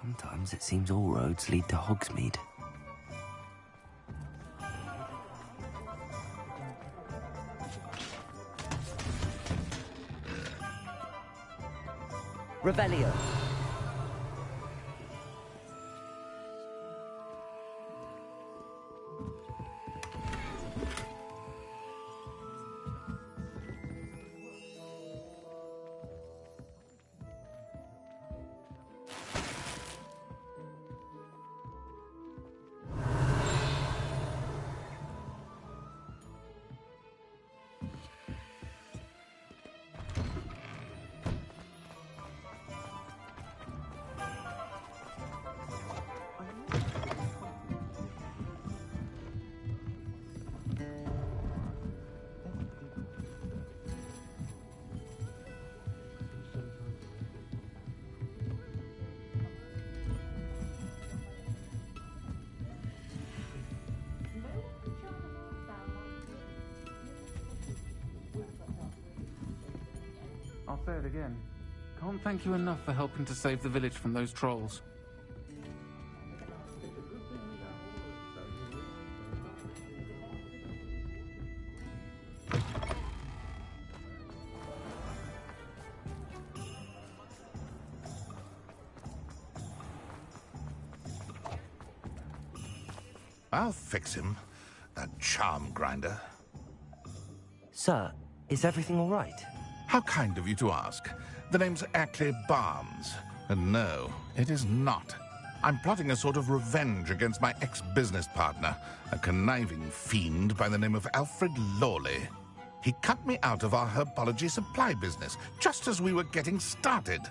Sometimes it seems all roads lead to Hogsmeade. Revelio. I'll say it again. Can't thank you enough for helping to save the village from those trolls. I'll fix him, that charm grinder. Sir, is everything all right? How kind of you to ask. The name's Ackley Barnes. And no, it is not. I'm plotting a sort of revenge against my ex-business partner, a conniving fiend by the name of Alfred Lawley. He cut me out of our herbology supply business, just as we were getting started.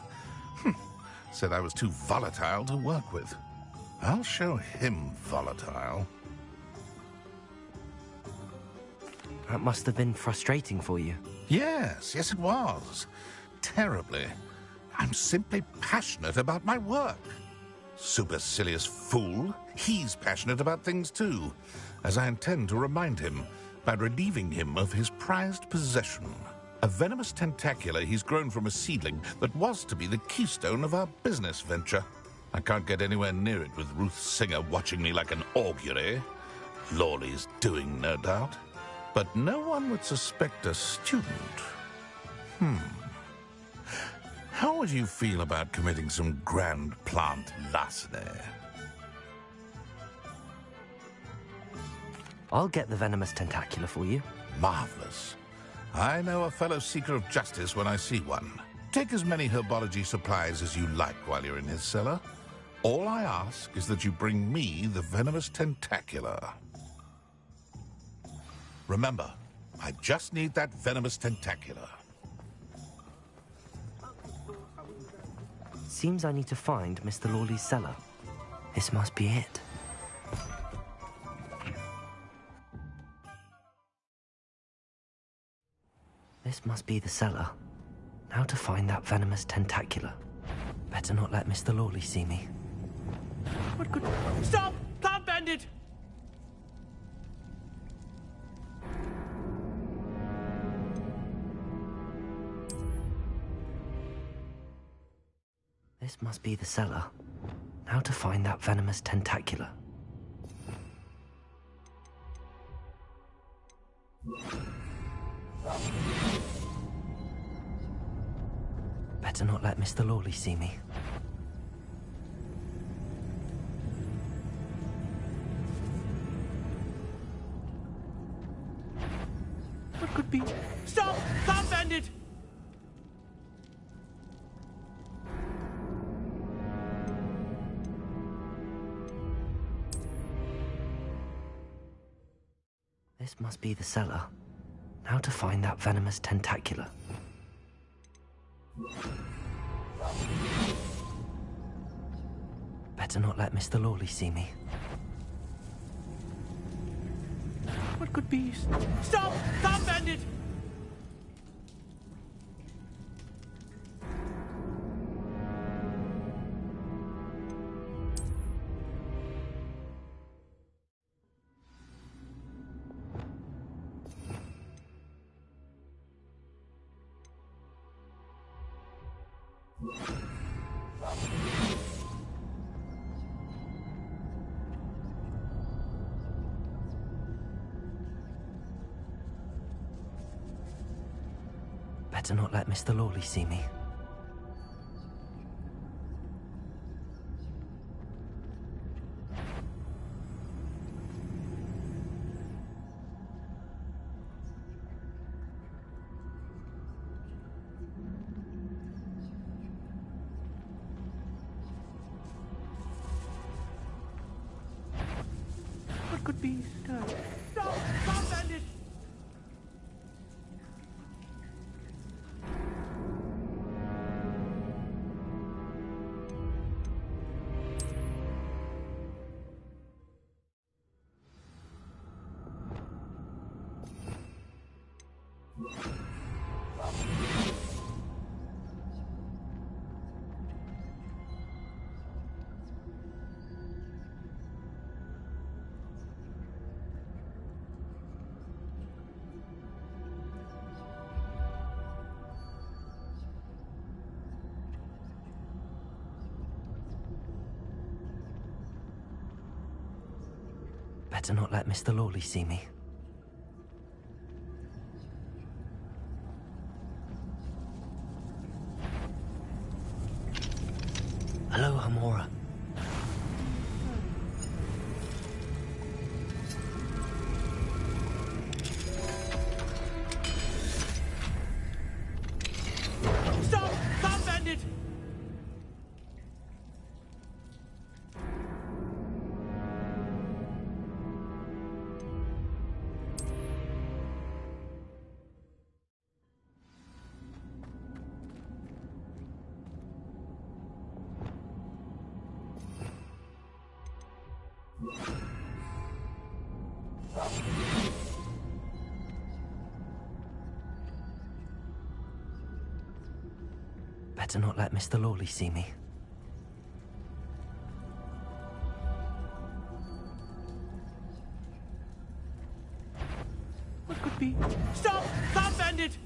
Said I was too volatile to work with. I'll show him volatile. That must have been frustrating for you. Yes, it was. Terribly. I'm simply passionate about my work. Supercilious fool. He's passionate about things too, as I intend to remind him by relieving him of his prized possession. A venomous tentacula he's grown from a seedling that was to be the keystone of our business venture. I can't get anywhere near it with Ruth Singer watching me like an augury. Lawley's doing, no doubt. But no one would suspect a student. How would you feel about committing some grand plant larceny? I'll get the venomous tentacula for you. Marvelous. I know a fellow seeker of justice when I see one. Take as many herbology supplies as you like while you're in his cellar. All I ask is that you bring me the venomous tentacula. Remember, I just need that venomous tentacula. Seems I need to find Mr. Lawley's cellar. This must be it. This must be the cellar. Now to find that venomous tentacula. Better not let Mr. Lawley see me. What could... Stop! Plant bandit! This must be the cellar. Now to find that venomous tentacula. Better not let Mr. Lawley see me. What could be... Stop! Plant bandit! This must be the cellar. Now to find that venomous tentacula. Better not let Mr. Lawley see me. What could be... Stop! Plant bandit! Better not let Mr. Lawley see me. What could be? Stop! Stop, bandit! Better not let Mr. Lawley see me. Hello, Hamora. Stop! Stop, bandit! Better not let Mr. Lawley see me. What could be? Stop! Stop, bandit!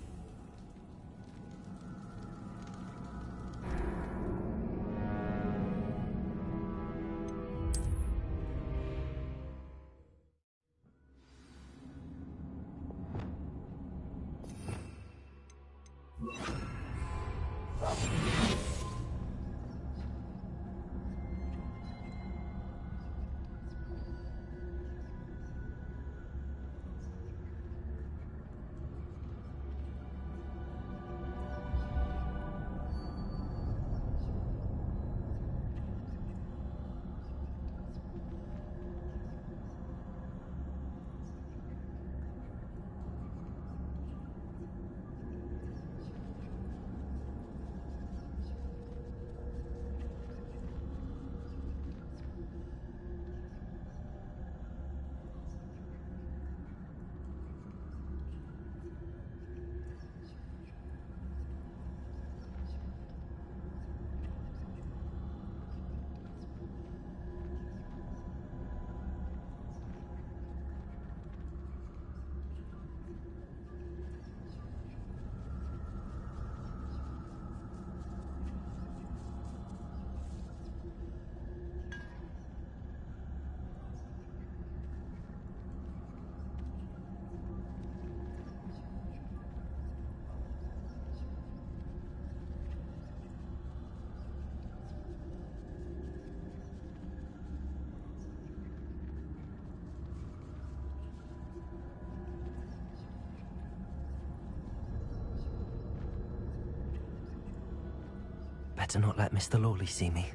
Better not let Mr. Lawley see me.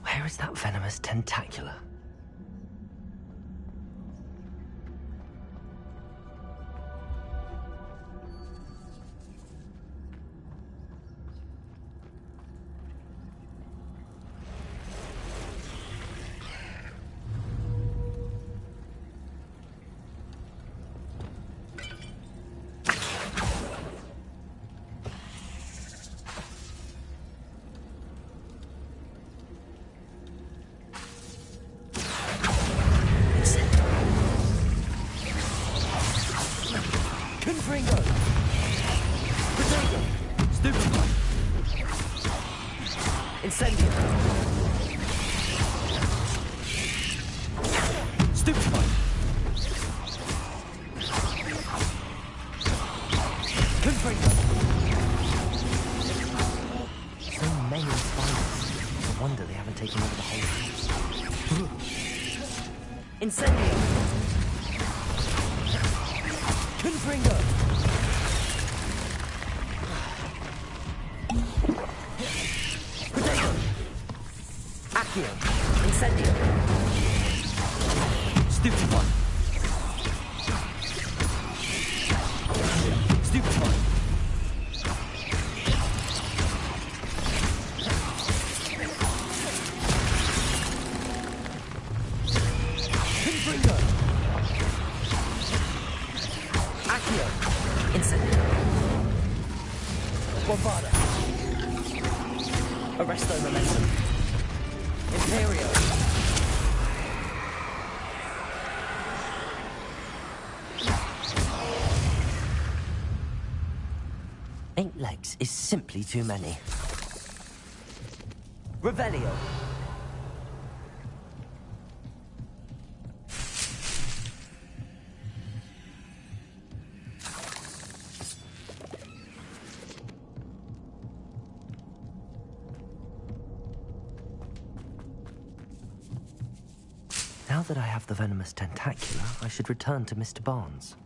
Where is that venomous tentacular? Confringo! Potato! Stupefy! Incendio! Stupefy! Confringo! So many spiders. No wonder they haven't taken over the whole house. Incendio! Confringo! Potato! Accio! Incendio! Stupefy! Stupefy! Confringo! Accio! Incendio! Bombarda! Arresto momentum! Imperio! Eight legs is simply too many. Revelio! Now that I have the venomous tentacula, I should return to Mr. Barnes.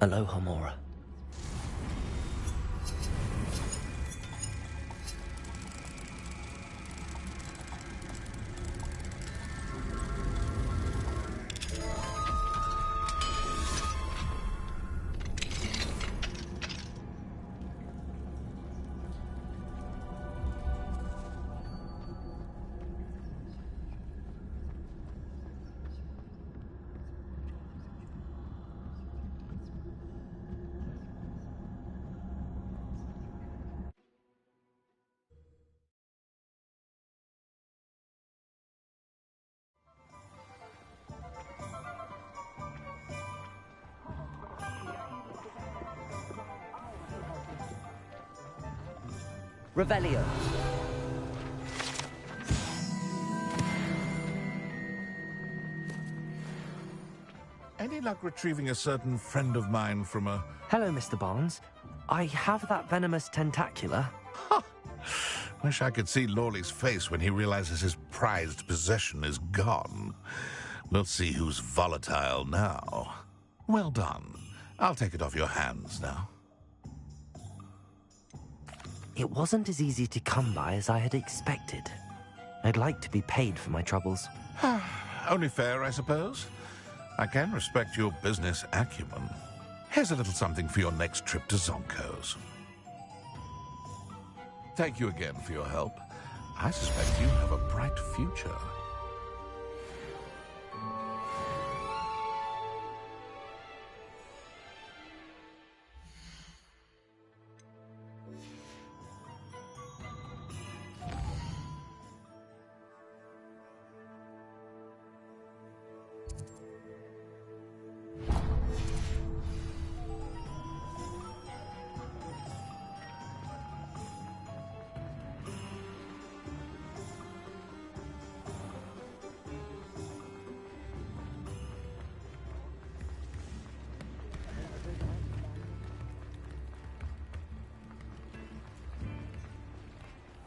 Aloha, Mora. Revelio. Any luck retrieving a certain friend of mine from a... Hello, Mr. Barnes. I have that venomous tentacula. Wish I could see Lawley's face when he realizes his prized possession is gone. We'll see who's volatile now. Well done. I'll take it off your hands now. It wasn't as easy to come by as I had expected. I'd like to be paid for my troubles. Only fair, I suppose. I can respect your business acumen. Here's a little something for your next trip to Zonko's. Thank you again for your help. I suspect you have a bright future.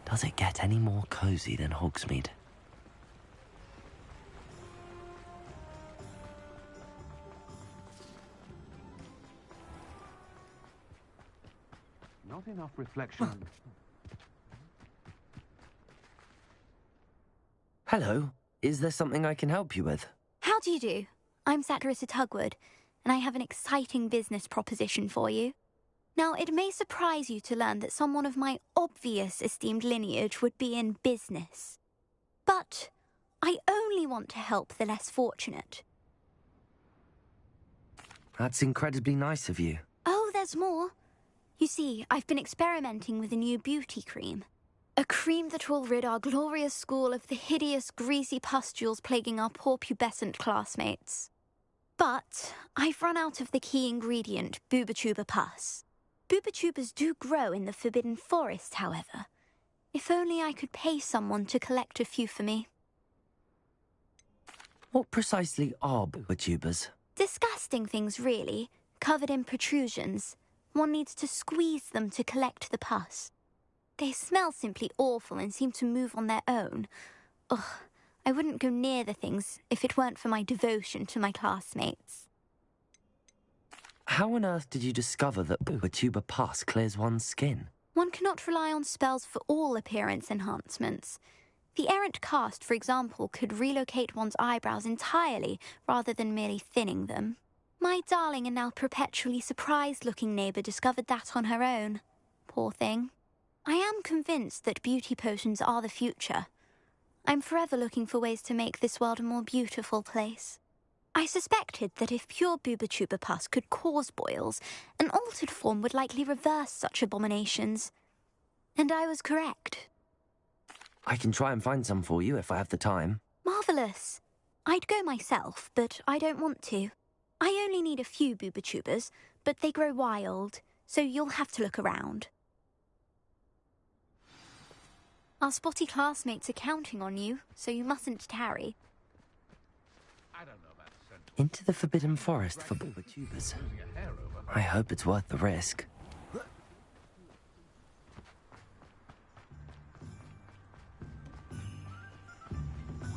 Does it get any more cozy than Hogsmeade? Not enough reflection. Hello. Is there something I can help you with? How do you do? I'm Saccharissa Tugwood, and I have an exciting business proposition for you. Now, it may surprise you to learn that someone of my obvious esteemed lineage would be in business. But I only want to help the less fortunate. That's incredibly nice of you. Oh, there's more. You see, I've been experimenting with a new beauty cream. A cream that will rid our glorious school of the hideous, greasy pustules plaguing our poor pubescent classmates. But I've run out of the key ingredient, Booba-Tuba pus. Booba-Tubas do grow in the Forbidden Forest, however. If only I could pay someone to collect a few for me. What precisely are Booba-Tubas? Disgusting things, really, covered in protrusions. One needs to squeeze them to collect the pus. They smell simply awful and seem to move on their own. Ugh, I wouldn't go near the things if it weren't for my devotion to my classmates. How on earth did you discover that Booba-Tuba pus clears one's skin? One cannot rely on spells for all appearance enhancements. The errant cast, for example, could relocate one's eyebrows entirely rather than merely thinning them. My darling and now perpetually surprised-looking neighbour discovered that on her own. Poor thing. I am convinced that beauty potions are the future. I'm forever looking for ways to make this world a more beautiful place. I suspected that if pure Booba-Tuba pus could cause boils, an altered form would likely reverse such abominations. And I was correct. I can try and find some for you if I have the time. Marvellous. I'd go myself, but I don't want to. I only need a few Booba-Tubas, but they grow wild, so you'll have to look around. Our spotty classmates are counting on you, so you mustn't tarry. Into the Forbidden Forest for Booba-Tubas. I hope it's worth the risk.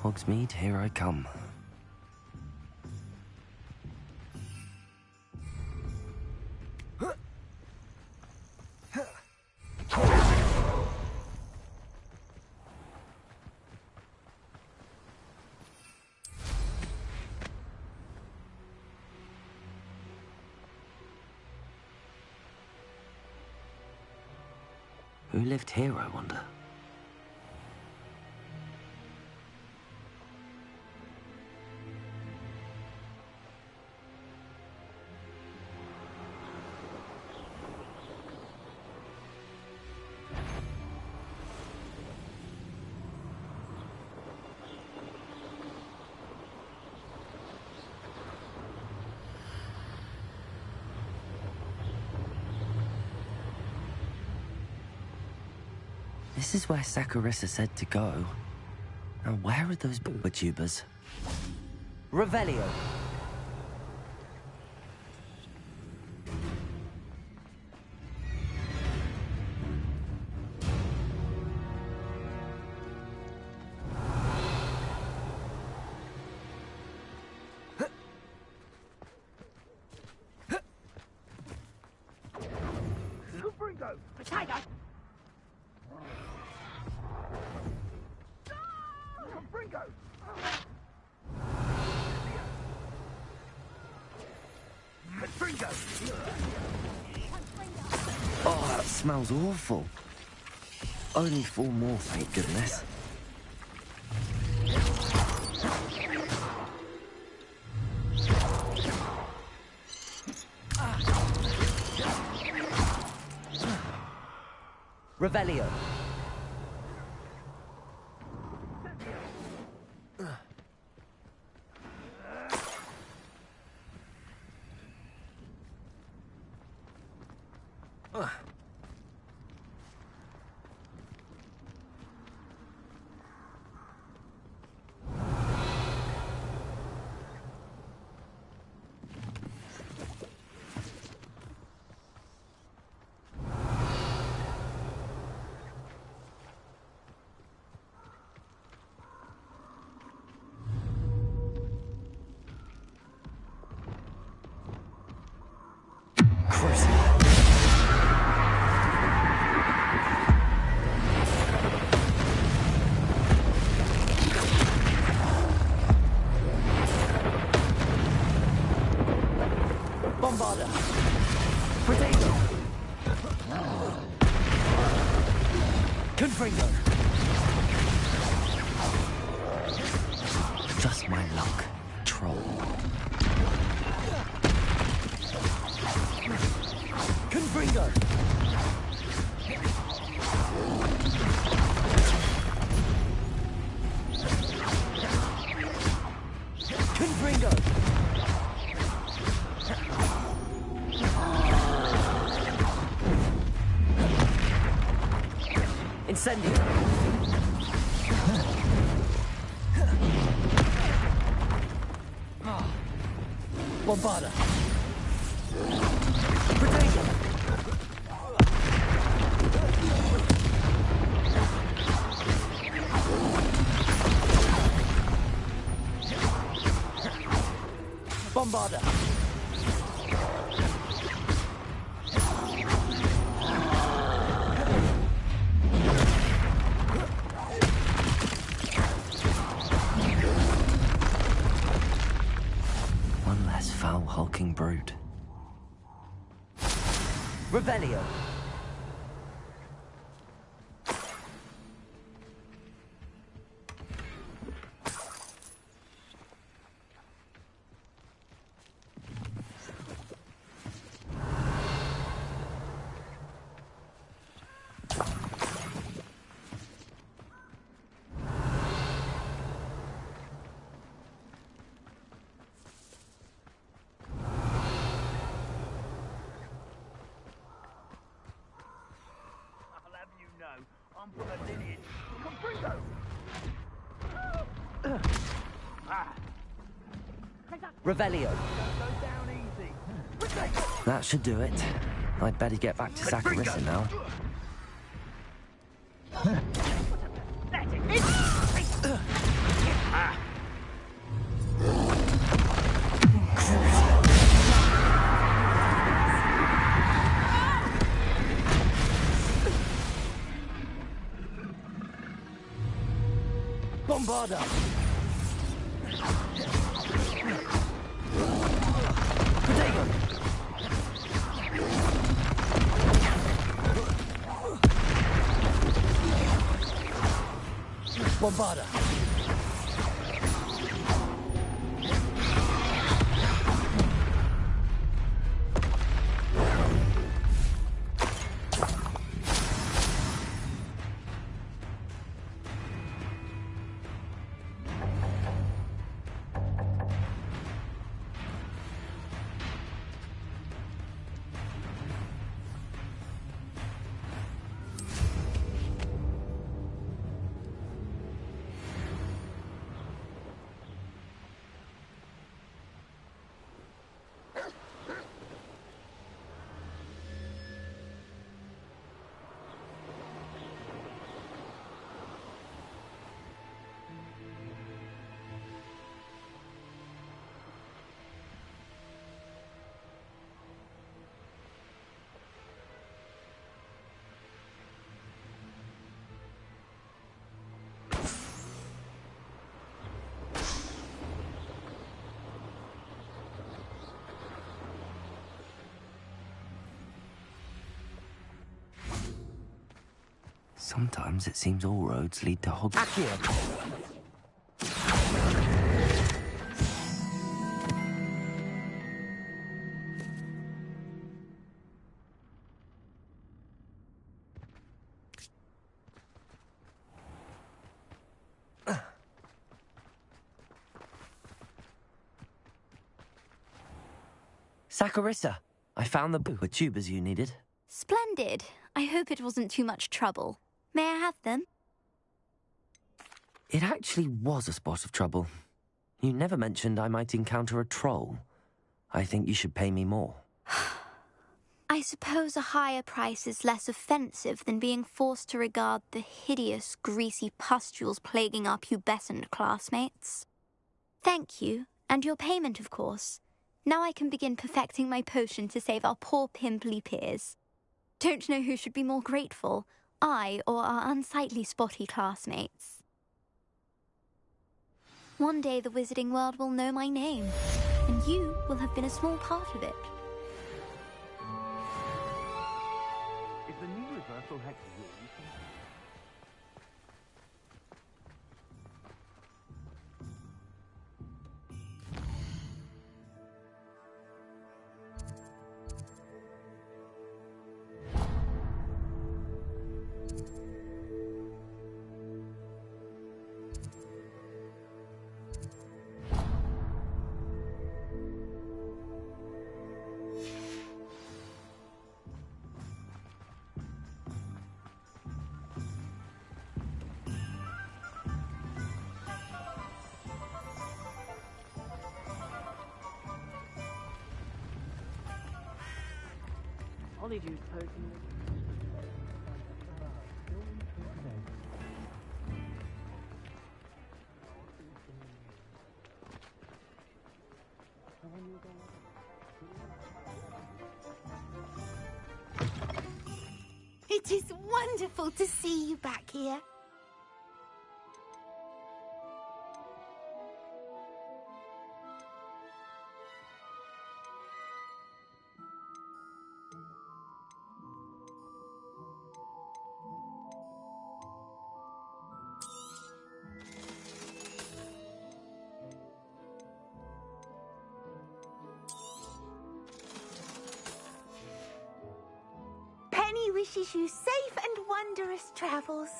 Hogsmeade, here I come. Who lived here, I wonder? This is where Saccharissa said to go. Now where are those Booba-Tubas? Revelio! Potato! Oh, that smells awful. Only 4 more, thank goodness. Revelio. Confringo! Just my luck, troll. Confringo! Confringo! Incendio! Bombarda! Protego! Bombarda! One less foul hulking brute. Revelio! I'm from a lineage. Confringo! Revelio. Go down easy. That should do it. I'd better get back to Saccharissa now. That's it. Bombarda! Protego! Bombarda! Sometimes it seems all roads lead to Hogwarts. Saccharissa, I found the tubers you needed. Splendid. I hope it wasn't too much trouble. May I have them? It actually was a spot of trouble. You never mentioned I might encounter a troll. I think you should pay me more. I suppose a higher price is less offensive than being forced to regard the hideous, greasy pustules plaguing our pubescent classmates. Thank you, and your payment, of course. Now I can begin perfecting my potion to save our poor pimply peers. Don't know who should be more grateful, I or our unsightly spotty classmates. One day the wizarding world will know my name, and you will have been a small part of it. Is the new reversal hex yours? Polyjuice potion. It is wonderful to see you back here. Penny wishes you safe and wondrous travels.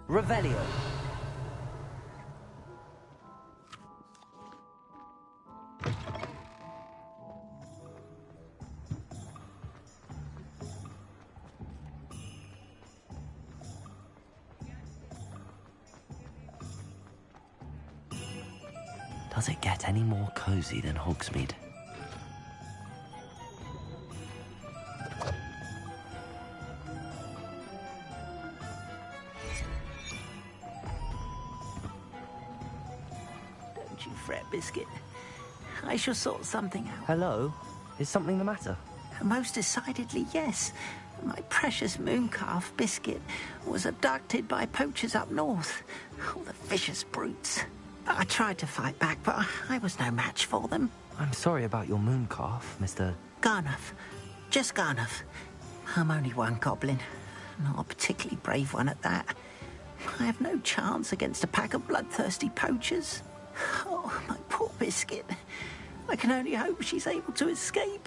Revelio. Does it get any more cozy than Hogsmeade? Don't you fret, Biscuit. I shall sort something out. Hello? Is something the matter? Most decidedly, yes. My precious mooncalf, Biscuit, was abducted by poachers up north. All the vicious brutes. I tried to fight back, but I was no match for them. I'm sorry about your mooncalf, Mr. Garnuff. Just Garnuff. I'm only one goblin. Not a particularly brave one at that. I have no chance against a pack of bloodthirsty poachers. Oh, my poor Biscuit. I can only hope she's able to escape.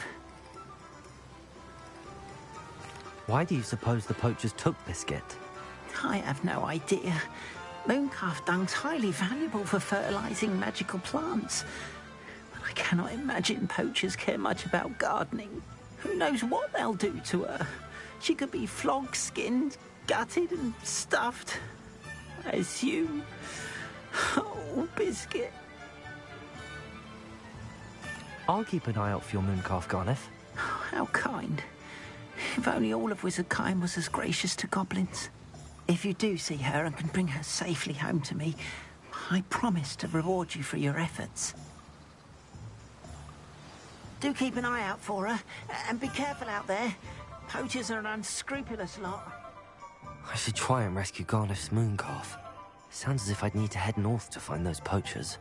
Why do you suppose the poachers took Biscuit? I have no idea. Mooncalf dung's highly valuable for fertilizing magical plants. But I cannot imagine poachers care much about gardening. Who knows what they'll do to her? She could be flogged, skinned, gutted and stuffed. I assume. Oh, Biscuit. I'll keep an eye out for your mooncalf, Garniff. Oh, how kind. If only all of Wizardkind was as gracious to goblins. If you do see her and can bring her safely home to me, I promise to reward you for your efforts. Do keep an eye out for her, and be careful out there. Poachers are an unscrupulous lot. I should try and rescue Garniff's mooncalf. Sounds as if I'd need to head north to find those poachers.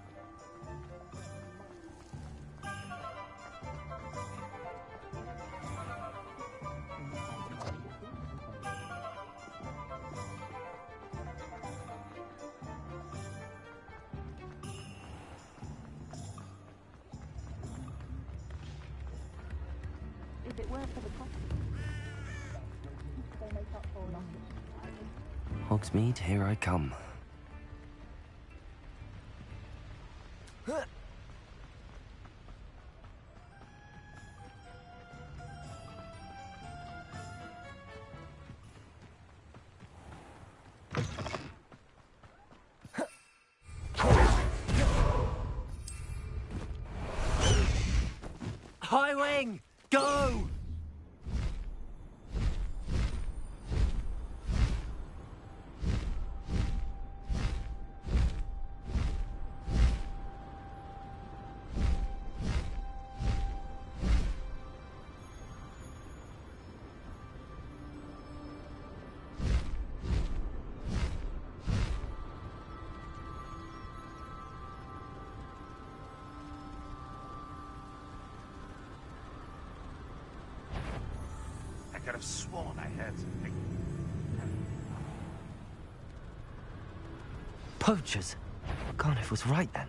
If it weren't for the cost, they make up for loss. Hogsmeade, here I come. High Wing! Go! I could have sworn I heard something. Poachers! Garniff was right then.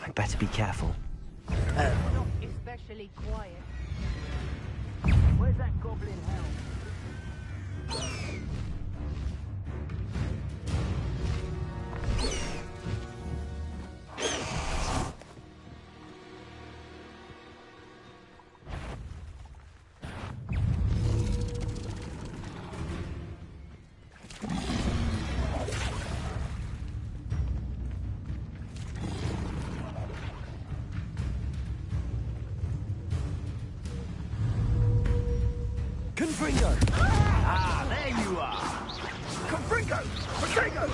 I'd better be careful. Not especially quiet. Where's that goblin hell? Confringo! Ah, there you are. Confringo! Confringo!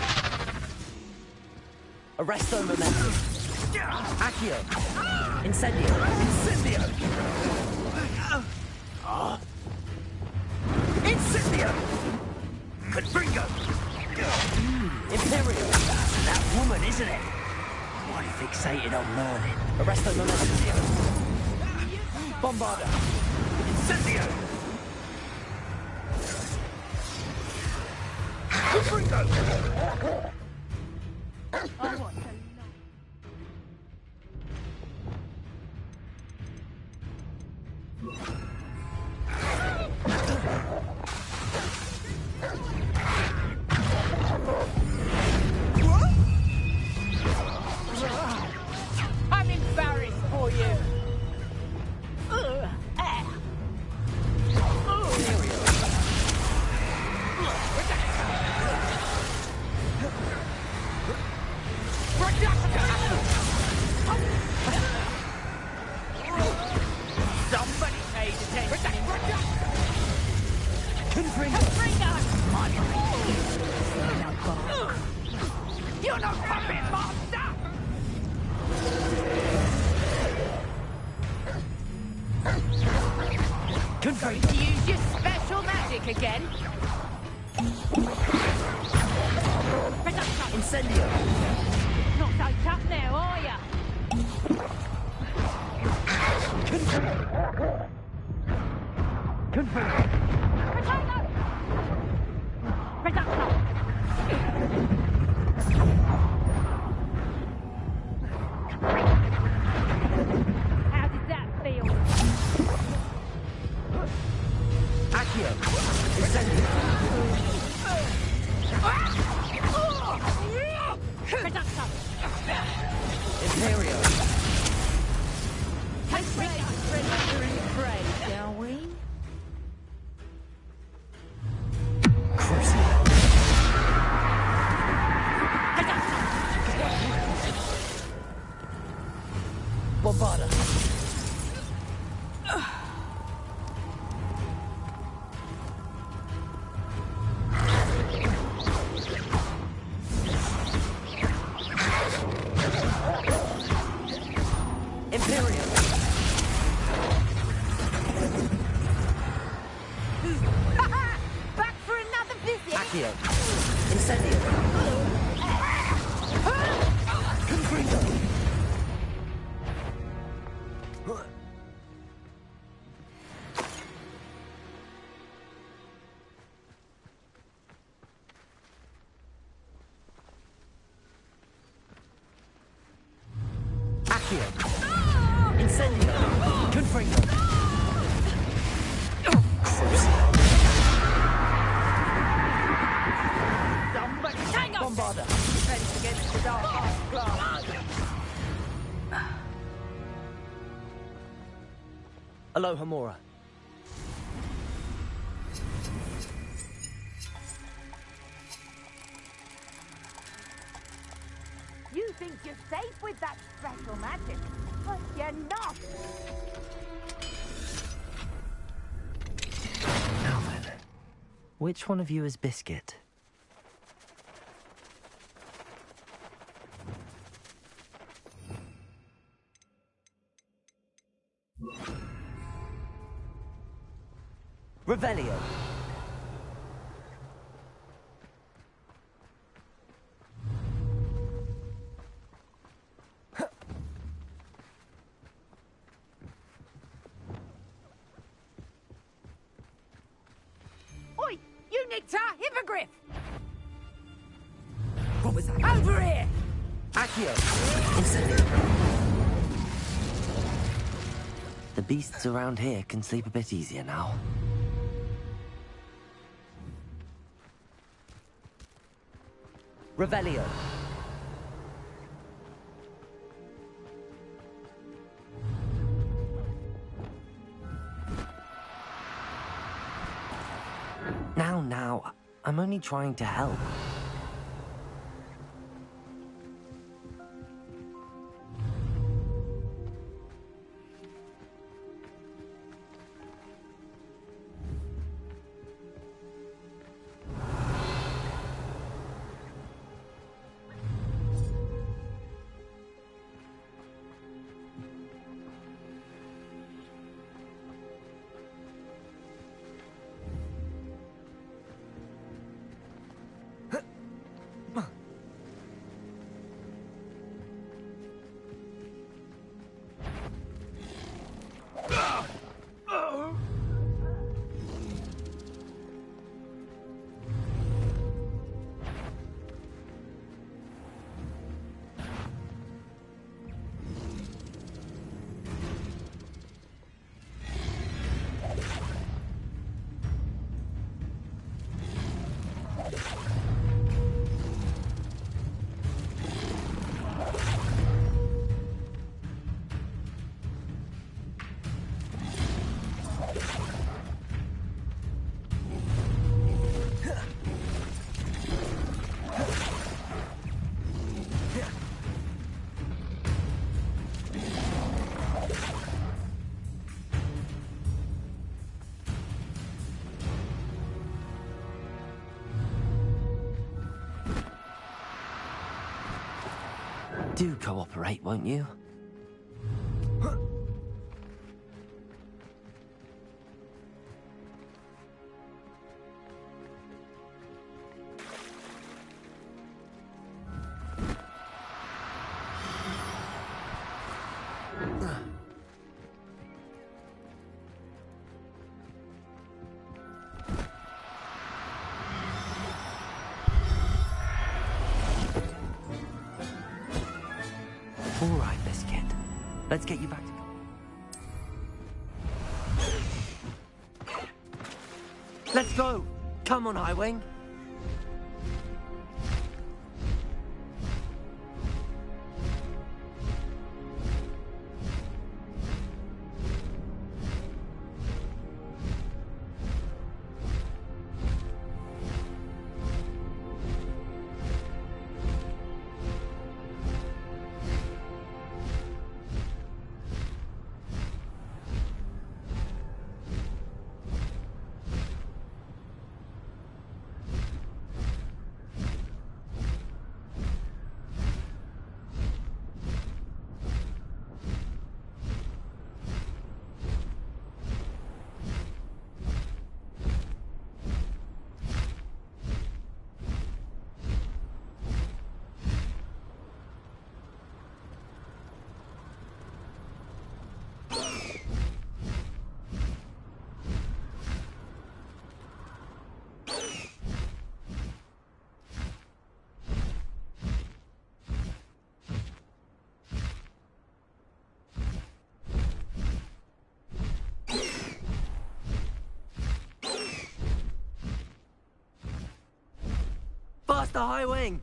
Arresto Momentum. Accio. Incendio. Incendio! Incendio! Confringo! Imperio. That woman, isn't it? Why fixated on learning? Arresto Momentum. Bombarda. Incendio! Confringo! I'm embarrassed for you. Somebody paid attention. You're not puppet master! Going to use your special magic again? Incendio. Not so tough now, are ya? Potato! Potato! How did that feel? Accio. Incendio. Potato! Imperio. Take me out for another and pray, shall we? Crucible. Bombarda. Imperio. Back for another visit! Accio. Incendio. Confringo. Accio. Incendio. Confringo. Somebody hang on! Bombarda. Defense against the dark arts glass. Aloha Mora. You think you're safe with that special magic, but you're not. Now then, which one of you is Biscuit? Revelio. Oi, you nicked our hippogriff! What was that? Over here! Accio. Incendio. The beasts around here can sleep a bit easier now. Revelio. Now, I'm only trying to help. Do cooperate, won't you? All right, Biscuit. Let's get you back to... Let's go! Come on, Highwing! Faster, Highwing!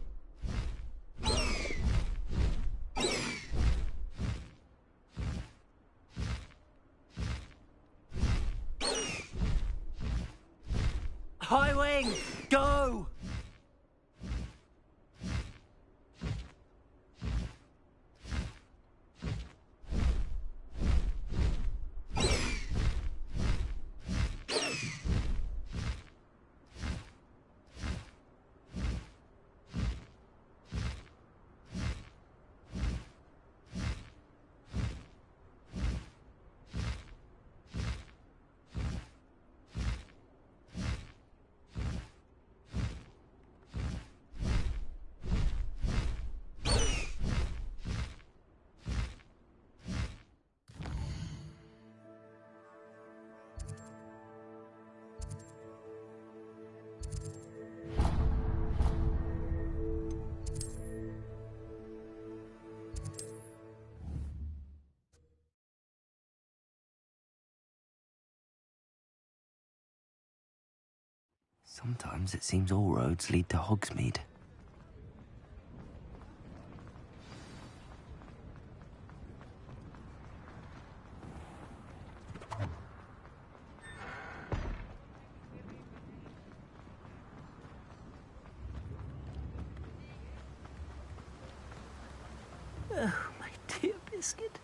Highwing, go! Sometimes it seems all roads lead to Hogsmeade. Oh, my dear Biscuit.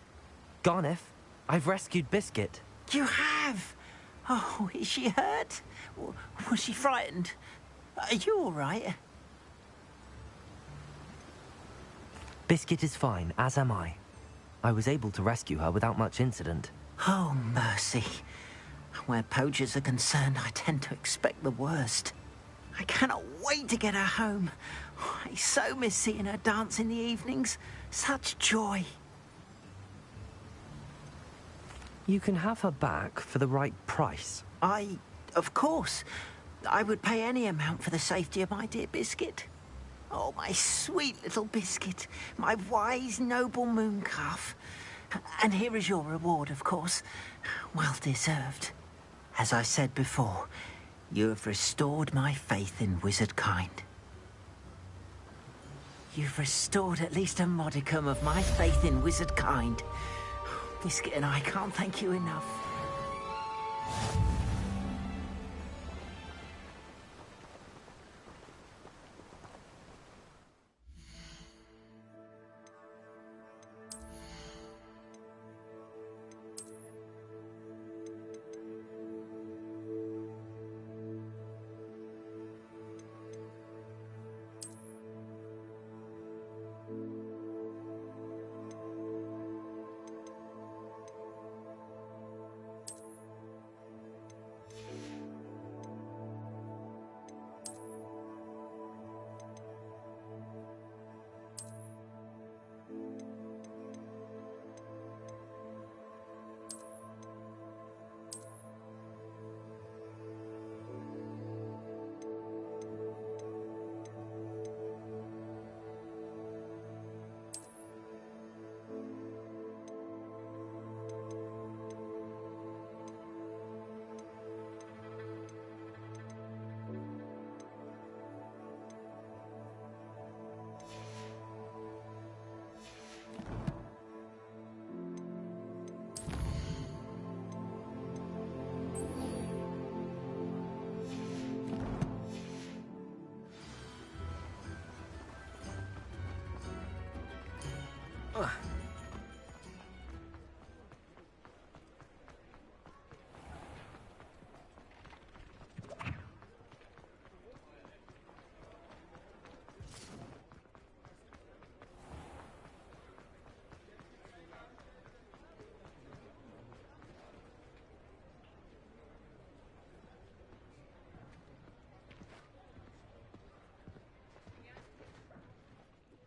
Garniff, I've rescued Biscuit. You have? Oh, is she hurt? Was she frightened? Are you all right? Biscuit is fine, as am I. I was able to rescue her without much incident. Oh, mercy. Where poachers are concerned, I tend to expect the worst. I cannot wait to get her home. I so miss seeing her dance in the evenings. Such joy. You can have her back for the right price. Of course, I would pay any amount for the safety of my dear Biscuit. Oh, my sweet little Biscuit, my wise, noble mooncalf. And here is your reward, of course. Well deserved. As I said before, you have restored my faith in wizard kind. You've restored at least a modicum of my faith in wizard kind. Biscuit and I can't thank you enough.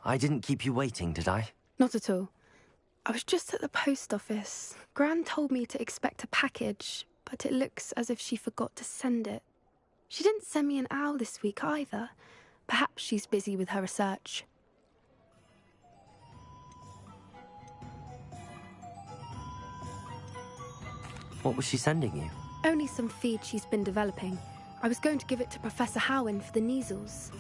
I didn't keep you waiting, did I? Not at all. I was just at the post office. Gran told me to expect a package, but it looks as if she forgot to send it. She didn't send me an owl this week either. Perhaps she's busy with her research. What was she sending you? Only some feed she's been developing. I was going to give it to Professor Howen for the measles.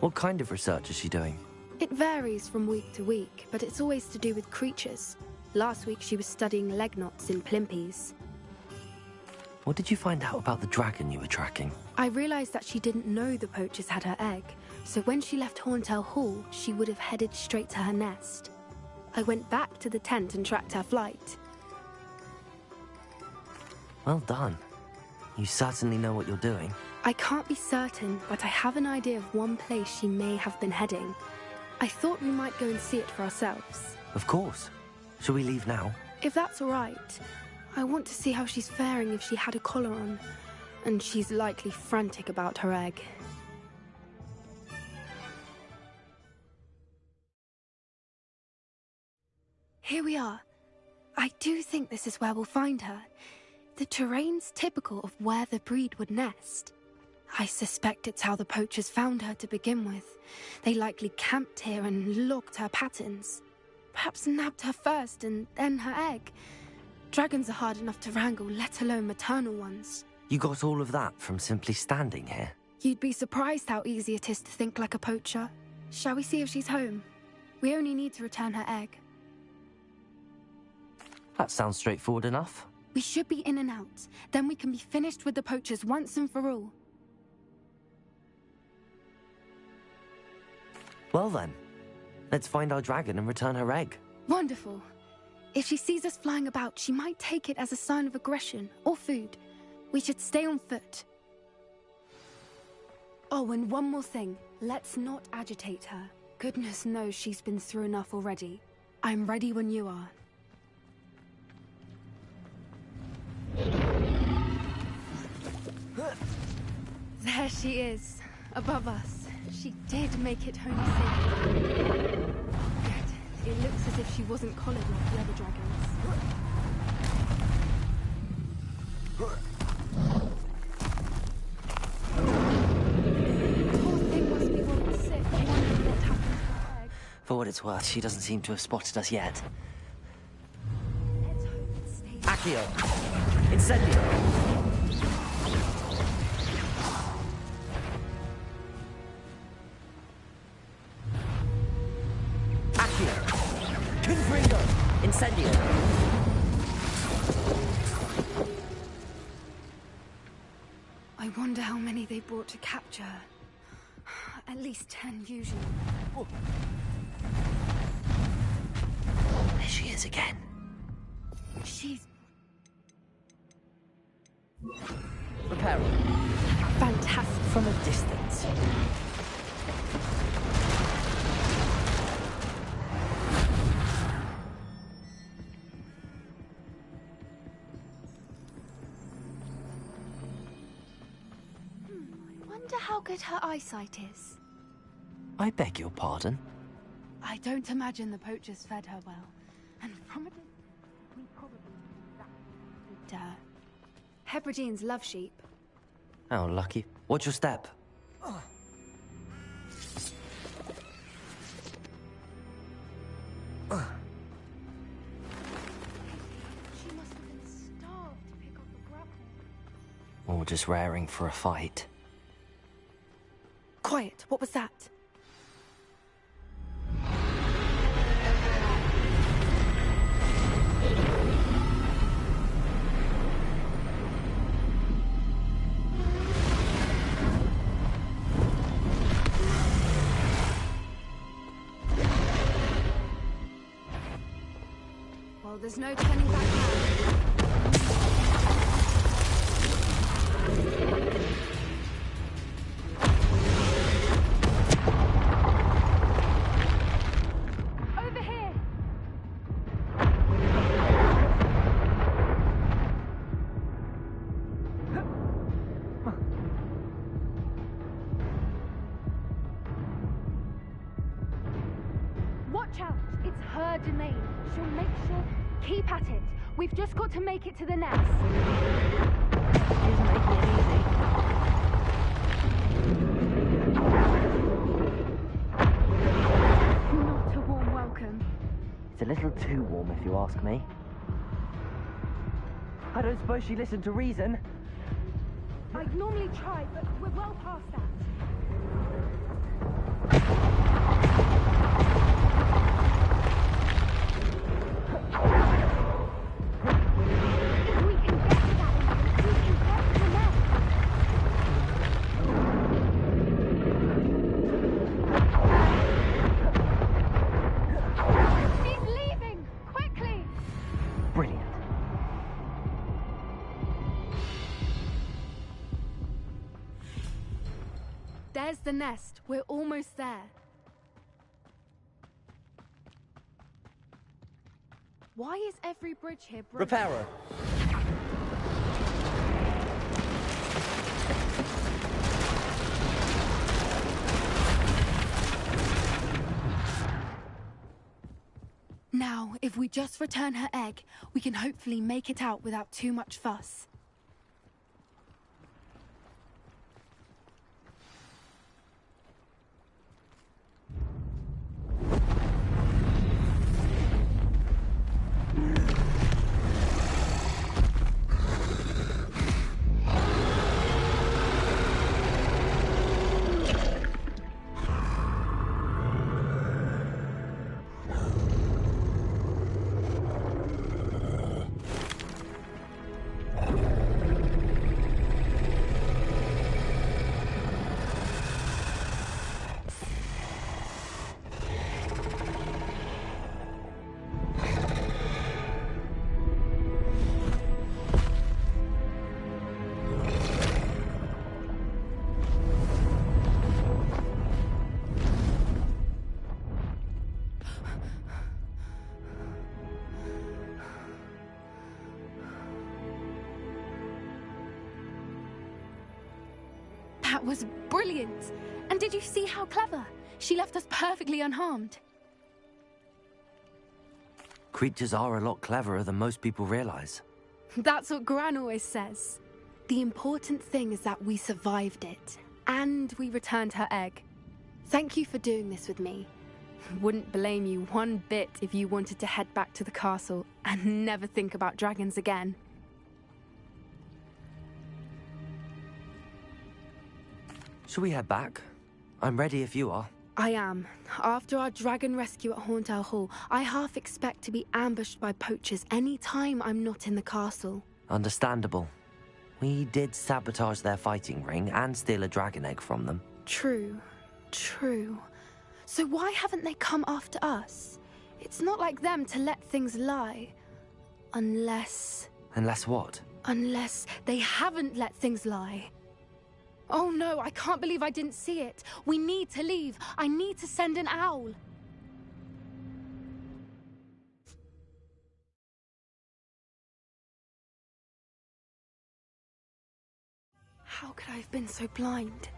What kind of research is she doing? It varies from week to week, but it's always to do with creatures. Last week she was studying leg knots in plimpies. What did you find out about the dragon you were tracking? I realised that she didn't know the poachers had her egg, so when she left Horntail Hall, she would have headed straight to her nest. I went back to the tent and tracked her flight. Well done. You certainly know what you're doing. I can't be certain, but I have an idea of one place she may have been heading. I thought we might go and see it for ourselves. Of course. Shall we leave now? If that's all right. I want to see how she's faring if she had a collar on. And she's likely frantic about her egg. Here we are. I do think this is where we'll find her. The terrain's typical of where the breed would nest. I suspect it's how the poachers found her to begin with. They likely camped here and logged her patterns. Perhaps nabbed her first and then her egg. Dragons are hard enough to wrangle, let alone maternal ones. You got all of that from simply standing here? You'd be surprised how easy it is to think like a poacher. Shall we see if she's home? We only need to return her egg. That sounds straightforward enough. We should be in and out. Then we can be finished with the poachers once and for all. Well then, let's find our dragon and return her egg. Wonderful. If she sees us flying about, she might take it as a sign of aggression or food. We should stay on foot. Oh, and one more thing. Let's not agitate her. Goodness knows she's been through enough already. I'm ready when you are. There she is, above us. She did make it home safe. Good. It looks as if she wasn't collared like the other dragons. Poor thing must be well sick. I wonder what happened to her egg. For what it's worth, she doesn't seem to have spotted us yet. Let's hope it stays. Accio! Incendio! Confringo! Incendio! I wonder how many they brought to capture her. At least 10 usually. Oh. There she is again. She's Repairing. fantastic. From a distance. Wonder how good her eyesight is. I beg your pardon? I don't imagine the poachers fed her well. And from a distance, we probably knew that. Hebrideans love sheep. How lucky. What's your step? She must have been starved to pick up a grapple. Or just raring for a fight. Quiet, what was that? Well, there's no turning back now. Over here! Watch out! It's her domain. She'll make sure... Keep at it. We've just got to make it to the nest. She's making it easy. Not a warm welcome. It's a little too warm, if you ask me. I don't suppose she listened to reason. I'd normally try, but we're well past that. If we can get to that entrance, we can get to the nest. He's leaving! Quickly! Brilliant. There's the nest. We're almost there. Why is every bridge here broken? Reparo. Now, if we just return her egg, we can hopefully make it out without too much fuss. That was brilliant! And did you see how clever? She left us perfectly unharmed. Creatures are a lot cleverer than most people realize. That's what Gran always says. The important thing is that we survived it, and we returned her egg. Thank you for doing this with me. Wouldn't blame you one bit if you wanted to head back to the castle and never think about dragons again. Shall we head back? I'm ready if you are. I am. After our dragon rescue at Hauntel Hall, I half expect to be ambushed by poachers any time I'm not in the castle. Understandable. We did sabotage their fighting ring and steal a dragon egg from them. True. True. So why haven't they come after us? It's not like them to let things lie. Unless... Unless what? Unless they haven't let things lie. Oh no, I can't believe I didn't see it. We need to leave. I need to send an owl. How could I have been so blind?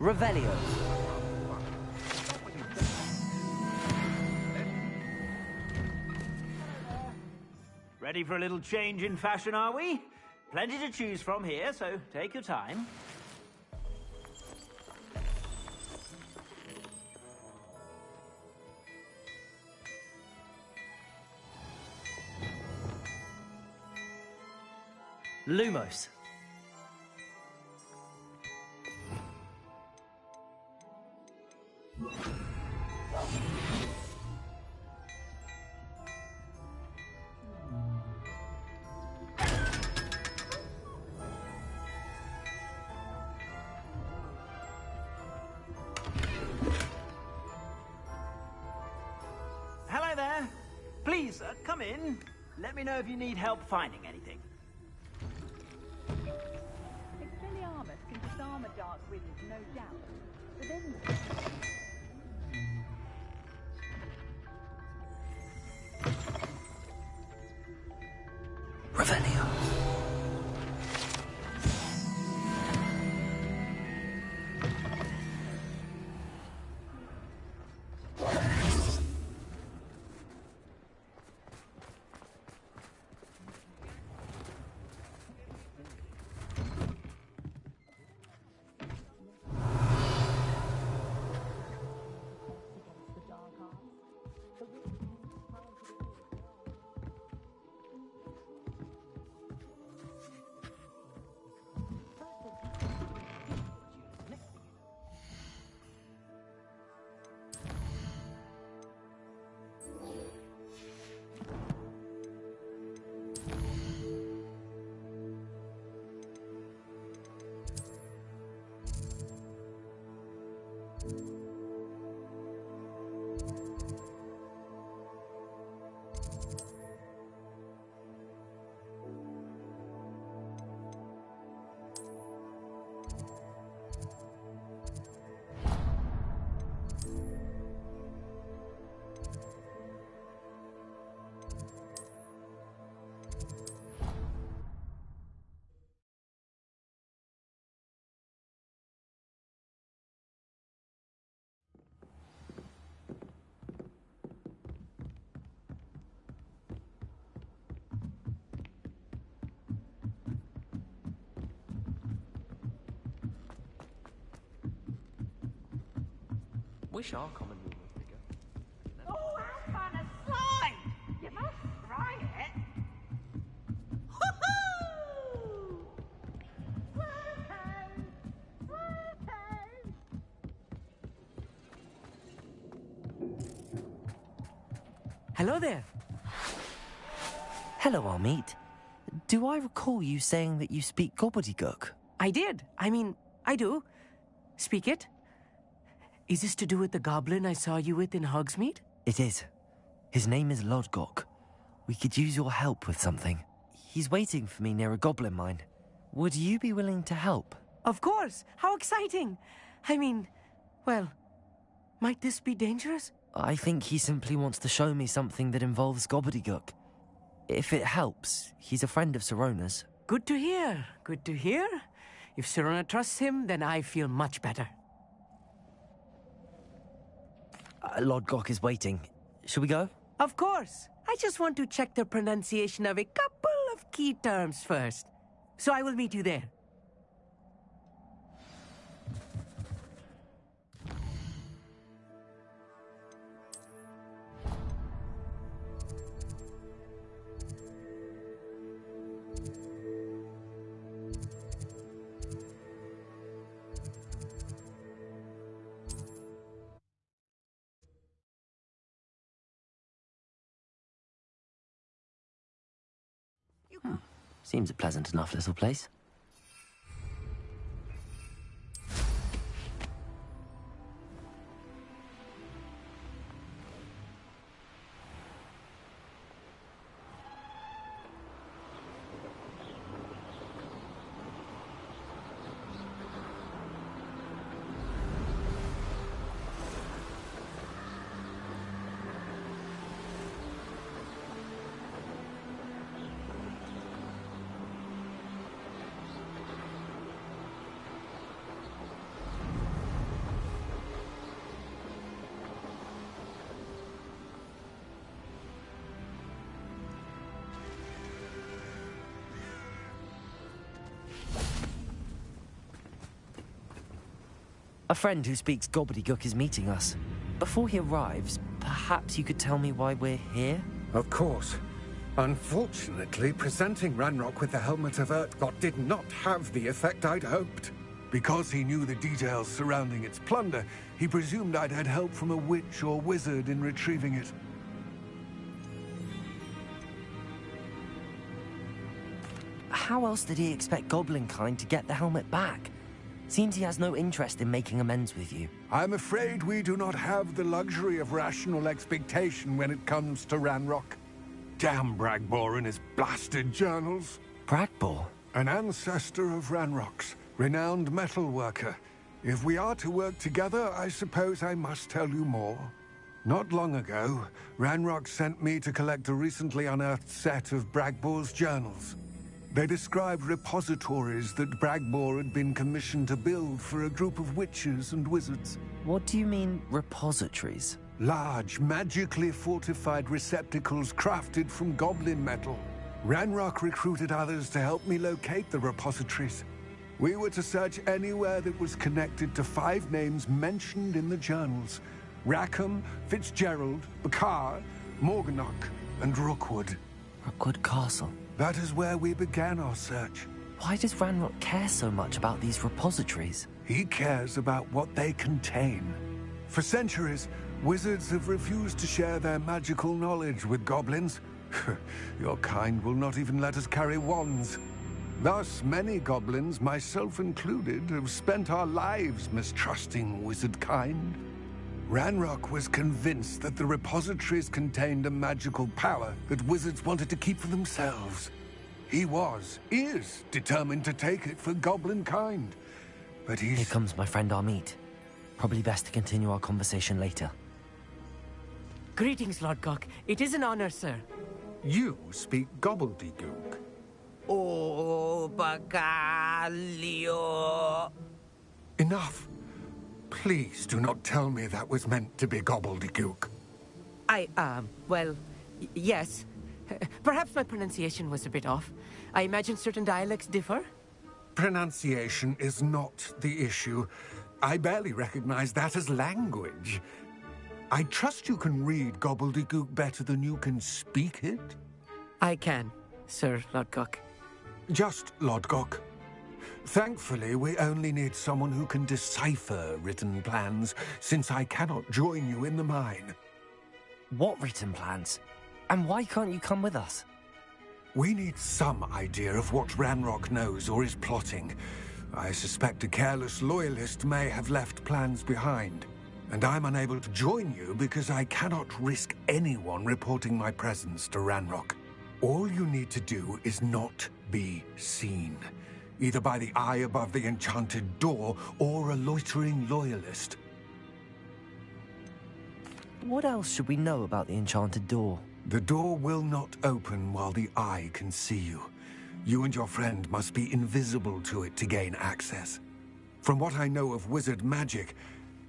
Revelio. Ready for a little change in fashion, are we? Plenty to choose from here, so take your time. Lumos. Come in. Let me know if you need help finding anything. Expelliarmus can disarm a dark wizard, no doubt. But then... Revelio. Wish our common room was bigger. Oh, how fun a slide! You must try it. Woohoo! Welcome! Welcome! Hello there. Hello, Armeet. Do I recall you saying that you speak gobbledygook? I did. I mean, I do. Speak it. Is this to do with the goblin I saw you with in Hogsmeade? It is. His name is Lodgok. We could use your help with something. He's waiting for me near a goblin mine. Would you be willing to help? Of course. How exciting. I mean, well, might this be dangerous? I think he simply wants to show me something that involves gobbledygook. If it helps, he's a friend of Sirona's. Good to hear. Good to hear. If Sirona trusts him, then I feel much better. Lodgok is waiting. Shall we go? Of course. I just want to check the pronunciation of a couple of key terms first. So I will meet you there. Seems a pleasant enough little place. A friend who speaks gobbledygook is meeting us. Before he arrives, perhaps you could tell me why we're here? Of course. Unfortunately, presenting Ranrock with the Helmet of Urtkot did not have the effect I'd hoped. Because he knew the details surrounding its plunder, he presumed I'd had help from a witch or wizard in retrieving it. How else did he expect Goblinkind to get the helmet back? Seems he has no interest in making amends with you. I'm afraid we do not have the luxury of rational expectation when it comes to Ranrock. Damn Bragbor and his blasted journals. Bragbor? An ancestor of Ranrock's, renowned metal worker. If we are to work together, I suppose I must tell you more. Not long ago, Ranrock sent me to collect a recently unearthed set of Bragbor's journals. They described repositories that Bragbor had been commissioned to build for a group of witches and wizards. What do you mean, repositories? Large, magically fortified receptacles crafted from goblin metal. Ranrock recruited others to help me locate the repositories. We were to search anywhere that was connected to 5 names mentioned in the journals. Rackham, Fitzgerald, Bakar, Morganach, and Rookwood. Rookwood Castle? That is where we began our search. Why does Ranrock care so much about these repositories? He cares about what they contain. For centuries, wizards have refused to share their magical knowledge with goblins. Your kind will not even let us carry wands. Thus, many goblins, myself included, have spent our lives mistrusting wizard kind. Ranrock was convinced that the repositories contained a magical power that wizards wanted to keep for themselves. He is determined to take it for goblin kind. But he's... Here comes my friend Amit. Probably best to continue our conversation later. Greetings, Lord Gok. It is an honor, sir. You speak gobbledygook. Oh, Bagalio. Enough. Please do not tell me that was meant to be gobbledygook. Well, yes. Perhaps my pronunciation was a bit off. I imagine certain dialects differ? Pronunciation is not the issue. I barely recognize that as language. I trust you can read gobbledygook better than you can speak it? I can, Sir Lodgok. Just Lodgok. Thankfully, we only need someone who can decipher written plans, since I cannot join you in the mine. What written plans? And why can't you come with us? We need some idea of what Ranrock knows or is plotting. I suspect a careless loyalist may have left plans behind. And I'm unable to join you because I cannot risk anyone reporting my presence to Ranrock. All you need to do is not be seen, either by the eye above the enchanted door or a loitering loyalist. What else should we know about the enchanted door? The door will not open while the eye can see you. You and your friend must be invisible to it to gain access. From what I know of wizard magic,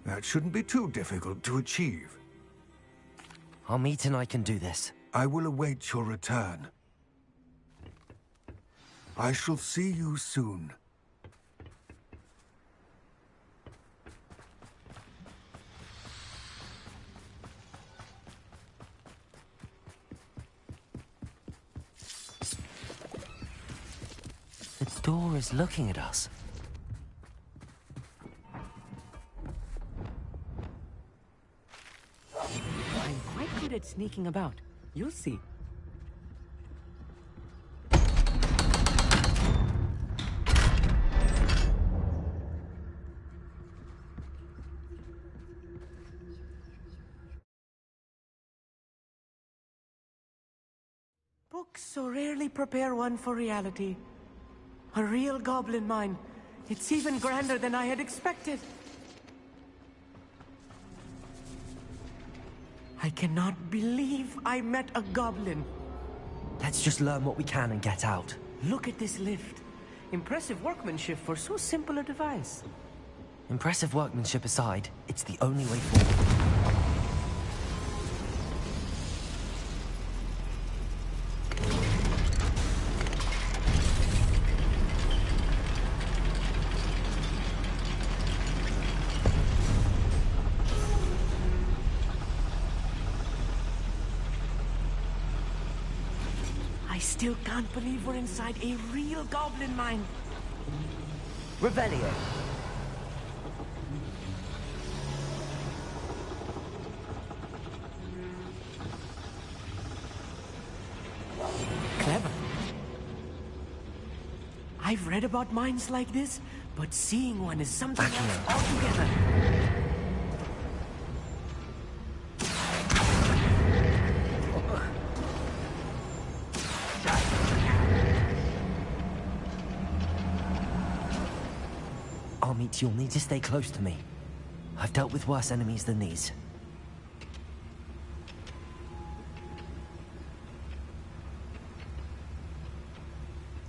that shouldn't be too difficult to achieve. Amit and I can do this. I will await your return. I shall see you soon. The door is looking at us. I'm quite good at sneaking about. You'll see. Books so rarely prepare one for reality. A real goblin mine. It's even grander than I had expected. I cannot believe I met a goblin. Let's just learn what we can and get out. Look at this lift. Impressive workmanship for so simple a device. Impressive workmanship aside, it's the only way forward. I still can't believe we're inside a real goblin mine. Revelio. Clever. I've read about mines like this, but seeing one is something else altogether. Alright, you'll need to stay close to me. I've dealt with worse enemies than these.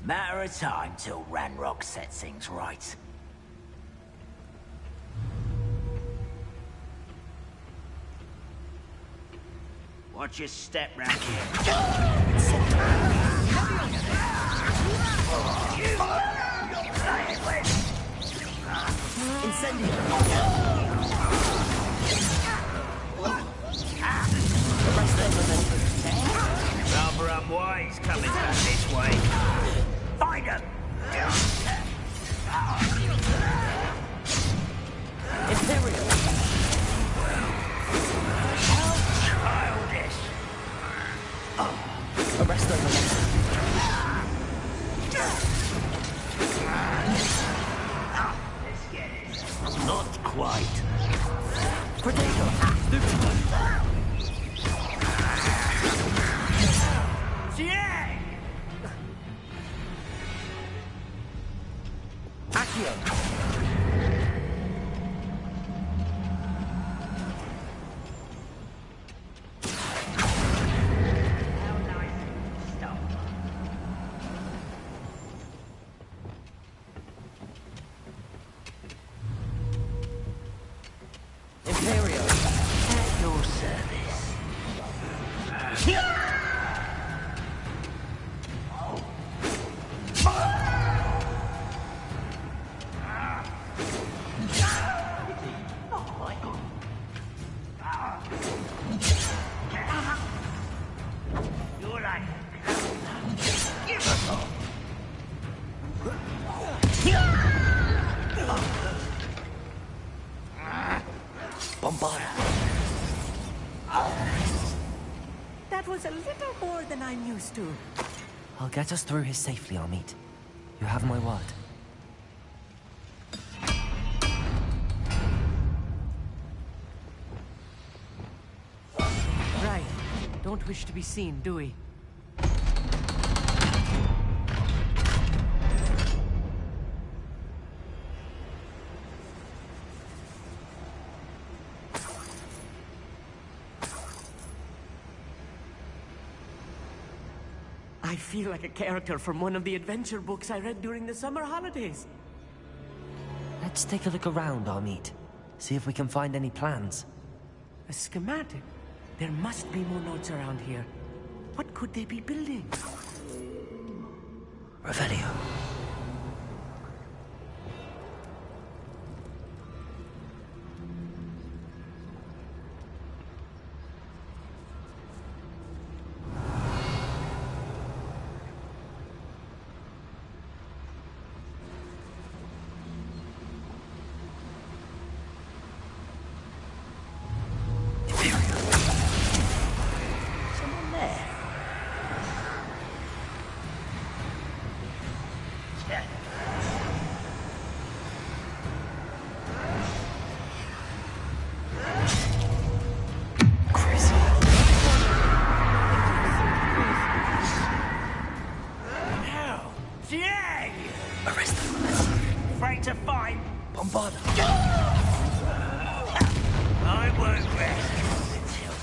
Matter of time till Ranrock sets things right. Watch your step round here. Rather unwise coming back this way. Find him! Imperial. How childish! Arrest them. Not quite. Potato. Yeah! Accio. Imperial. At your service. You're like... Bombard. That was a little more than I'm used to. I'll get us through here safely, Amit. You have my word. Right. Don't wish to be seen, do we? I feel like a character from one of the adventure books I read during the summer holidays. Let's take a look around, Amit. See if we can find any plans. A schematic? There must be more notes around here. What could they be building? Revelio. Someone there. Hell! Jiang! Arrest them. Afraid to fight? Bombard. I won't rest until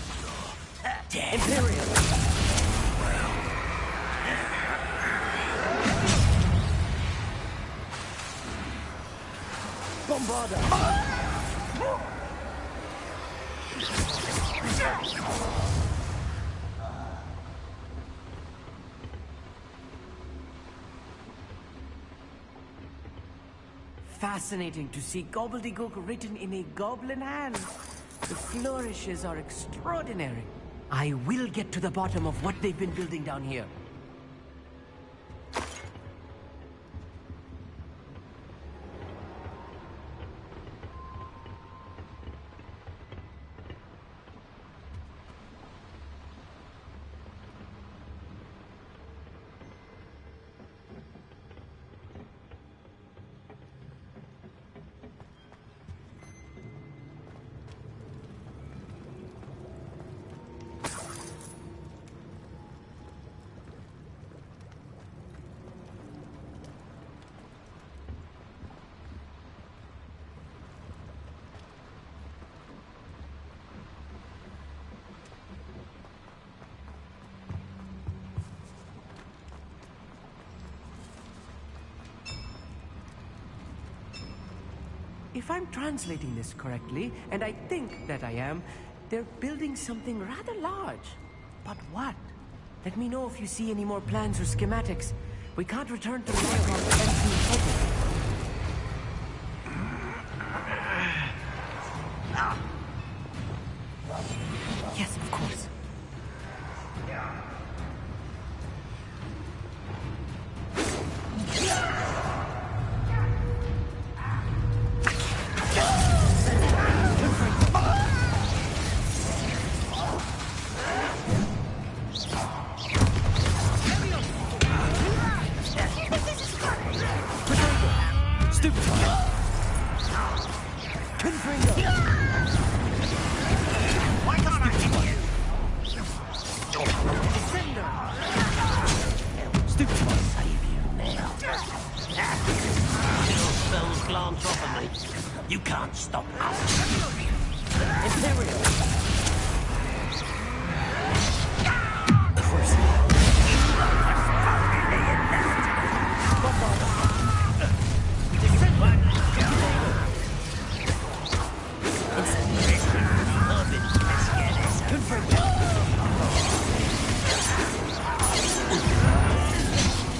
you're dead. Imperial. Bombarda. Fascinating to see gobbledygook written in a goblin hand. The flourishes are extraordinary. I will get to the bottom of what they've been building down here. If I'm translating this correctly, and I think that I am, they're building something rather large. But what? Let me know if you see any more plans or schematics. We can't return to Ranrock empty-headed. Yes, of course. You can't stop us. Imperial.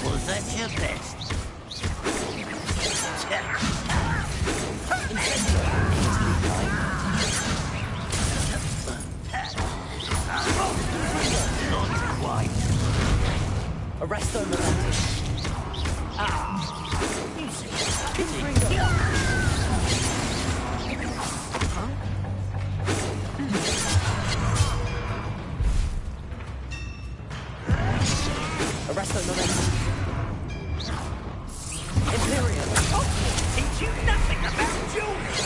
Was that your best? Arresto Moletti. Arresto Moletti. Imperial. Hogwarts teach you nothing about jewelry.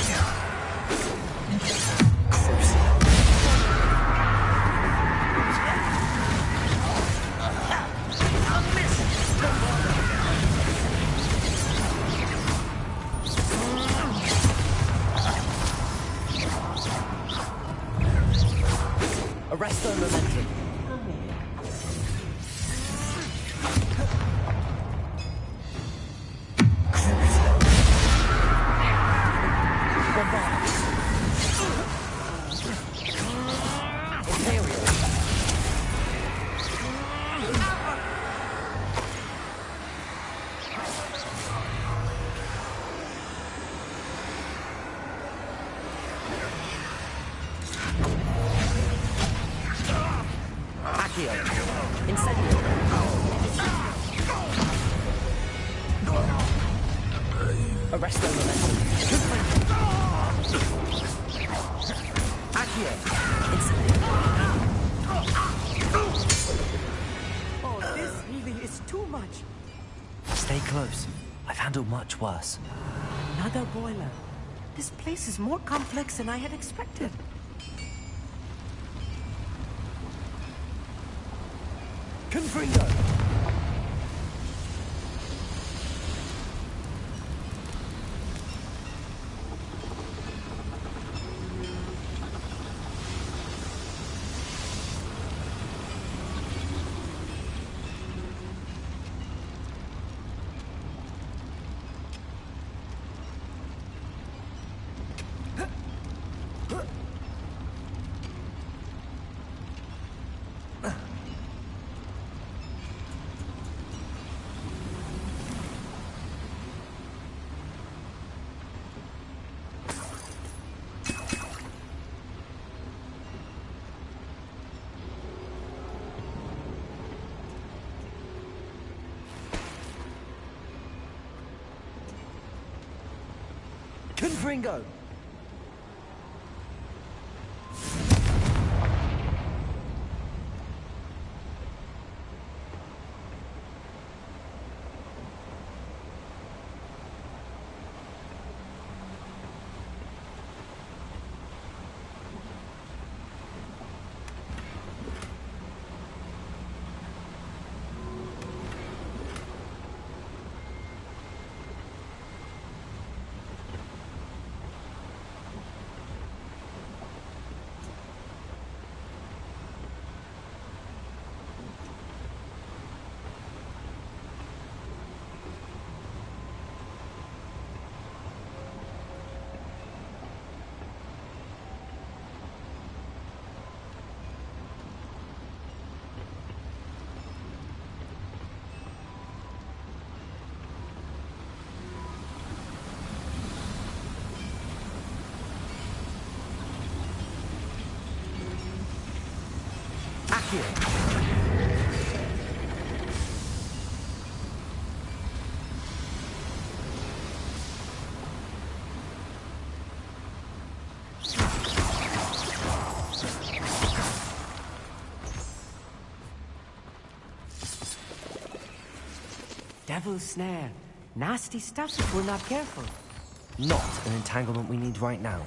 Arresto Momentum. Arresto Momentum. Accio. Oh, this really is too much. Stay close. I've handled much worse. Another boiler. This place is more complex than I had expected. Confringo! Confringo! Devil's snare. Nasty stuff if we're not careful. Not an entanglement we need right now.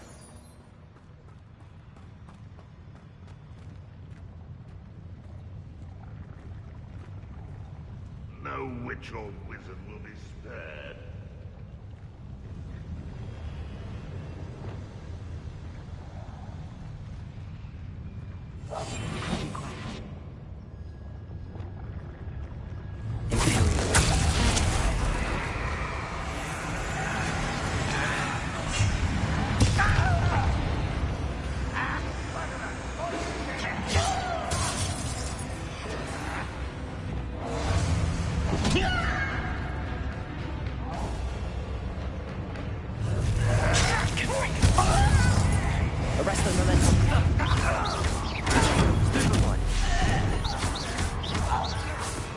No witch or wizard will be spared.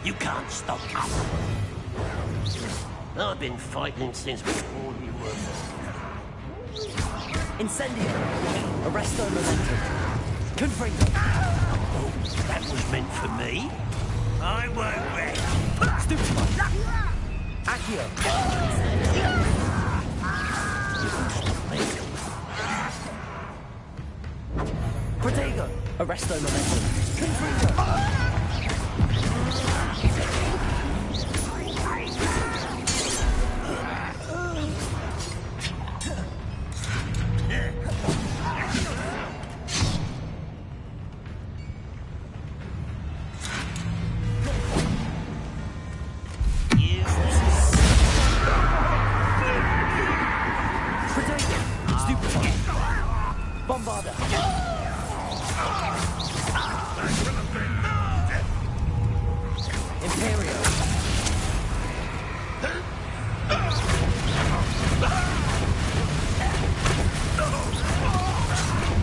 You can't stop us. I've been fighting since before you were born. Incendio! Arresto momentum. Confringo! Oh, that was meant for me. I won't rest. Stupefy! Accio! Protego! Arresto momentum. Confringo! Bombarda! Imperio!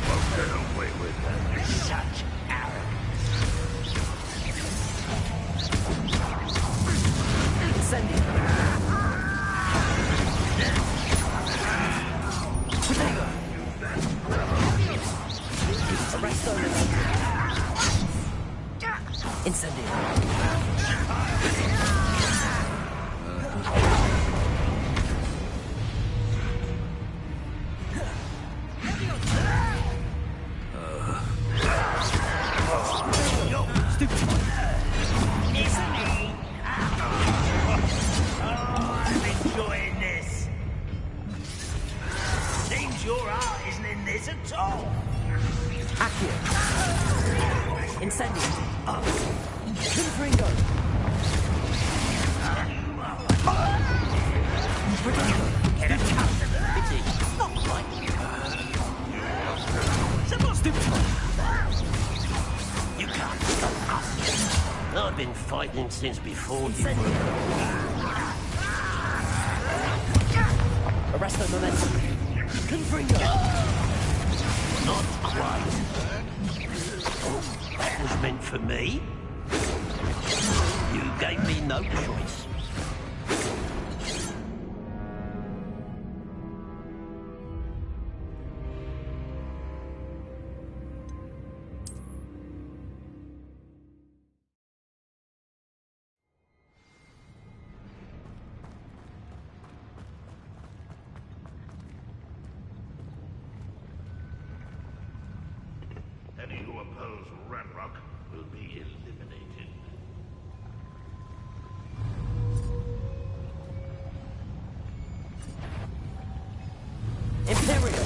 Won't get away with that. Such arrogance. Incendio! Protego! Arresto Incendio! I'm enjoying this. Seems your art isn't in this at all. Accio! Incendio! Confringo! Get a cut to the pity. Not quite. You can't stop us. I've been fighting since before you were. Arresto momentum. Confringo! Not quite. Oh, that was meant for me. You gave me no choice. Any who oppose Ranrock will be eliminated. Imperio!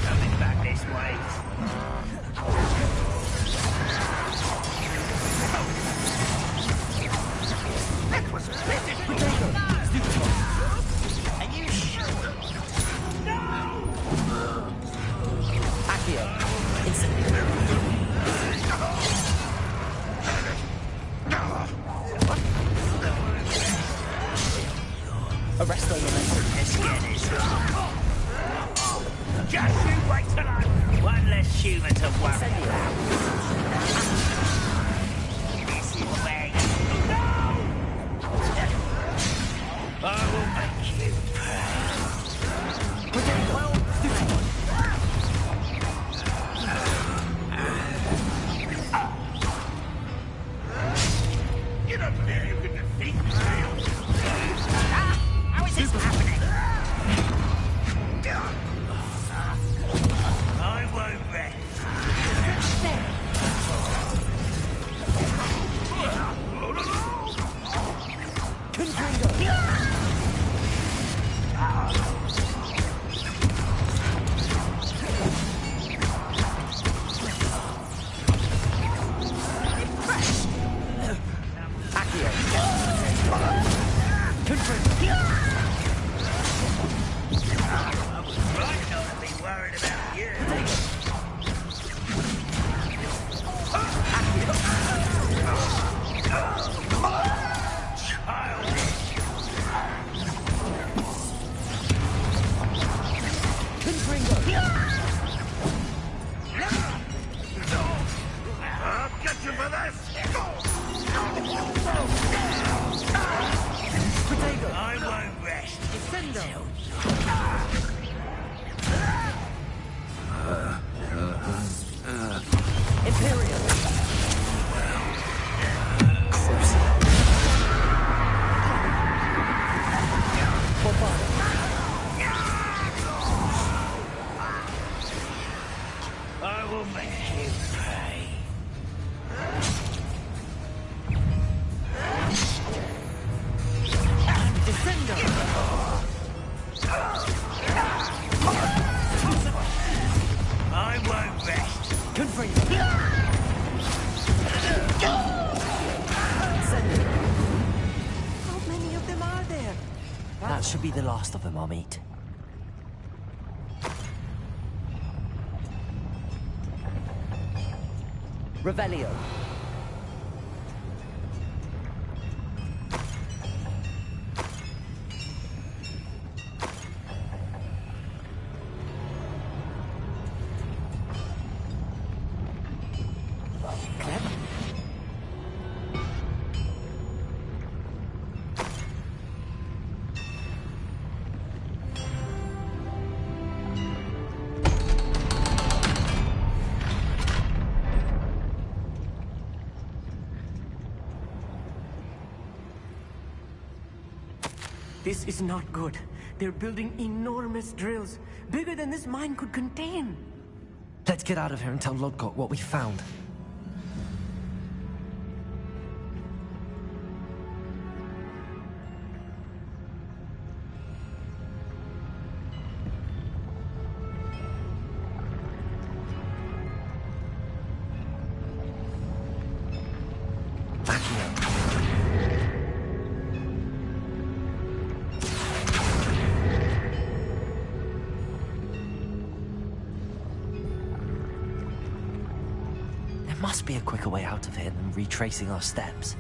Coming back this way. Right to life. One less human to worry about. This is where you go. I will make you pray. Well, You don't think you can defeat me? how is this happening? I won't rest. That should be the last of them I'll meet. Revelio. This is not good. They're building enormous drills, bigger than this mine could contain. Let's get out of here and tell Lodgok what we found. There must be a quicker way out of here than retracing our steps.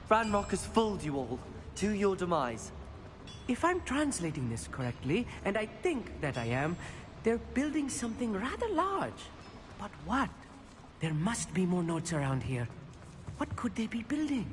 Ranrock has fooled you all, to your demise. If I'm translating this correctly, and I think that I am, they're building something rather large. But what? There must be more notes around here. What could they be building?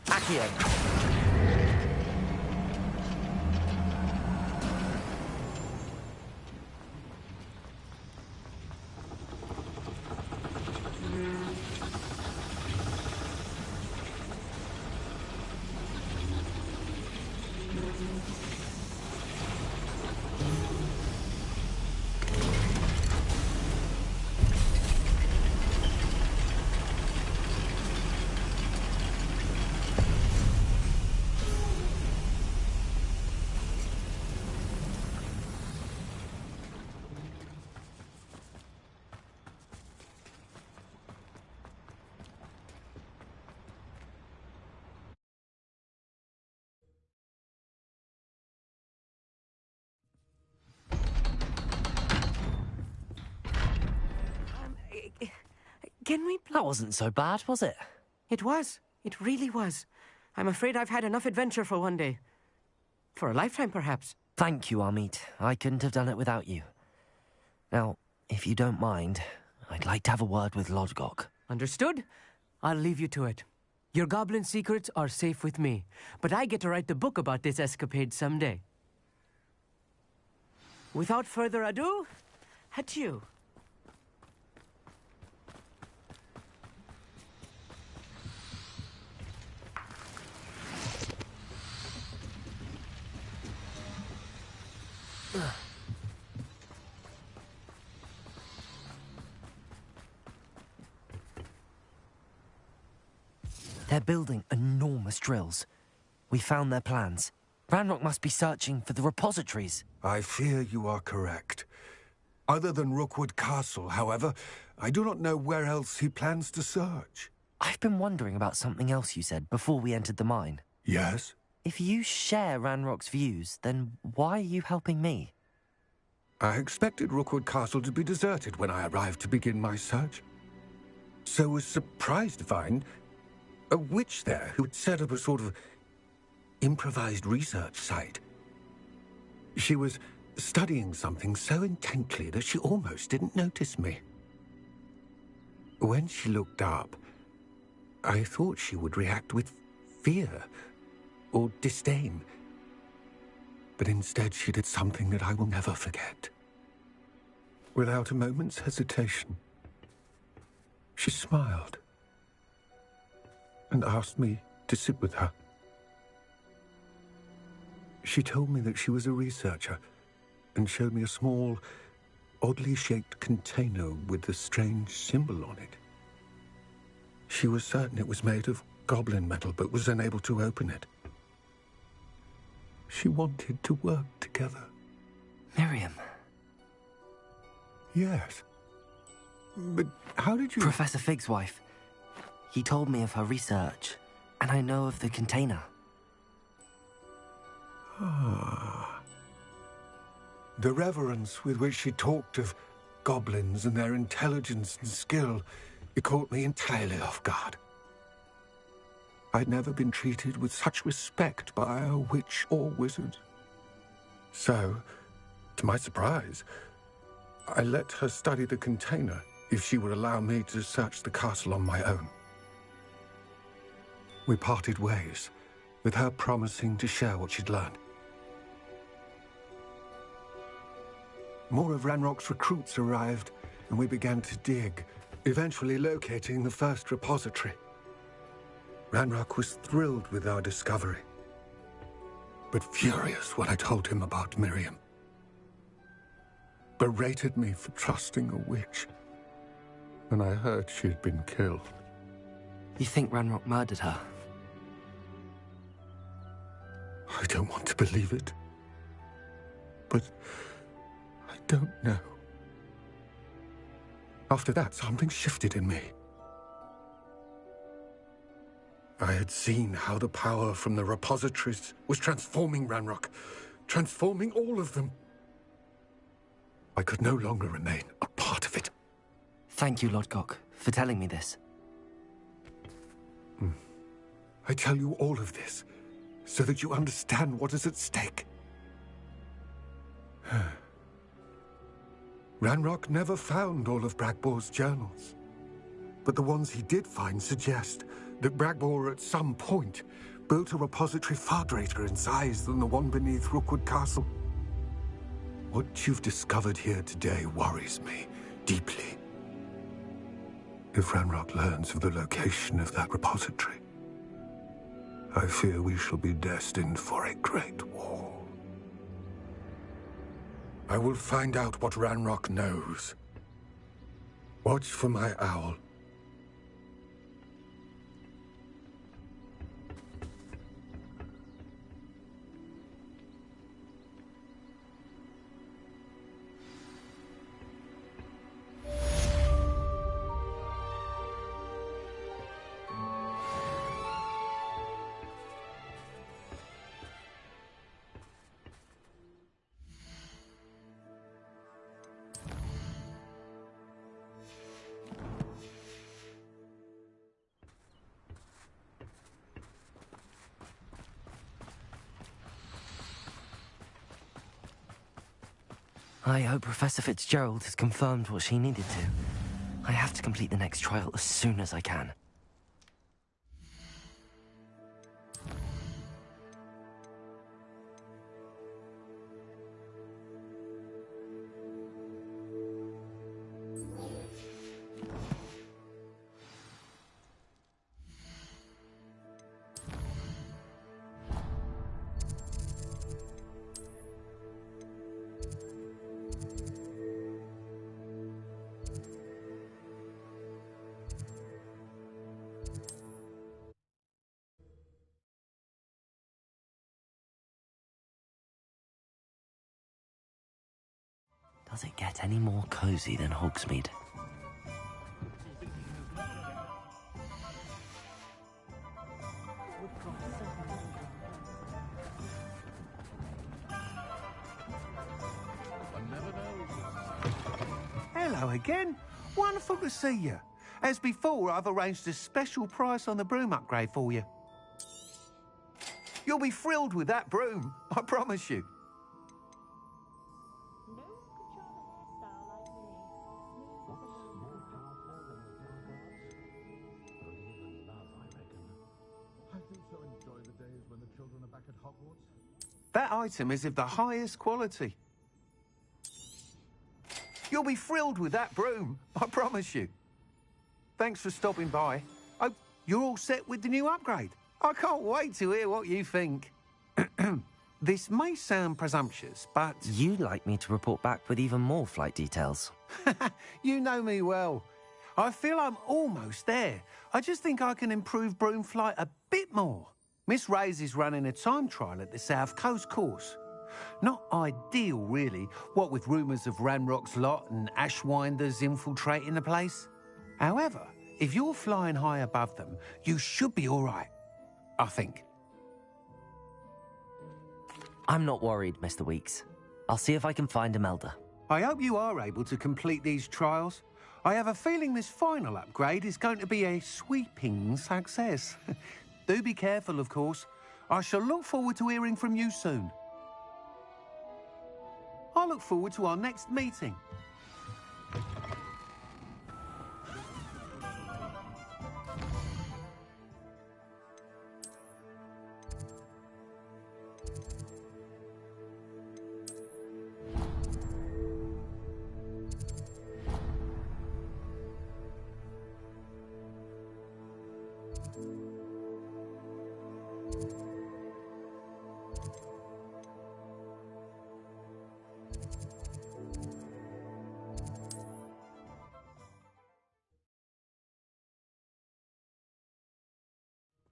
Accio. Can we... That wasn't so bad, was it? It was. It really was. I'm afraid I've had enough adventure for one day. For a lifetime, perhaps. Thank you, Amit. I couldn't have done it without you. Now, if you don't mind, I'd like to have a word with Lodgok. Understood? I'll leave you to it. Your goblin secrets are safe with me, but I get to write the book about this escapade someday. Without further ado, adieu. They're building enormous drills. We found their plans. Ranrock must be searching for the repositories. I fear you are correct. Other than Rookwood Castle, however, I do not know where else he plans to search. I've been wondering about something else you said before we entered the mine. Yes? If you share Ranrock's views, then why are you helping me? I expected Rookwood Castle to be deserted when I arrived to begin my search. So was surprised to find a witch there who had set up a sort of improvised research site. She was studying something so intently that she almost didn't notice me. When she looked up, I thought she would react with fear or disdain. But instead she did something that I will never forget. Without a moment's hesitation, she smiled and asked me to sit with her. She told me that she was a researcher and showed me a small, oddly shaped container with a strange symbol on it. She was certain it was made of goblin metal, but was unable to open it. She wanted to work together. Miriam. Yes. But how did you... Professor Fig's wife. He told me of her research, and I know of the container. Ah. The reverence with which she talked of goblins and their intelligence and skill, it caught me entirely off guard. I'd never been treated with such respect by a witch or wizard. So, to my surprise, I let her study the container if she would allow me to search the castle on my own. We parted ways, with her promising to share what she'd learned. More of Ranrock's recruits arrived, and we began to dig, eventually locating the first repository. Ranrock was thrilled with our discovery, but furious when I told him about Miriam. Berated me for trusting a witch, and I heard she had been killed. You think Ranrock murdered her? I don't want to believe it, but I don't know. After that, something shifted in me. I I had seen how the power from the repositories was transforming Ranrock, transforming all of them. I could no longer remain a part of it. Thank you, Lord Gok, for telling me this. I tell you all of this so that you understand what is at stake. Ranrock never found all of Bragbor's journals, but the ones he did find suggest that Bragbor at some point built a repository far greater in size than the one beneath Rookwood Castle. What you've discovered here today worries me deeply. If Ranrock learns of the location of that repository, I fear we shall be destined for a great war. I will find out what Ranrock knows. Watch for my owl. I hope Professor Fitzgerald has confirmed what she needed to. I have to complete the next trial as soon as I can. Does it get any more cozy than Hogsmeade? Hello again. Wonderful to see you. As before, I've arranged a special price on the broom upgrade for you. You'll be thrilled with that broom, I promise you. That item is of the highest quality. You'll be thrilled with that broom, I promise you. Thanks for stopping by. Oh, you're all set with the new upgrade. I can't wait to hear what you think. This may sound presumptuous, but... You'd like me to report back with even more flight details. You know me well. I feel I'm almost there. I just think I can improve broom flight a bit more. Miss Ray's is running a time trial at the South Coast course. Not ideal, really, what with rumours of Ranrock's lot and Ashwinders infiltrating the place. However, if you're flying high above them, you should be all right, I think. I'm not worried, Mr. Weeks. I'll see if I can find Imelda. I hope you are able to complete these trials. I have a feeling this final upgrade is going to be a sweeping success. Do be careful, of course. I shall look forward to hearing from you soon. I look forward to our next meeting.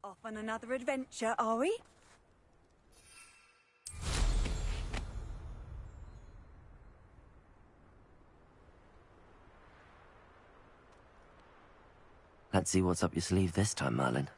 Off on another adventure, are we? Let's see what's up your sleeve this time, Merlin.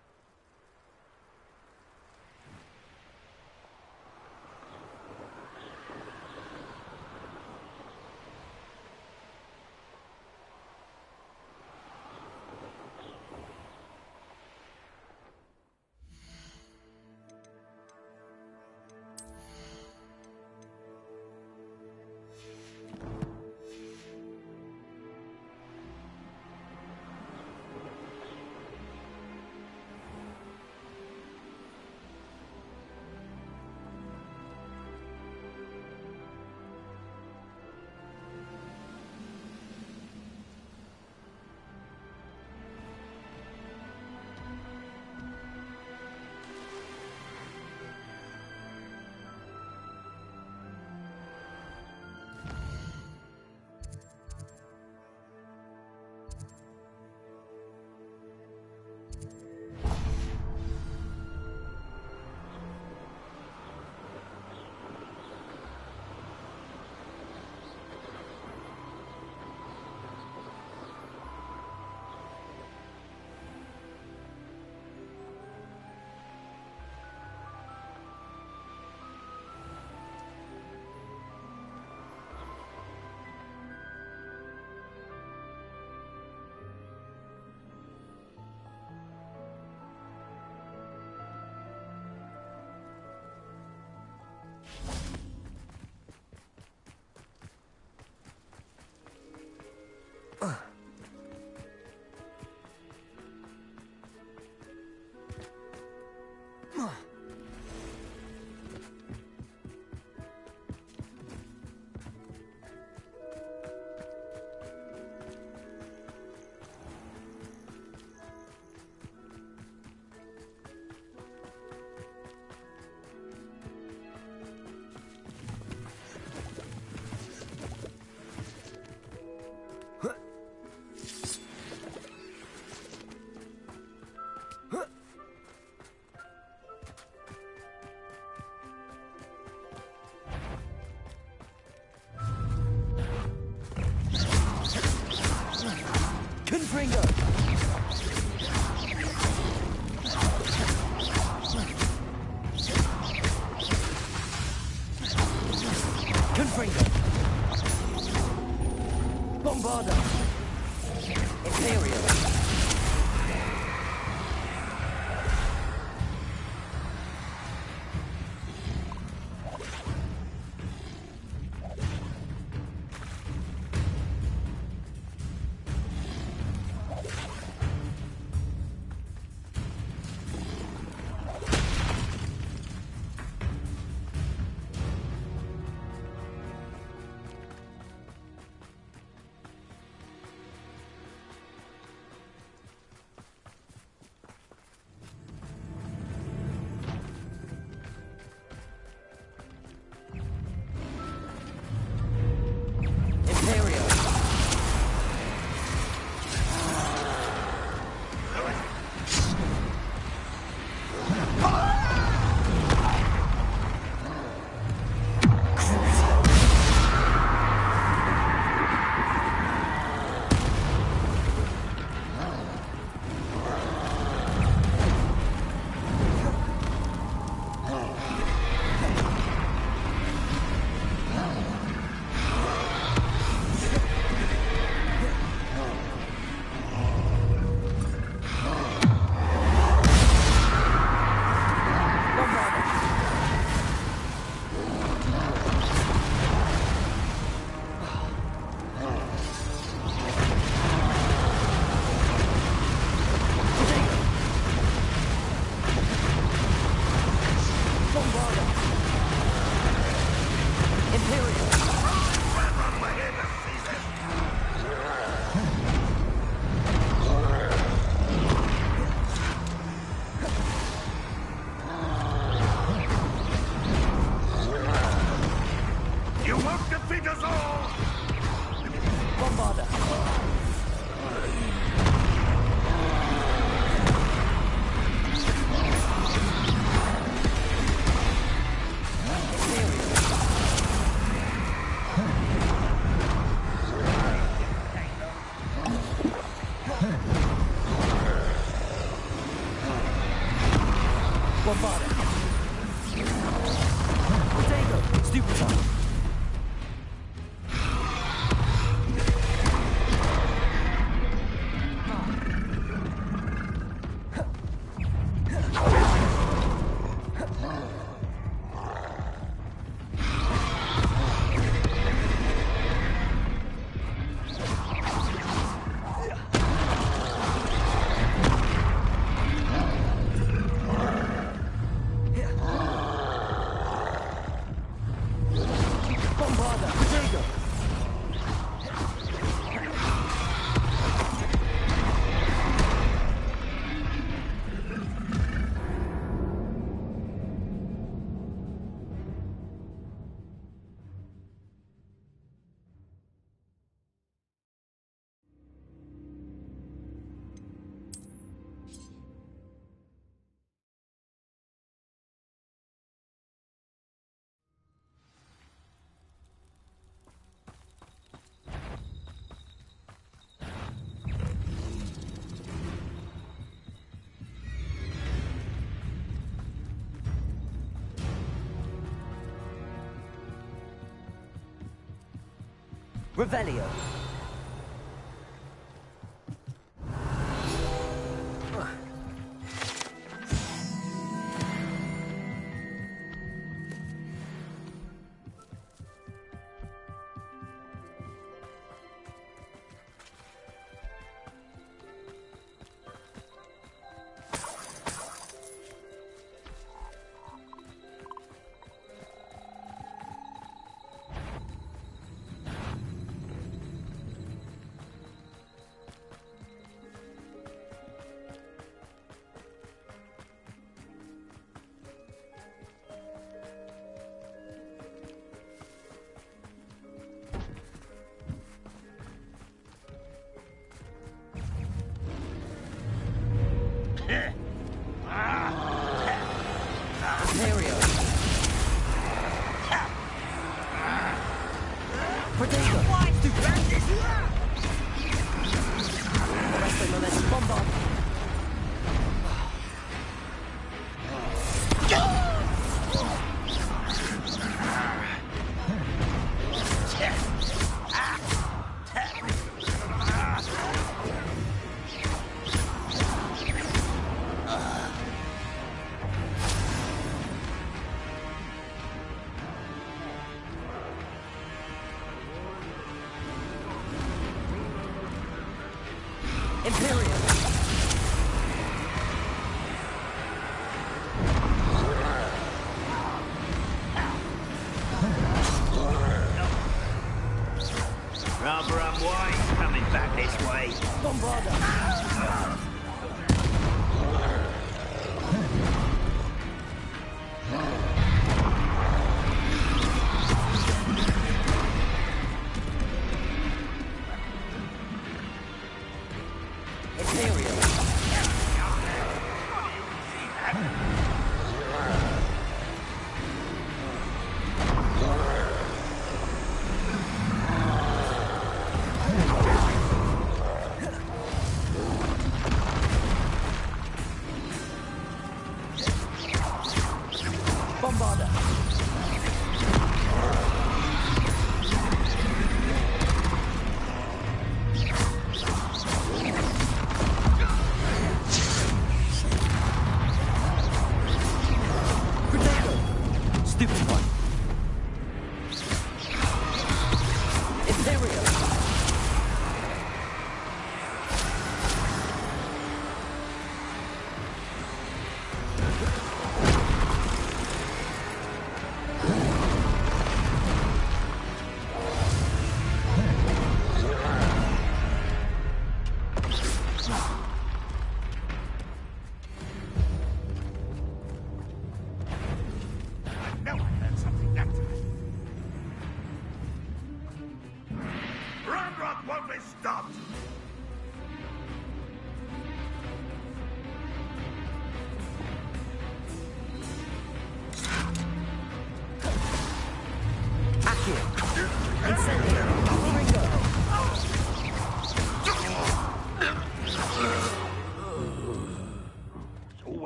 Bombarda. Protego. Stupid one. Revelio. Rather unwise coming back this way. Bombarda.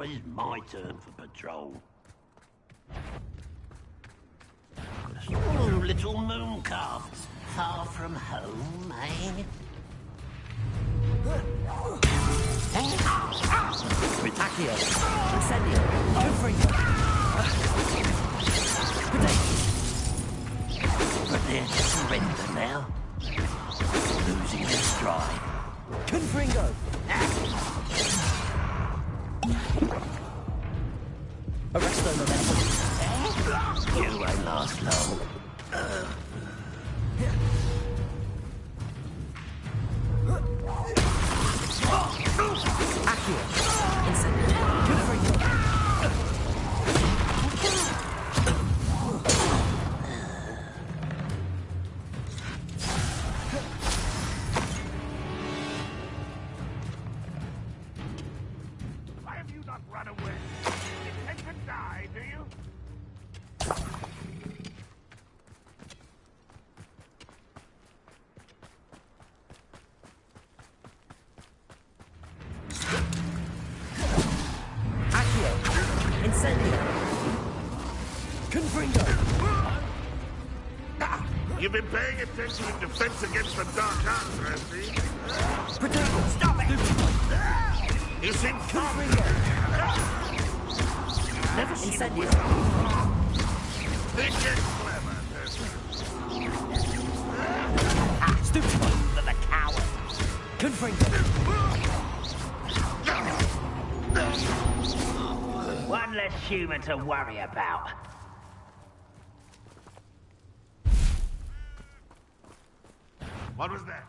always my turn for patrol. Oh, little moon calf. Far from home, eh? Accio. Incendio. Confringo. Prepare to surrender now. Losing their stride. Confringo. Arresto momentum. You won't last long. Accio. Incendio. Confringo. Why have you not run away? You intend to die, do you? Accio. Incendio. Confringo. You've been paying attention in defense against the Dark Arts, I see. Protego. Stop it! You seem Confringo. never seen Incendio. They get clever. Stupid. For the coward. Confringo. One less human to worry about. What was that?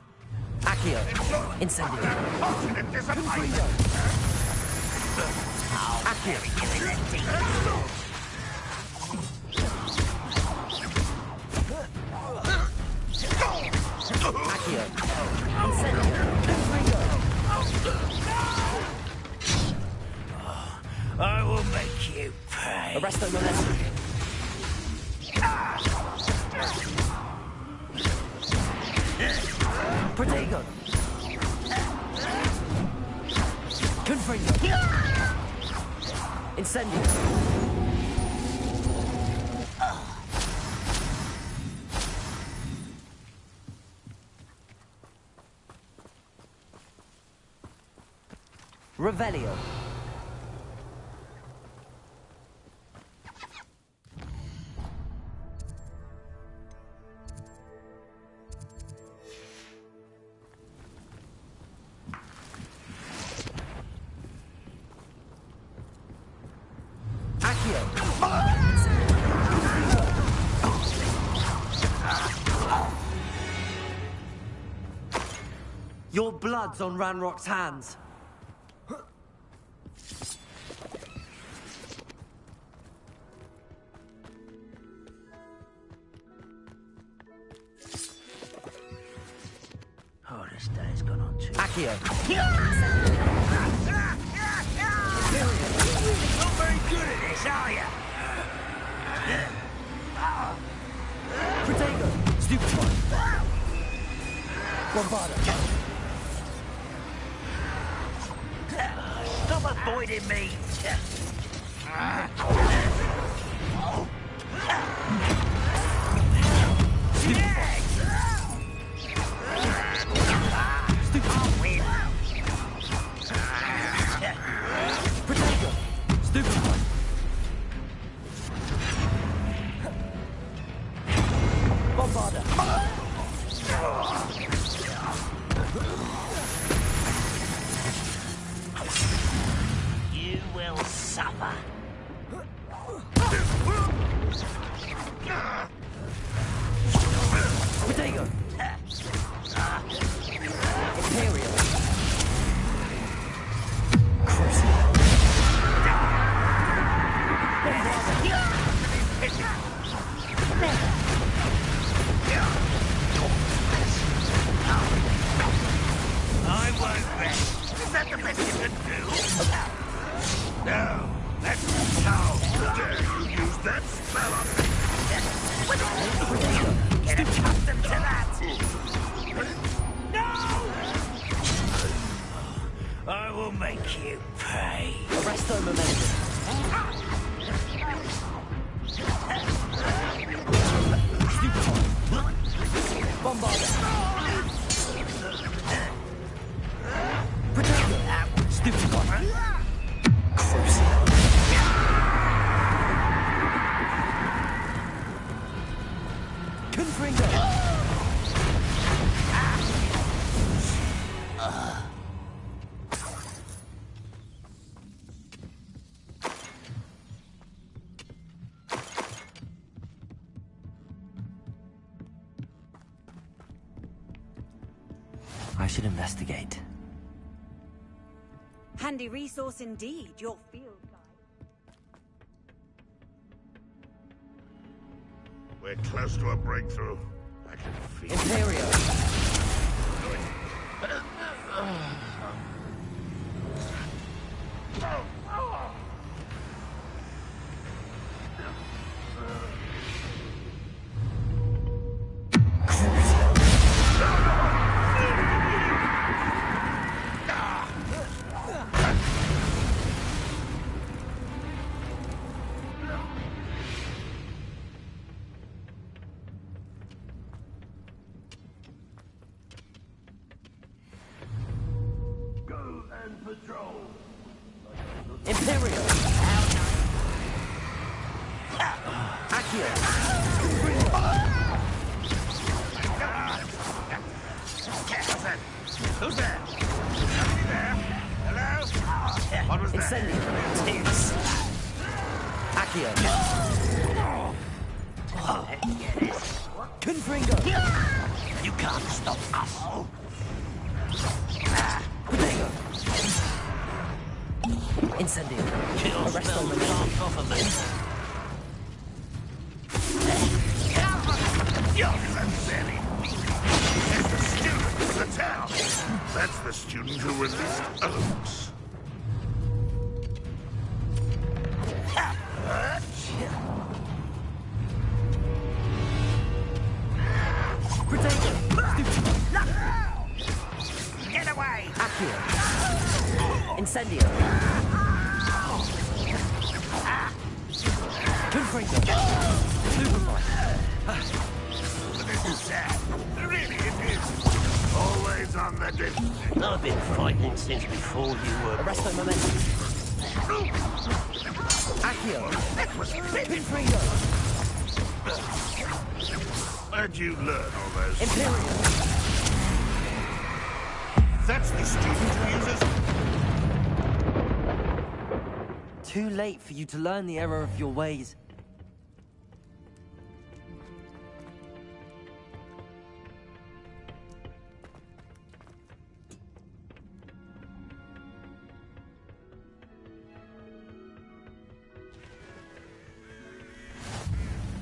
Accio. Incendio. Fortunate disappointment. Accio. Accio. Incendio. Confringo. I will make you pay. Arresto momentum. Protego. Confringo. Incendio. Revelio. Accio. Your blood's on Ranrock's hands. Oh, this day's gone on too. Accio. Not very good at this, are you? Protego. Stupid one. Bombarda. Stop avoiding me. I'll win. Protego. Stupid one. Bombarda. You will suffer. Protego. Imperial. Crucible. I won't rest. Is that the best you can do? No. That's Resto momentum. Bombarder. Protector. Stupefy. Crucible. Confringo. I should investigate. Handy resource indeed, your field guide. We're close to a breakthrough. I can feel it. Imperio. Imperio. Accio. Who's there? Somebody there? Hello? What was that? Incendio. Accio. Confringo. You can't stop us. Protego. Incendio. Kill Arresto spell momentum. can't offer me. You're very weak. It's the student of the town. That's the student who released Oaks. Protego. Get away! Accio. Incendio. Confringo. Superfly. This is sad. Really, it is. Always on the defense. I've been fighting since before you were Arresto born. momentum. Accio. Confringo. Where'd you learn all those? Imperial. That's the student who uses... Too late for you to learn the error of your ways.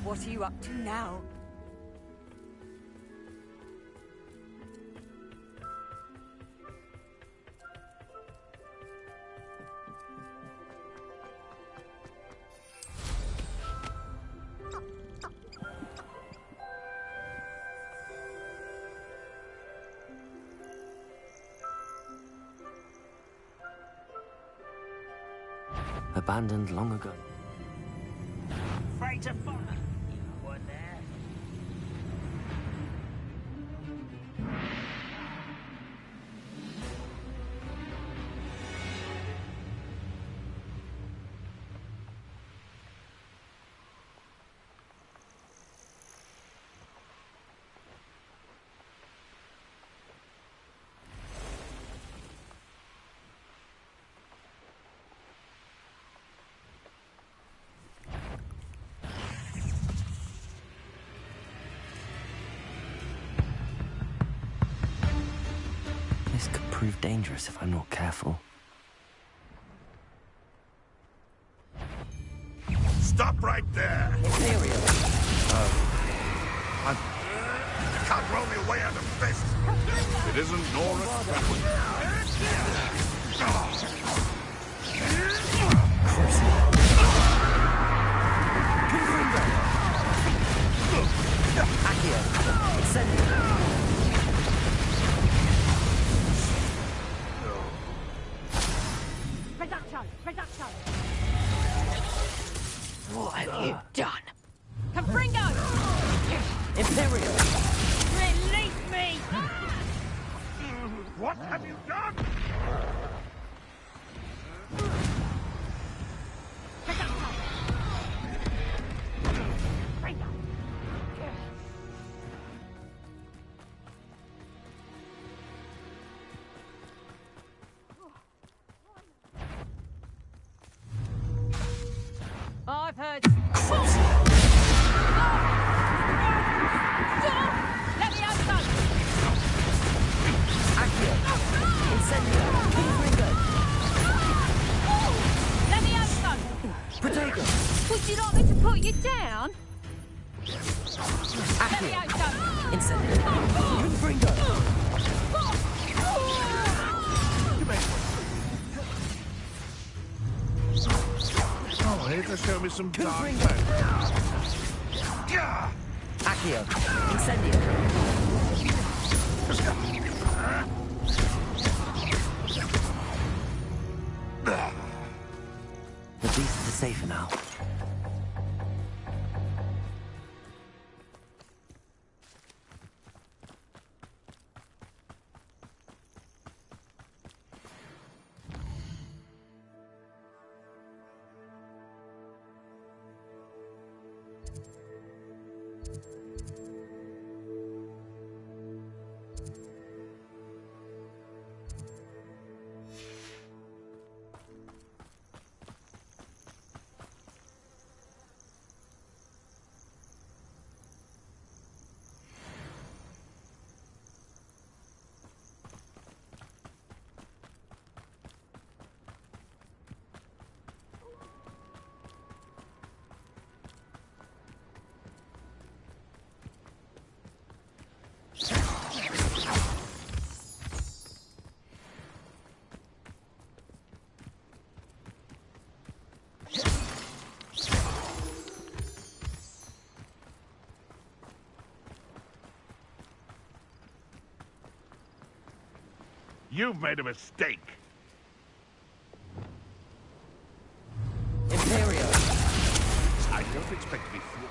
What are you up to now? Abandoned long ago. Afraid to fire. You weren't there. This could prove dangerous if I'm not careful. Stop right there! Imperial. You can't roll me away out of this! It isn't Nora. Accio. Incendio. Reducto! What have you done? Confringo! Imperial! Release me! What have you done? I've heard. Let me have some! Accio! Incendio! Confringo! Let me have some! Protego! Would you like me to put you down? Let me Accio! have some! Incendio! Confringo! Oh, here to show me some dark Confringo! Accio! Incendio! The beasts are safer now. You've made a mistake. Imperial! I don't expect to be fooled.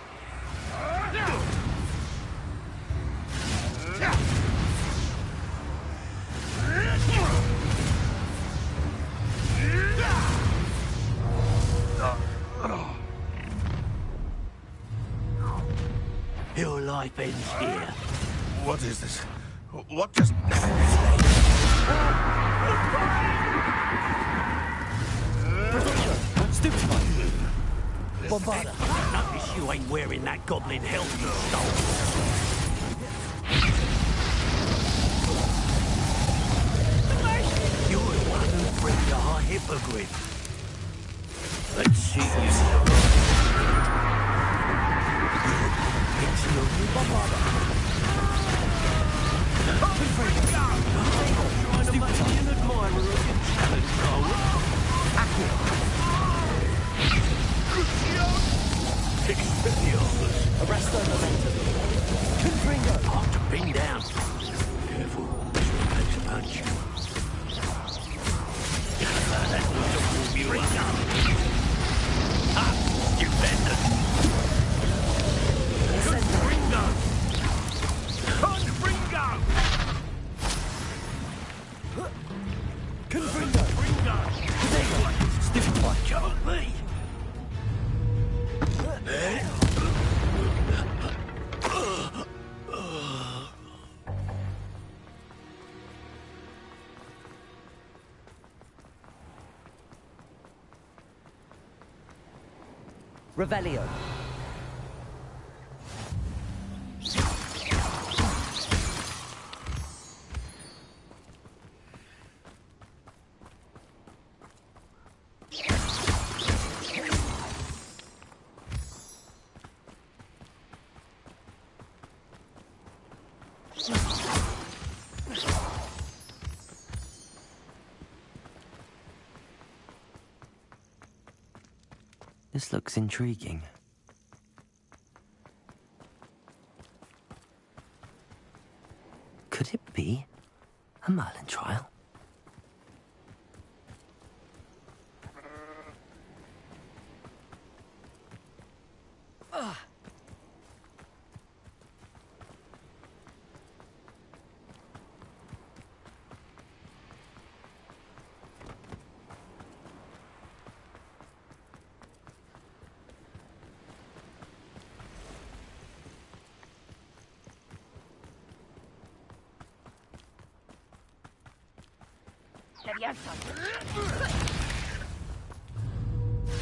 Your life ends here. What is this? What just... Stupefy! Bombarda! Notice you ain't wearing that goblin helmet you stole. You're the one who freed our hippogriff. Let's see you survive. It's your Bombarda! Trying to make me an admirer of your talent, Cole. Expelliarmus! Arresto momentum! Confringo! Hard to bring down. Careful, sure takes a punch. That was a formula. Ah, you bender! Confringo! Confringo! Confringo! Confringo! Stupefy, trouble me! Revelio. This looks intriguing. Could it be a Merlin trial? Levioso!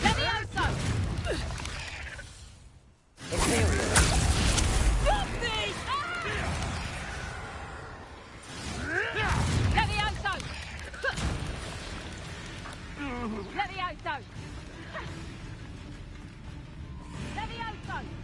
Levioso! Imperial. Stop me! Levioso! Levioso! Levioso!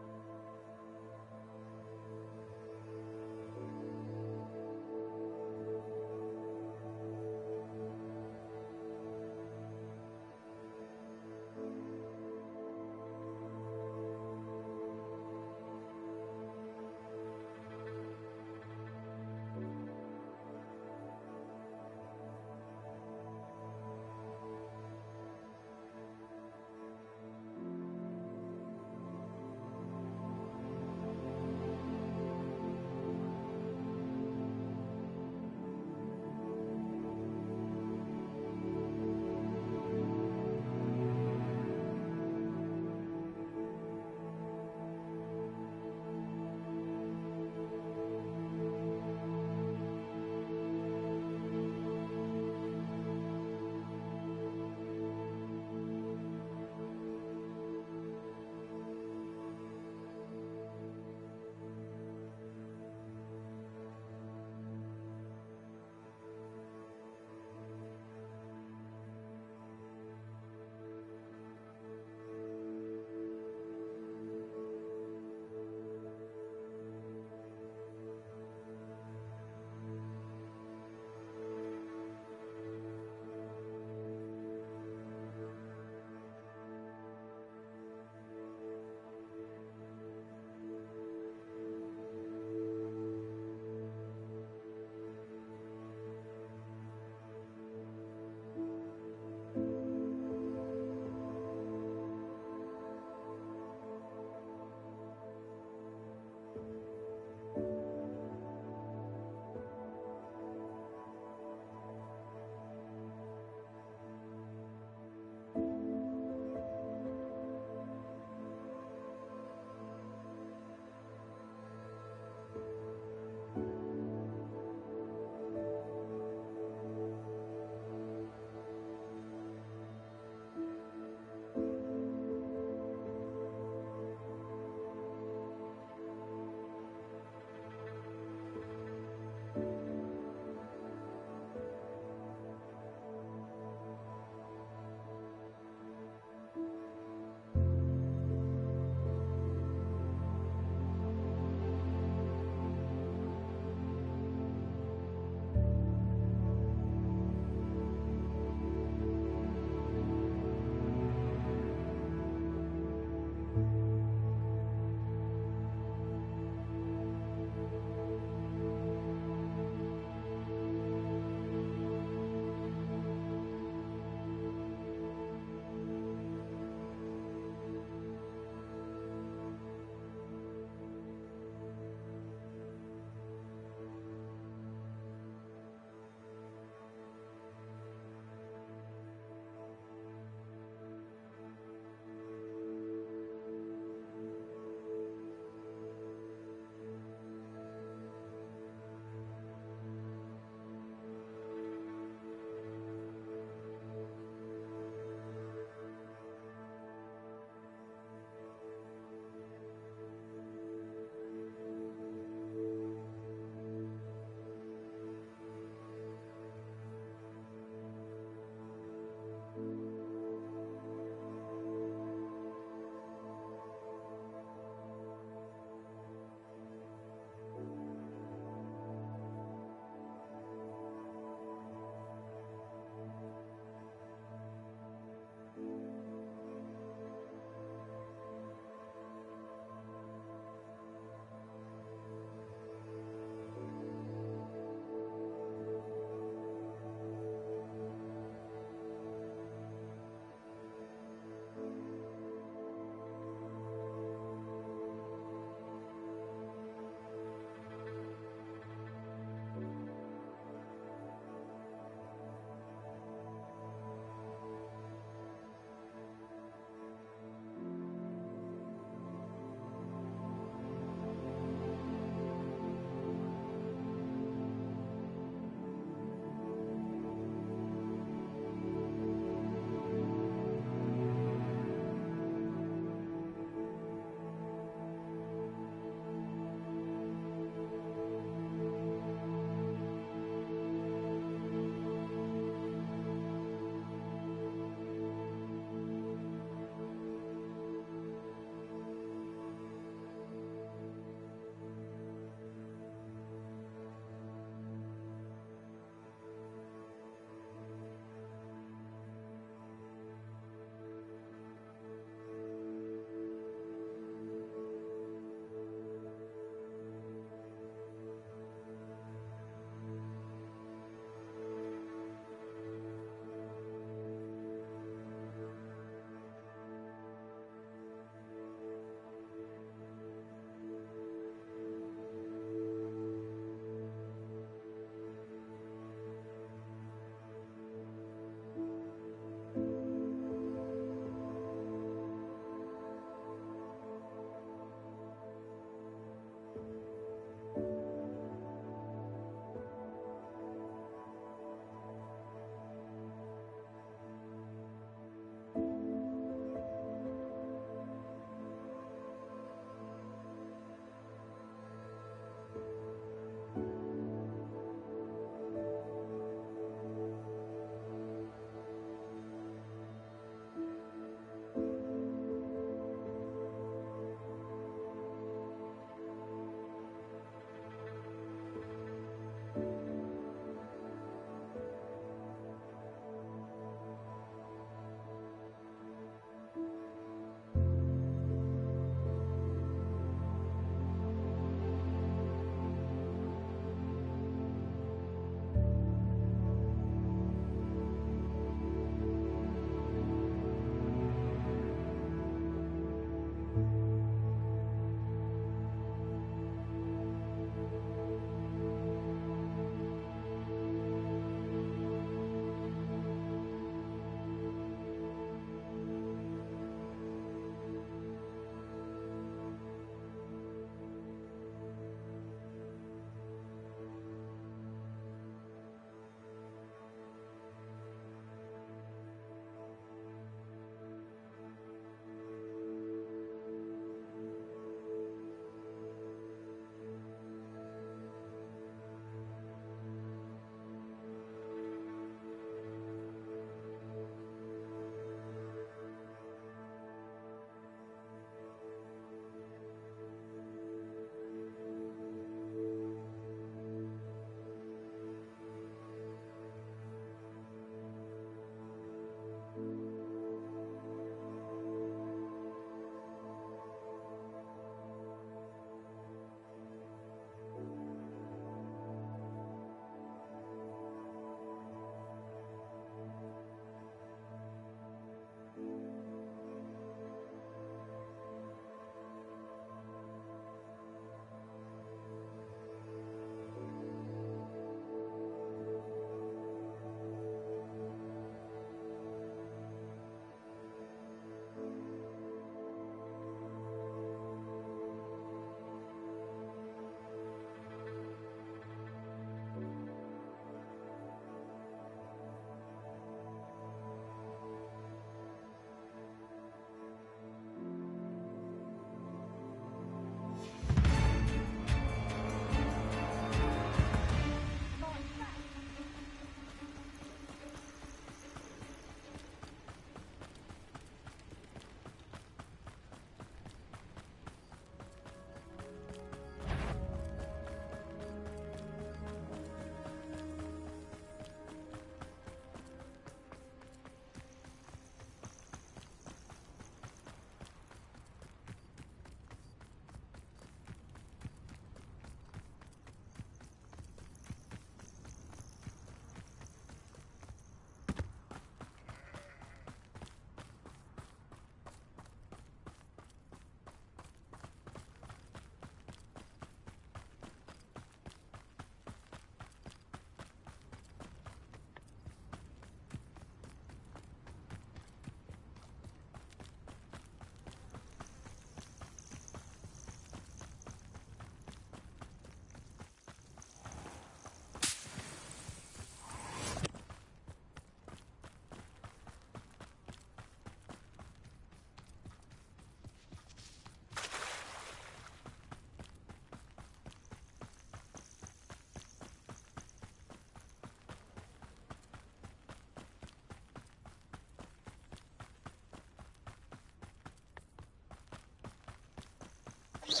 Those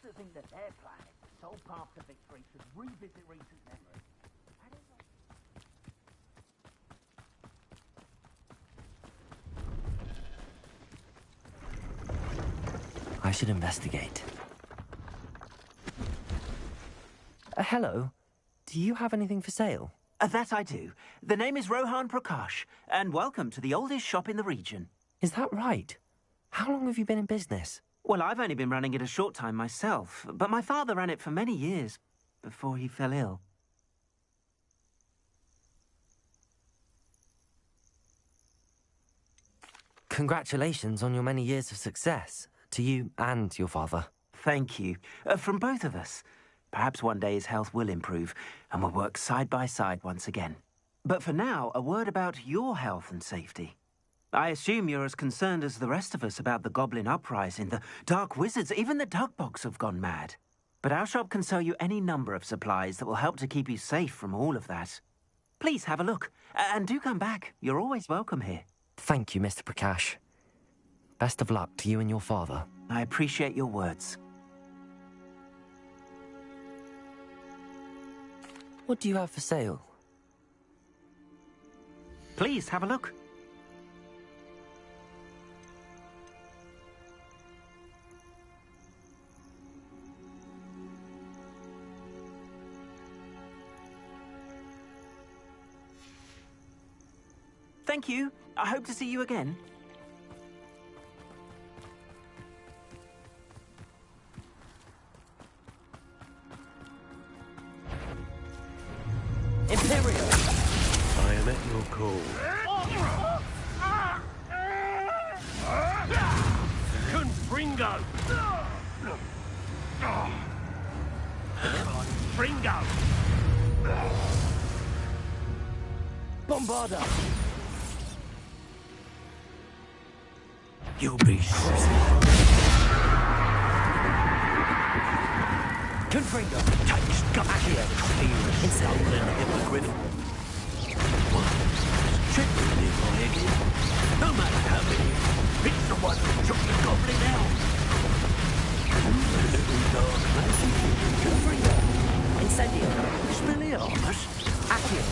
that think that their plan is the sole path to victory should revisit recent memories. I should investigate. Hello. Do you have anything for sale? That I do. The name is Rohan Prakash, and welcome to the oldest shop in the region. Is that right? How long have you been in business? Well, I've only been running it a short time myself, but my father ran it for many years before he fell ill. Congratulations on your many years of success, to you and your father. Thank you. From both of us. Perhaps one day his health will improve, and we'll work side by side once again. But for now, a word about your health and safety. I assume you're as concerned as the rest of us about the Goblin Uprising, the Dark Wizards, even the Dugbogs have gone mad. But our shop can sell you any number of supplies that will help to keep you safe from all of that. Please have a look, and do come back. You're always welcome here. Thank you, Mr. Prakash. Best of luck to you and your father. I appreciate your words. What do you have for sale? Please have a look. Thank you. I hope to see you again. Imperial! I am at your call. Confringo! Fringo! Bombarda! You'll be Confringo! Taste Accio! Stolen hippogriff. Tripping me by again. No matter how many. It's the one that took the goblin out. The little dark magic. Confringo! Incendio! Expelliarmus. Accio!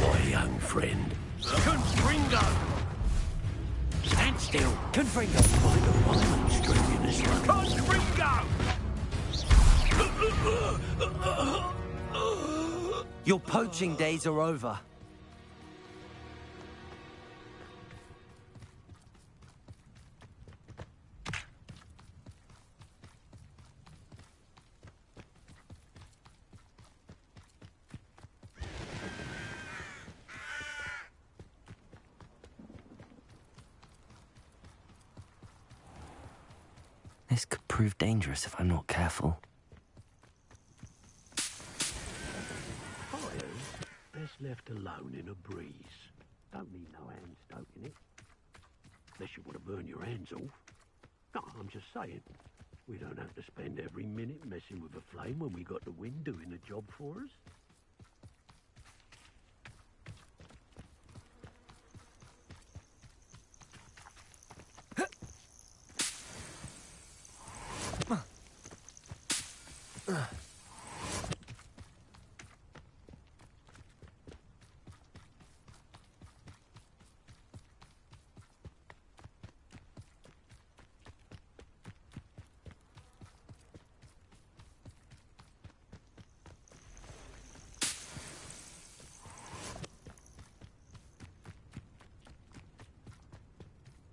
My young friend. Confringo! Stand still. Confringo! Find a rhyming string in this one. Confringo! Your poaching days are over. This could prove dangerous if I'm not careful. Best left alone in a breeze. Don't need no hand stoking it. Unless you want to burn your hands off. No, I'm just saying. We don't have to spend every minute messing with a flame when we got the wind doing the job for us.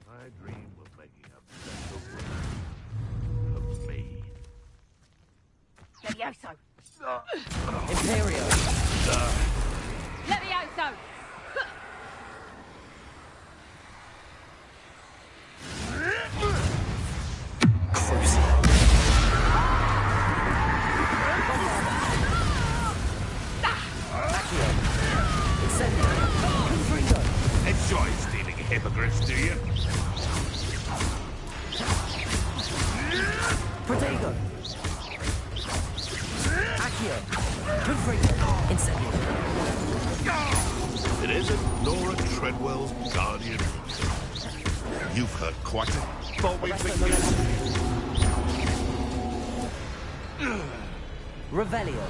I dream of making a special of me. Levioso! Imperial! Levioso! Enjoy stealing hippogriffs, do you? Protego! Accio! Confringo! Incendio! It isn't Laura Treadwell's guardian. You've heard quite a bombing thing. Revelio!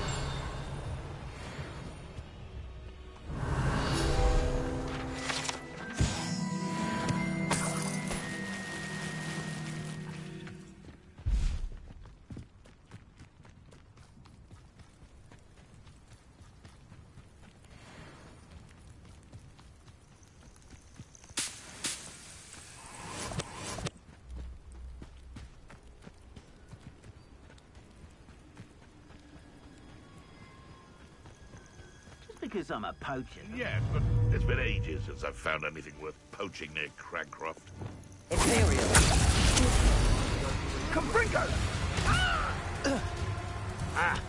Because I'm a poacher. Yes, but it's been ages since I've found anything worth poaching near Cragcroft. Imperial! Confringo! Ah!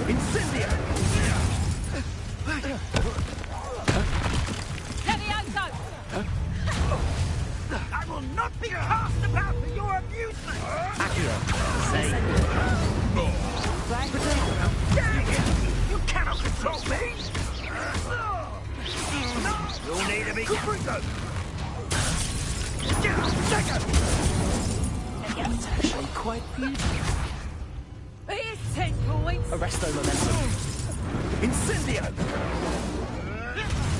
Incendio! Levioso! I will not be cast about for your amusement! Accio! Dang it! You cannot control me! You'll need to be Confringo! That's actually quite beautiful. Here's 10 points! Arresto momentum. Incendio!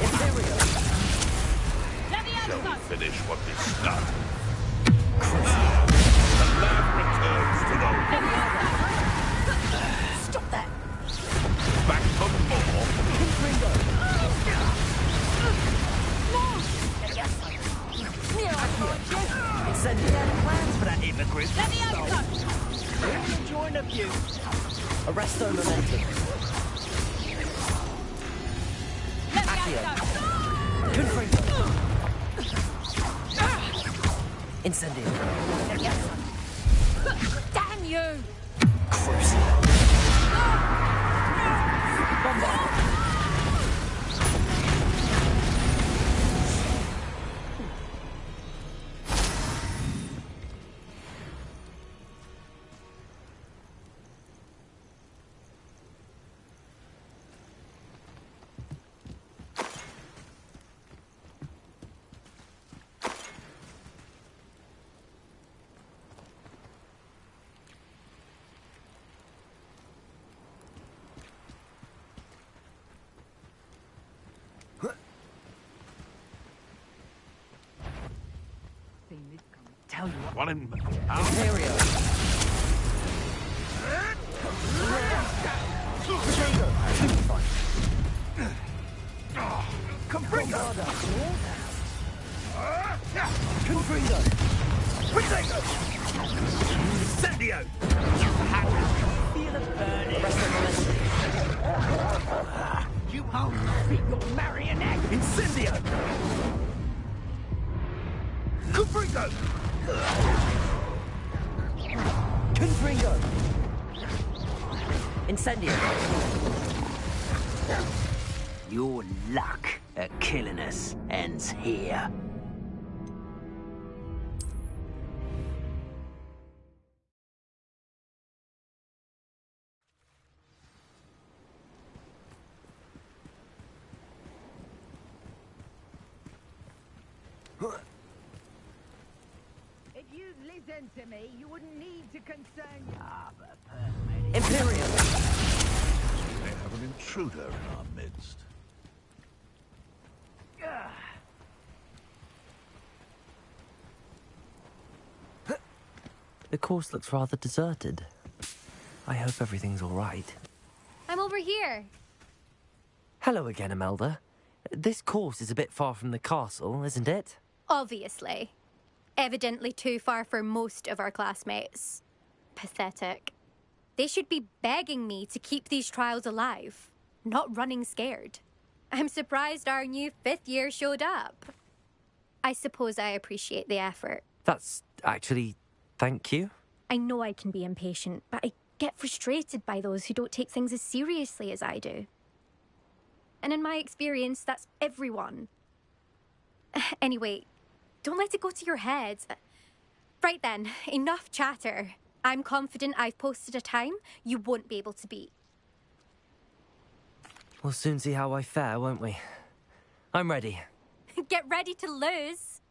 Imperial! Shall we finish what we started? The land returns to the... Stop that! Back for more? Confringo! Incendio! Plans for that hypocrite. Levioso! Really enjoying a view. Arresto momentum. Accio! Confringo! Incendio! Damn you! Crucial! Bombard! Tell you what. One in... Imperial! Confringo! Confringo! Protego! Incendio! Feel it burning. You won't be your marionette! Incendio! Confringo! Confringo! Incendio! Your luck at killing us ends here. If you'd listen to me, you wouldn't need to concern you. Imperial! We may have an intruder in our midst. The course looks rather deserted. I hope everything's all right. I'm over here. Hello again, Imelda. This course is a bit far from the castle, isn't it? Obviously. Evidently too far for most of our classmates. Pathetic. They should be begging me to keep these trials alive, not running scared. I'm surprised our new 5th year showed up. I suppose I appreciate the effort. That's actually... thank you. I know I can be impatient, but I get frustrated by those who don't take things as seriously as I do. And in my experience, that's everyone. Anyway, don't let it go to your head. Right then, enough chatter. I'm confident I've posted a time you won't be able to beat. We'll soon see how I fare, won't we? I'm ready. Get ready to lose.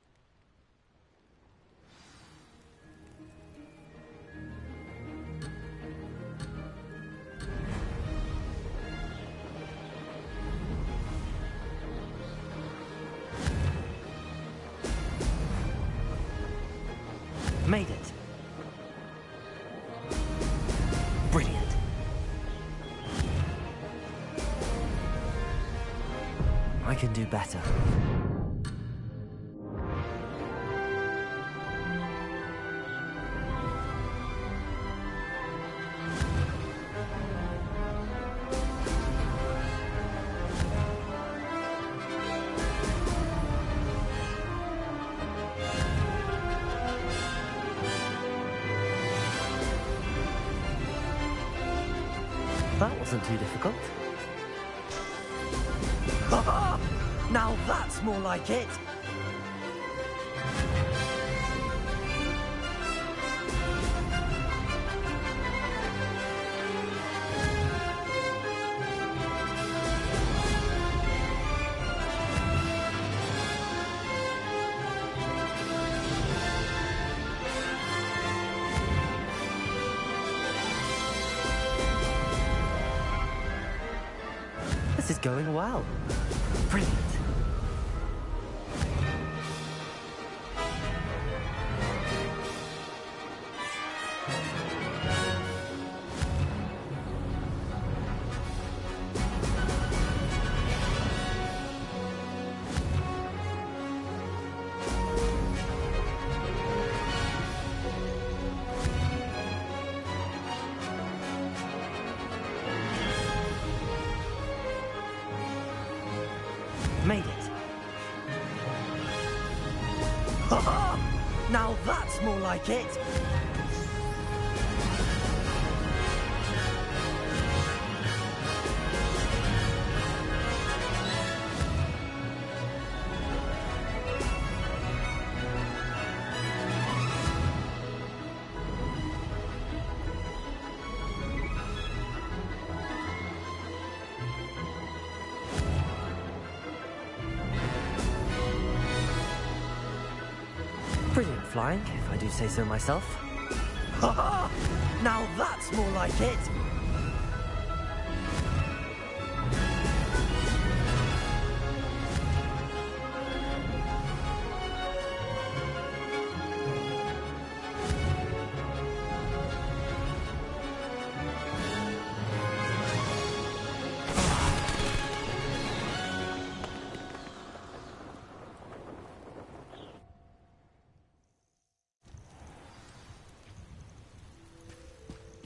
Made it. Brilliant. I can do better. That wasn't too difficult. Now that's more like it! This is going well. Brilliant. Made it. Now that's more like it. Brilliant flying, if I do say so myself. Now that's more like it.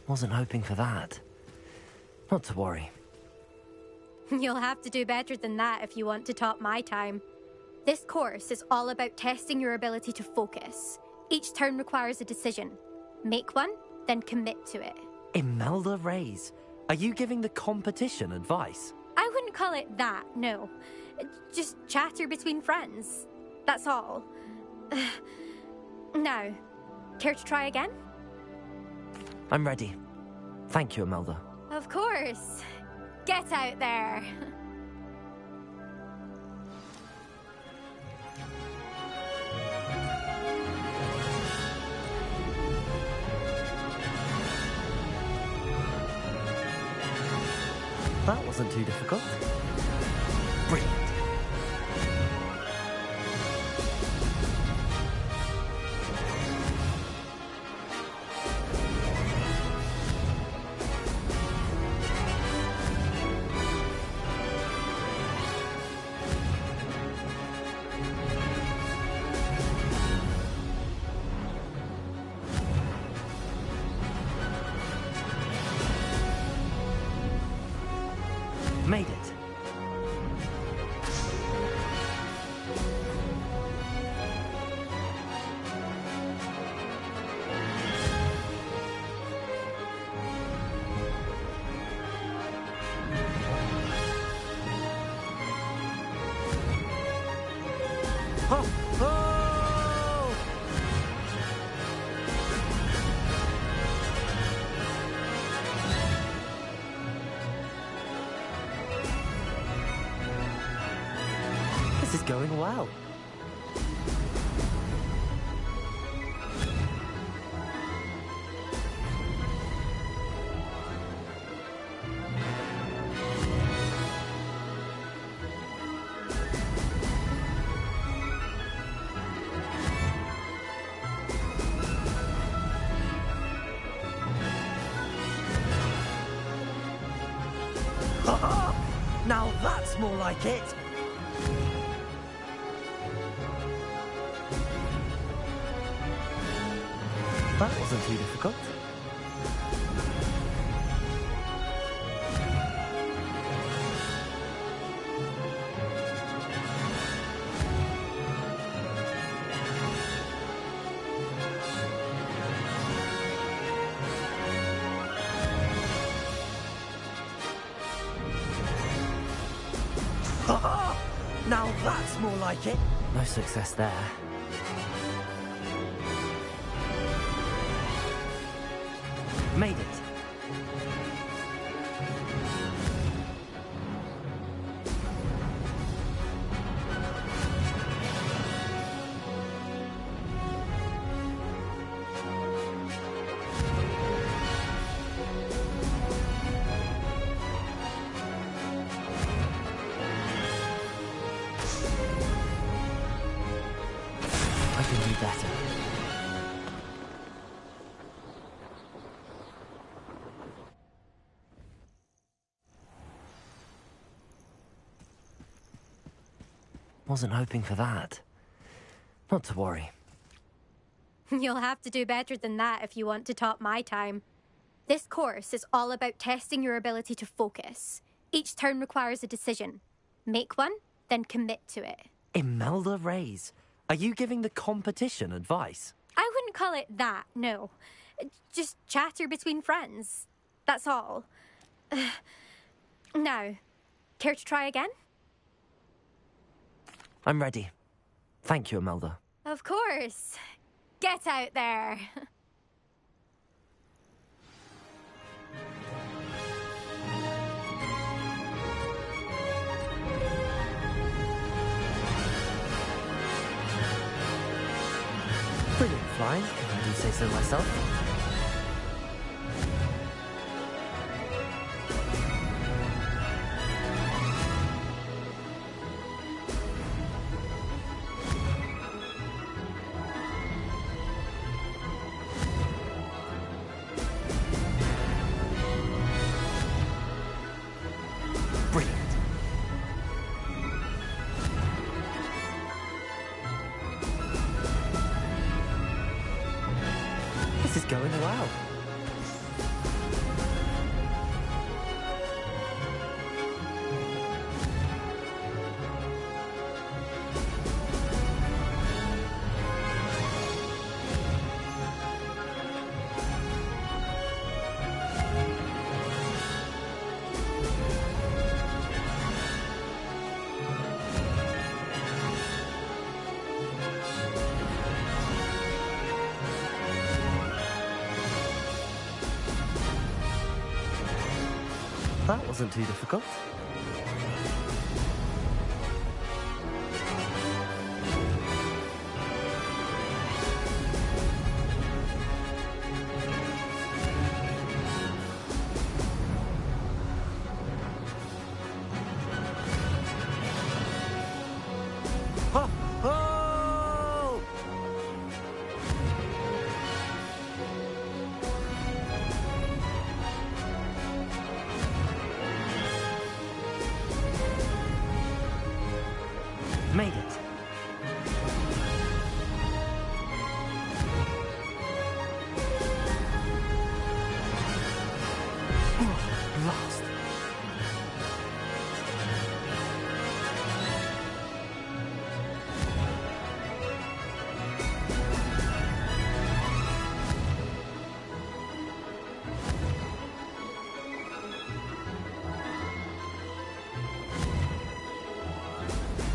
Wasn't hoping for that. Not to worry. You'll have to do better than that if you want to top my time. This course is all about testing your ability to focus. Each turn requires a decision. Make one, then commit to it. Imelda Reyes, are you giving the competition advice? I wouldn't call it that, no. Just chatter between friends. That's all. Now, care to try again? I'm ready. Thank you, Imelda. Of course. Get out there. That wasn't too difficult. Brilliant. Made it. Oh! Oh! going well. Now that's more like it! That wasn't too difficult. Now that's more like it! No success there. Made it. I can do better. Wasn't hoping for that. Not to worry. You'll have to do better than that if you want to top my time. This course is all about testing your ability to focus. Each turn requires a decision. Make one, then commit to it. Imelda Reyes, are you giving the competition advice? I wouldn't call it that, no. Just chatter between friends. That's all. Now, care to try again? I'm ready. Thank you, Imelda. Of course. Get out there. Brilliant flying, if I do say so myself. Brilliant. This is going well. That wasn't too difficult. Ho! Ho! Made it. Lost.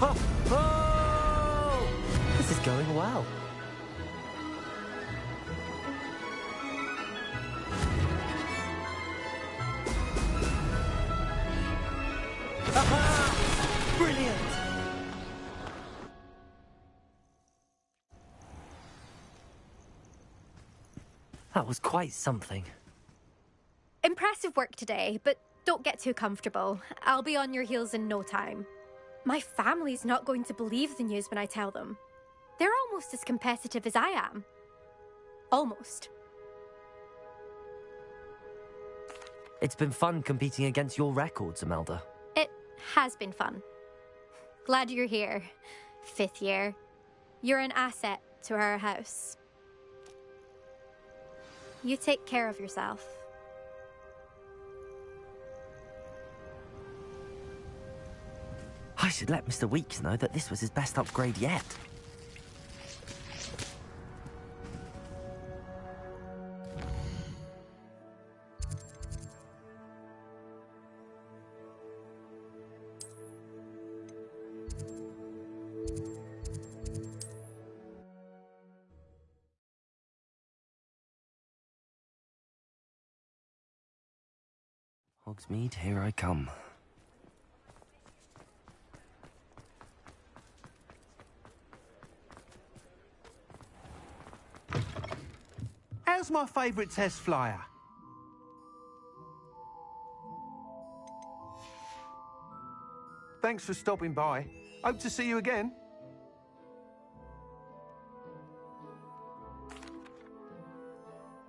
Ho! Ho! This is going well. Aha! Brilliant! That was quite something. Impressive work today, but don't get too comfortable. I'll be on your heels in no time. My family's not going to believe the news when I tell them. They're almost as competitive as I am. Almost. It's been fun competing against your records, Imelda. It has been fun. Glad you're here. 5th year. You're an asset to our house. You take care of yourself. I should let Mr. Weeks know that this was his best upgrade yet. Hogsmeade, here I come. How's my favourite test flyer? Thanks for stopping by. Hope to see you again.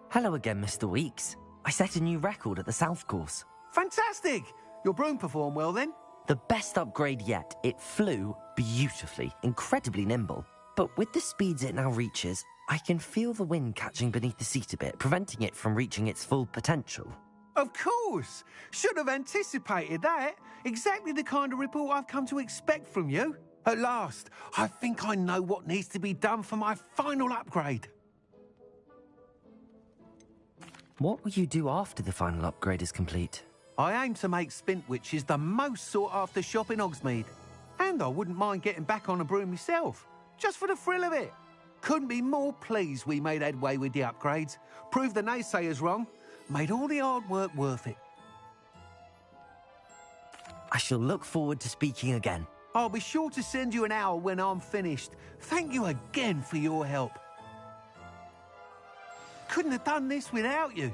Hello again, Mr. Weeks. I set a new record at the South Course. Fantastic! Your broom performed well then? The best upgrade yet. It flew beautifully, incredibly nimble. But with the speeds it now reaches, I can feel the wind catching beneath the seat a bit, preventing it from reaching its full potential. Of course! Should have anticipated that. Exactly the kind of report I've come to expect from you. At last, I think I know what needs to be done for my final upgrade. What will you do after the final upgrade is complete? I aim to make Spintwitches the most sought-after shop in Hogsmeade. And I wouldn't mind getting back on a broom myself, just for the thrill of it. Couldn't be more pleased we made headway with the upgrades, proved the naysayers wrong, made all the hard work worth it. I shall look forward to speaking again. I'll be sure to send you an owl when I'm finished. Thank you again for your help. Couldn't have done this without you.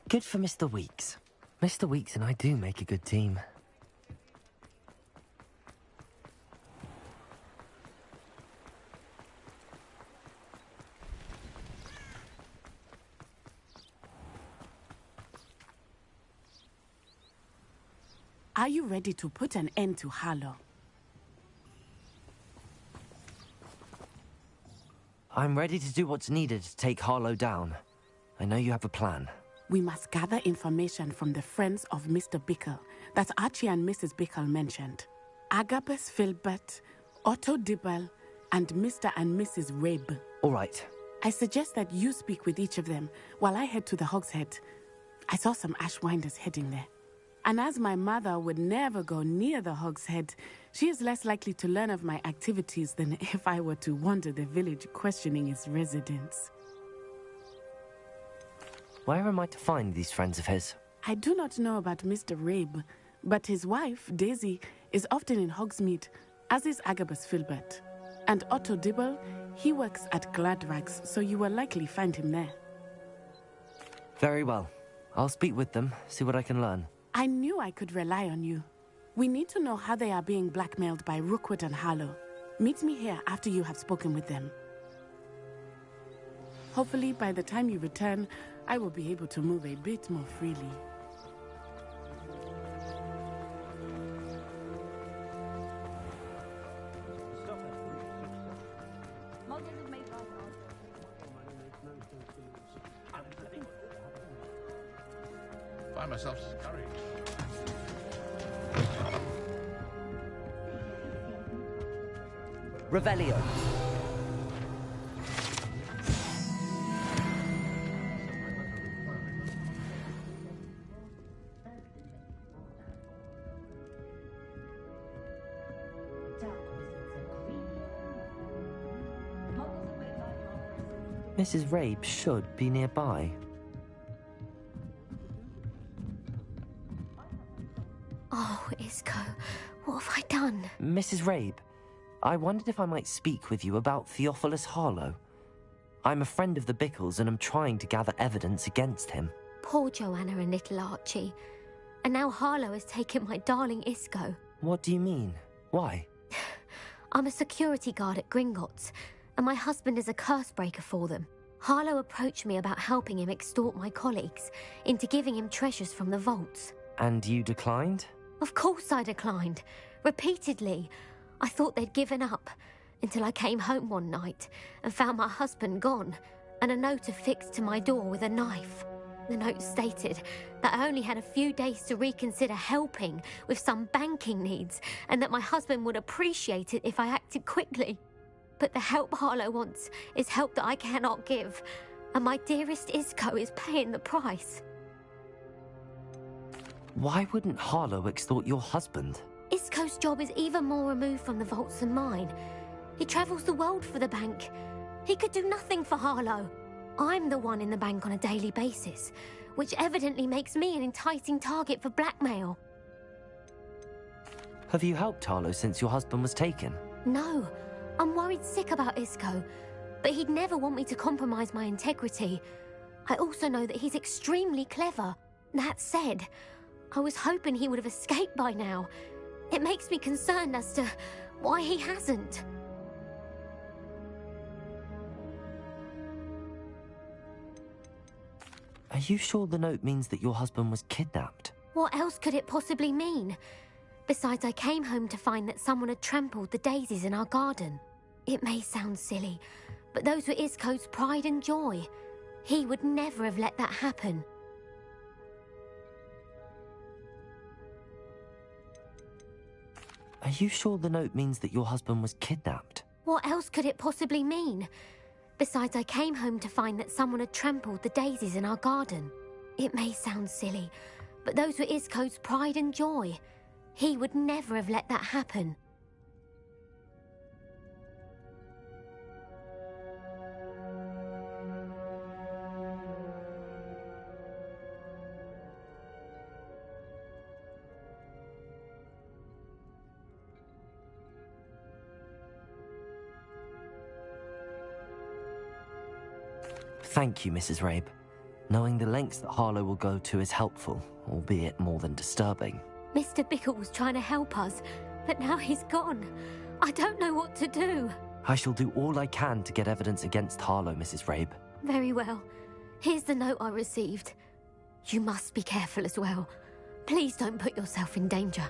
Good for Mr. Weeks. Mr. Weeks and I do make a good team. Are you ready to put an end to Harlow? I'm ready to do what's needed to take Harlow down. I know you have a plan. We must gather information from the friends of Mr. Bickle that Archie and Mrs. Bickle mentioned. Agabus Filbert, Otto Dibble, and Mr. and Mrs. Rabe. All right. I suggest that you speak with each of them while I head to the Hogshead. I saw some Ashwinders heading there. And as my mother would never go near the Hogshead, she is less likely to learn of my activities than if I were to wander the village questioning its residents. Where am I to find these friends of his? I do not know about Mr. Rabe, but his wife, Daisy, is often in Hogsmeade, as is Agabus Filbert. And Otto Dibble, he works at Gladrags, so you will likely find him there. Very well. I'll speak with them, see what I can learn. I knew I could rely on you. We need to know how they are being blackmailed by Rookwood and Harlow. Meet me here after you have spoken with them. Hopefully, by the time you return, I will be able to move a bit more freely. Find myself discouraged. Revelio. Mrs. Rabe should be nearby. Oh, Isco, what have I done? Mrs. Rabe, I wondered if I might speak with you about Theophilus Harlow. I'm a friend of the Bickles and I'm trying to gather evidence against him. Poor Joanna and little Archie. And now Harlow has taken my darling Isco. What do you mean? Why? I'm a security guard at Gringotts, and my husband is a curse breaker for them. Harlow approached me about helping him extort my colleagues into giving him treasures from the vaults. And you declined? Of course I declined. Repeatedly. I thought they'd given up, until I came home one night and found my husband gone, and a note affixed to my door with a knife. The note stated that I only had a few days to reconsider helping with some banking needs, and that my husband would appreciate it if I acted quickly. But the help Harlow wants is help that I cannot give, and my dearest Isco is paying the price. Why wouldn't Harlow extort your husband? Isco's job is even more removed from the vaults than mine. He travels the world for the bank. He could do nothing for Harlow. I'm the one in the bank on a daily basis, which evidently makes me an enticing target for blackmail. Have you helped Harlow since your husband was taken? No, I'm worried sick about Isco, but he'd never want me to compromise my integrity. I also know that he's extremely clever. That said, I was hoping he would have escaped by now. It makes me concerned as to why he hasn't. Are you sure the note means that your husband was kidnapped? What else could it possibly mean? Besides, I came home to find that someone had trampled the daisies in our garden. It may sound silly, but those were Isco's pride and joy. He would never have let that happen. Are you sure the note means that your husband was kidnapped? What else could it possibly mean? Besides, I came home to find that someone had trampled the daisies in our garden. It may sound silly, but those were Isco's pride and joy. He would never have let that happen. Thank you, Mrs. Rabe. Knowing the lengths that Harlow will go to is helpful, albeit more than disturbing. Mr. Bickle was trying to help us, but now he's gone. I don't know what to do. I shall do all I can to get evidence against Harlow, Mrs. Rabe. Very well. Here's the note I received. You must be careful as well. Please don't put yourself in danger.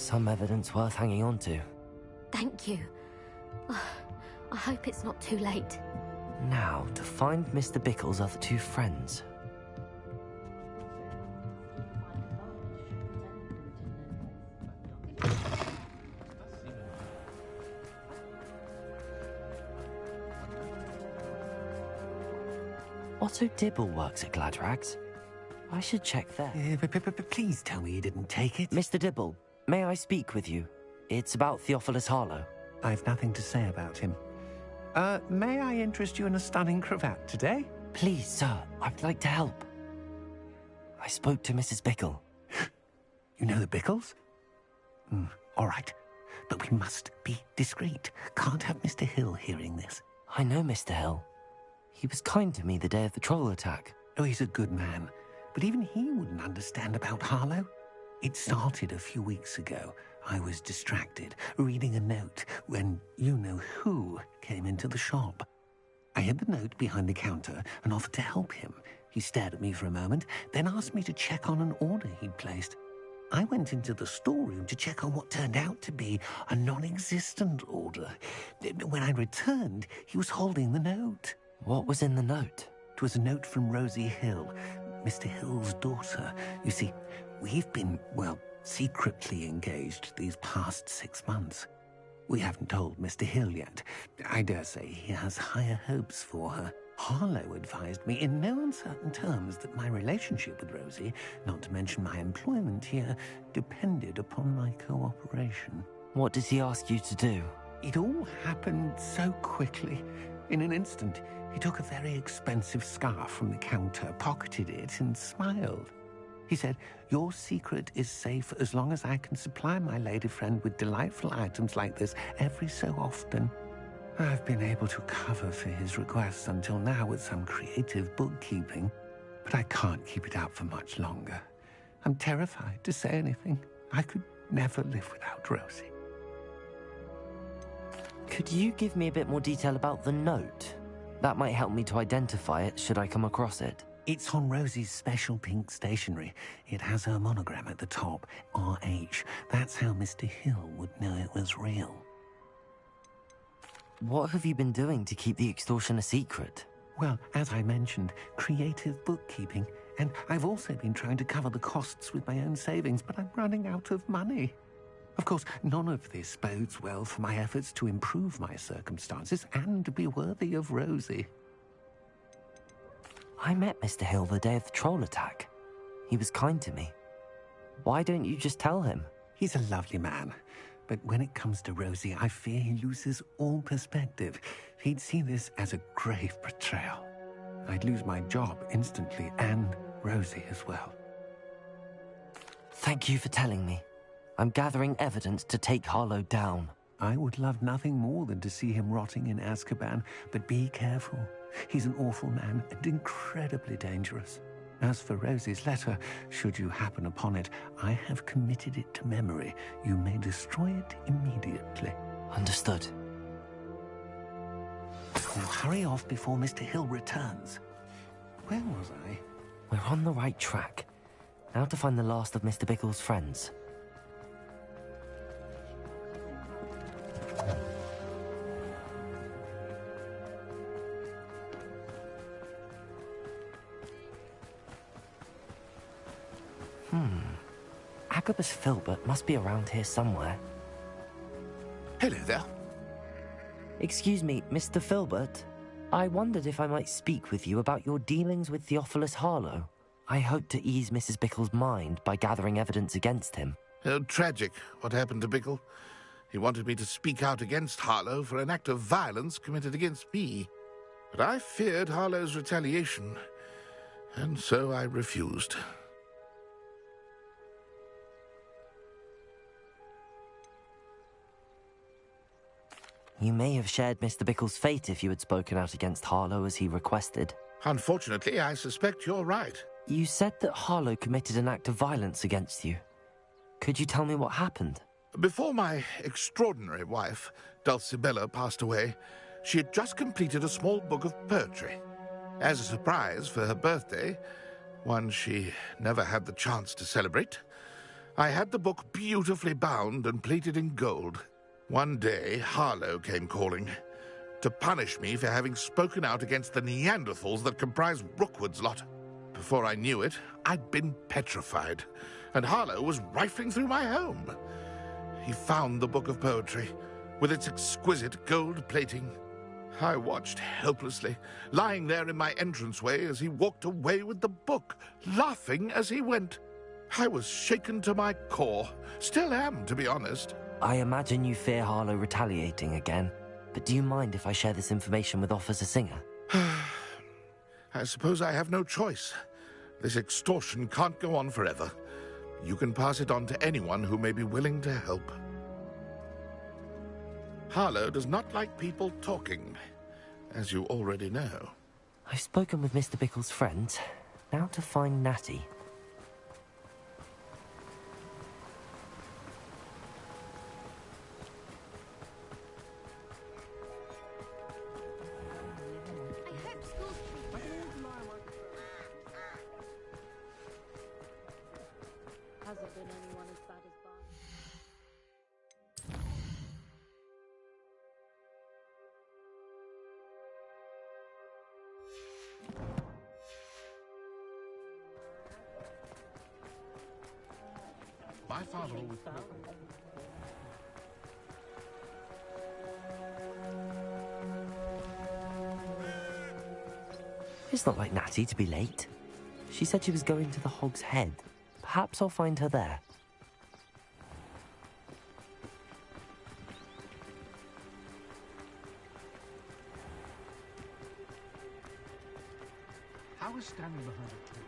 Some evidence worth hanging on to. Thank you. I hope it's not too late. Now, to find Mr. Bickle's other two friends. Otto Dibble works at Gladrags. I should check there. Please tell me you didn't take it. Mr. Dibble, may I speak with you? It's about Theophilus Harlow. I've nothing to say about him. May I interest you in a stunning cravat today? Please, sir, I'd like to help. I spoke to Mrs. Bickle. You know the Bickles? All right. But we must be discreet. Can't have Mr. Hill hearing this. I know Mr. Hill. He was kind to me the day of the troll attack. Oh, he's a good man. But even he wouldn't understand about Harlow. It started a few weeks ago. I was distracted, reading a note, when you-know-who came into the shop. I hid the note behind the counter and offered to help him. He stared at me for a moment, then asked me to check on an order he'd placed. I went into the storeroom to check on what turned out to be a non-existent order. When I returned, he was holding the note. What was in the note? It was a note from Rosie Hill, Mr. Hill's daughter. You see, we've been, well, secretly engaged these past 6 months. We haven't told Mr. Hill yet. I dare say he has higher hopes for her. Harlow advised me in no uncertain terms that my relationship with Rosie, not to mention my employment here, depended upon my cooperation. What did he ask you to do? It all happened so quickly. In an instant, he took a very expensive scarf from the counter, pocketed it, and smiled. He said, "Your secret is safe as long as I can supply my lady friend with delightful items like this every so often." I've been able to cover for his requests until now with some creative bookkeeping, but I can't keep it up for much longer. I'm terrified to say anything. I could never live without Rosie. Could you give me a bit more detail about the note? That might help me to identify it should I come across it. It's on Rosie's special pink stationery. It has her monogram at the top, RH. That's how Mr. Hill would know it was real. What have you been doing to keep the extortion a secret? Well, as I mentioned, creative bookkeeping. And I've also been trying to cover the costs with my own savings, but I'm running out of money. Of course, none of this bodes well for my efforts to improve my circumstances and be worthy of Rosie. I met Mr. Hill the day of the troll attack. He was kind to me. Why don't you just tell him? He's a lovely man. But when it comes to Rosie, I fear he loses all perspective. He'd see this as a grave betrayal. I'd lose my job instantly, and Rosie as well. Thank you for telling me. I'm gathering evidence to take Harlow down. I would love nothing more than to see him rotting in Azkaban, but be careful. He's an awful man and incredibly dangerous. As for Rosie's letter, should you happen upon it, I have committed it to memory. You may destroy it immediately. Understood. Now hurry off before Mr. Hill returns. Where was I? We're on the right track. Now to find the last of Mr. Bickle's friends. Agabus Filbert must be around here somewhere. Hello there. Excuse me, Mr. Filbert. I wondered if I might speak with you about your dealings with Theophilus Harlow. I hope to ease Mrs. Bickle's mind by gathering evidence against him. Tragic, what happened to Bickle. He wanted me to speak out against Harlow for an act of violence committed against me. But I feared Harlow's retaliation, and so I refused. You may have shared Mr. Bickle's fate if you had spoken out against Harlow as he requested. Unfortunately, I suspect you're right. You said that Harlow committed an act of violence against you. Could you tell me what happened? Before my extraordinary wife, Dulcibella, passed away, she had just completed a small book of poetry. As a surprise for her birthday, one she never had the chance to celebrate, I had the book beautifully bound and plated in gold. One day, Harlow came calling to punish me for having spoken out against the Neanderthals that comprise Rookwood's lot. Before I knew it, I'd been petrified, and Harlow was rifling through my home. He found the book of poetry, with its exquisite gold plating. I watched helplessly, lying there in my entranceway as he walked away with the book, laughing as he went. I was shaken to my core. Still am, to be honest. I imagine you fear Harlow retaliating again, but do you mind if I share this information with Officer Singer? I suppose I have no choice. This extortion can't go on forever. You can pass it on to anyone who may be willing to help. Harlow does not like people talking, as you already know. I've spoken with Mr. Bickle's friend. Now to find Natty. Hasn't been anyone as bad as Barney. My father always... It's not like Natty to be late. She said she was going to the Hog's Head. Perhaps I'll find her there. I was standing behind a tree.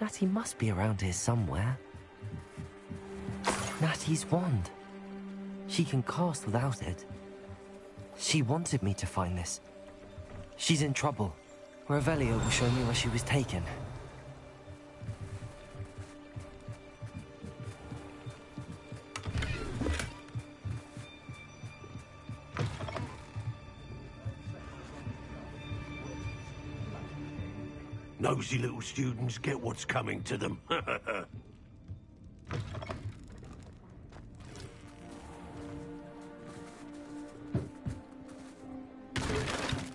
Natty must be around here somewhere. Natty's wand. She can cast without it. She wanted me to find this. She's in trouble. Revelio will show me where she was taken. Nosy little students get what's coming to them.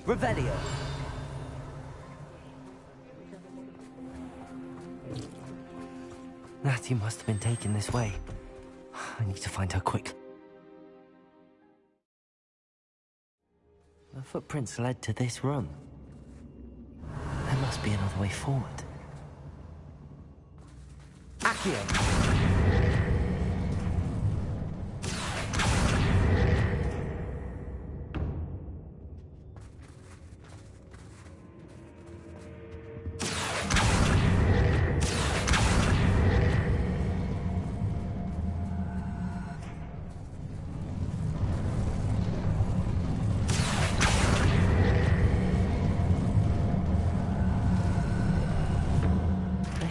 Revelio! Natty must have been taken this way. I need to find her quick. The footprints led to this room. There must be another way forward. Accio!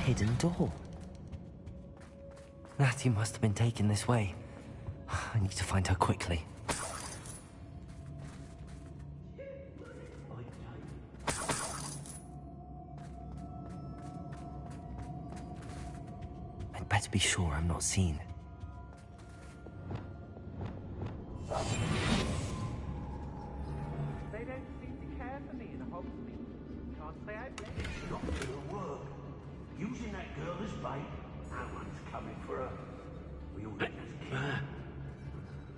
Hidden door. Natty must have been taken this way. I need to find her quickly. I'd better be sure I'm not seen. They don't seem to care for me in Hogwarts. Can't say I blame them. It's not gonna work. Using that girl as bait, no one's coming for her. We all just keep her.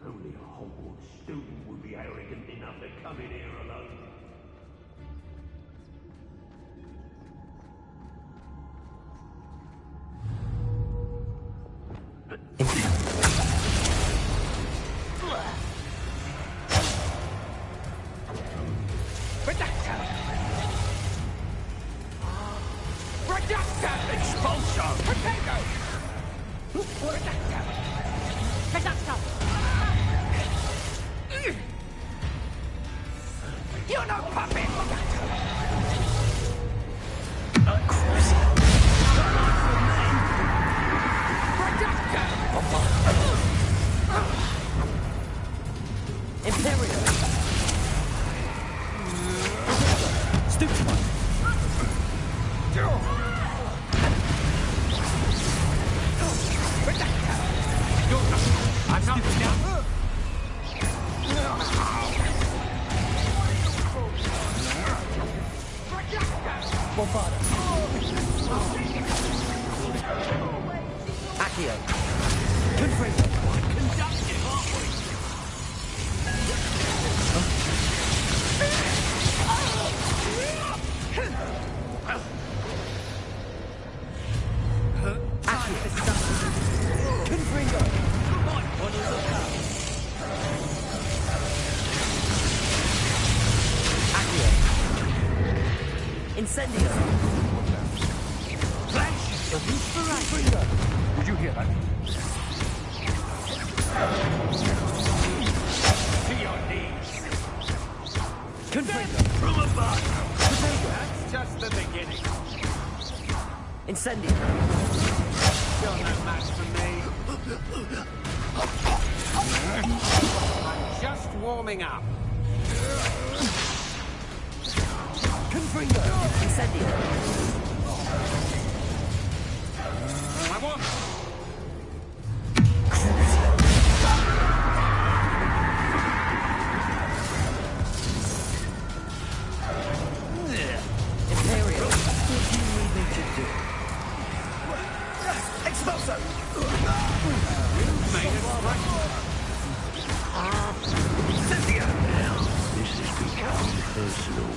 Only a Hogwarts student would be arrogant enough to come in here alone. You're no puppet! I've got this down. Accio. Conductive, aren't we? Incendio! Flash! Did you hear that? To your knees! Confringo! From above! That's just the beginning. Incendio! You're no match for me. I'm just warming up. Confringo! Incendio! I want... Imperial! What do you need me to do? Expulso! You've made it right. Cynthia! Now, this is becoming personal.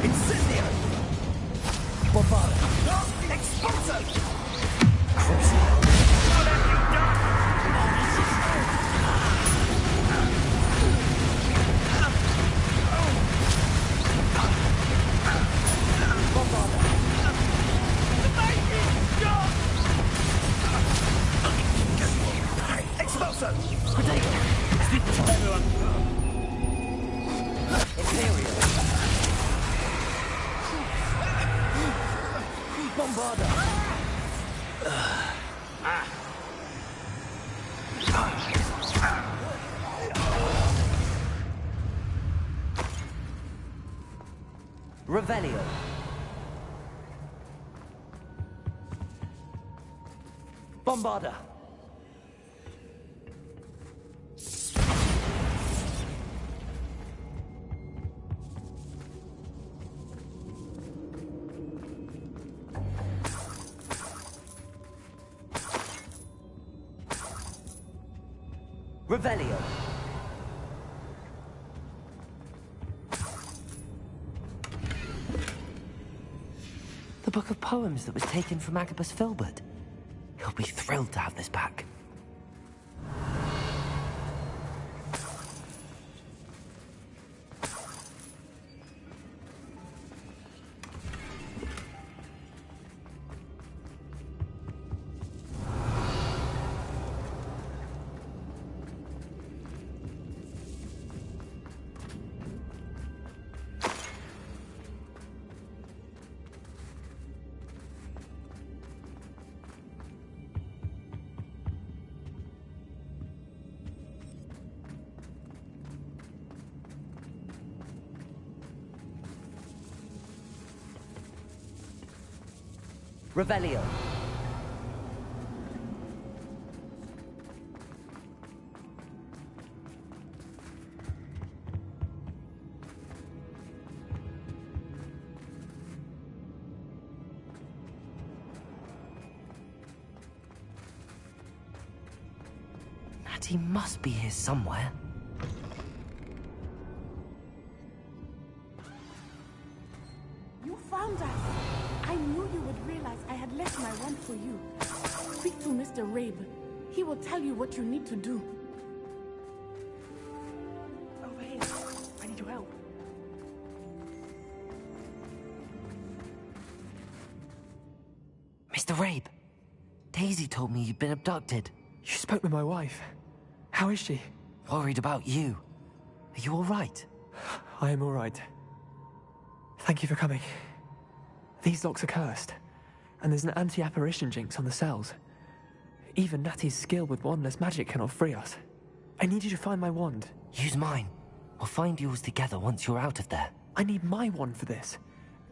Incendio! Bombarda! Expulso! Crucio! What have you done? Bombarda! Expulso! Protego! Everyone. Imperial! Bombarda! Revelio. Bombarda! Revelio. The book of poems that was taken from Agabus Filbert. He'll be thrilled to have this back. Revelio. Natty must be here somewhere. You found us! I knew you would realize I had left my wand for you. Speak to Mr. Rabe. He will tell you what you need to do. Over here. I need your help. Mr. Rabe, Daisy told me you'd been abducted. You spoke with my wife. How is she? Worried about you. Are you all right? I am all right. Thank you for coming. These locks are cursed, and there's an anti-apparition jinx on the cells. Even Natty's skill with wandless magic cannot free us. I need you to find my wand. Use mine. We'll find yours together once you're out of there. I need my wand for this.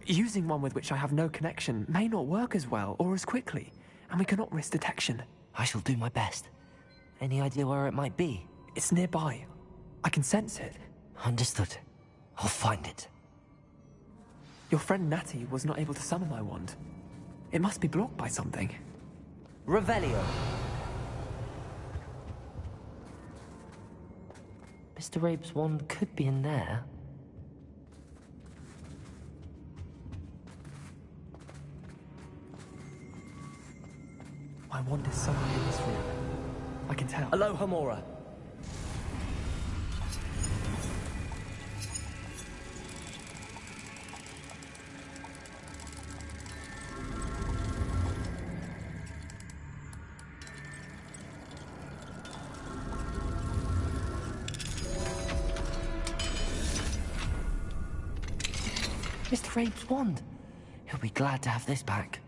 Using one with which I have no connection may not work as well or as quickly, and we cannot risk detection. I shall do my best. Any idea where it might be? It's nearby. I can sense it. Understood. I'll find it. Your friend Natty was not able to summon my wand. It must be blocked by something. Revelio. Mr. Rabe's wand could be in there. My wand is somewhere in this room. I can tell. Aloha Mora. Mr. Rabe's wand. He'll be glad to have this back.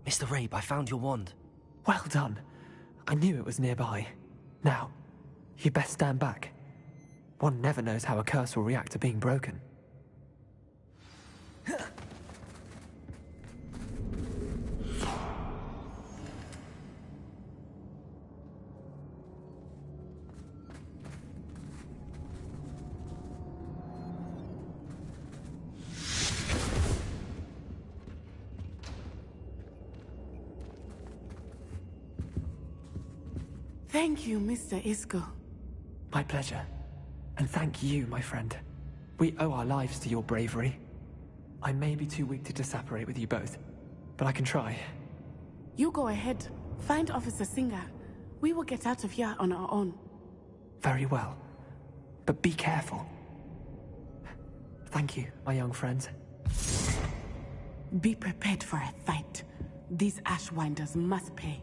Mr. Rabe, I found your wand. Well done. I knew it was nearby. Now, you best stand back. One never knows how a curse will react to being broken. Thank you, Mr. Isco. My pleasure. And thank you, my friend. We owe our lives to your bravery. I may be too weak to disapparate with you both, but I can try. You go ahead. Find Officer Singer. We will get out of here on our own. Very well. But be careful. Thank you, my young friends. Be prepared for a fight. These Ashwinders must pay.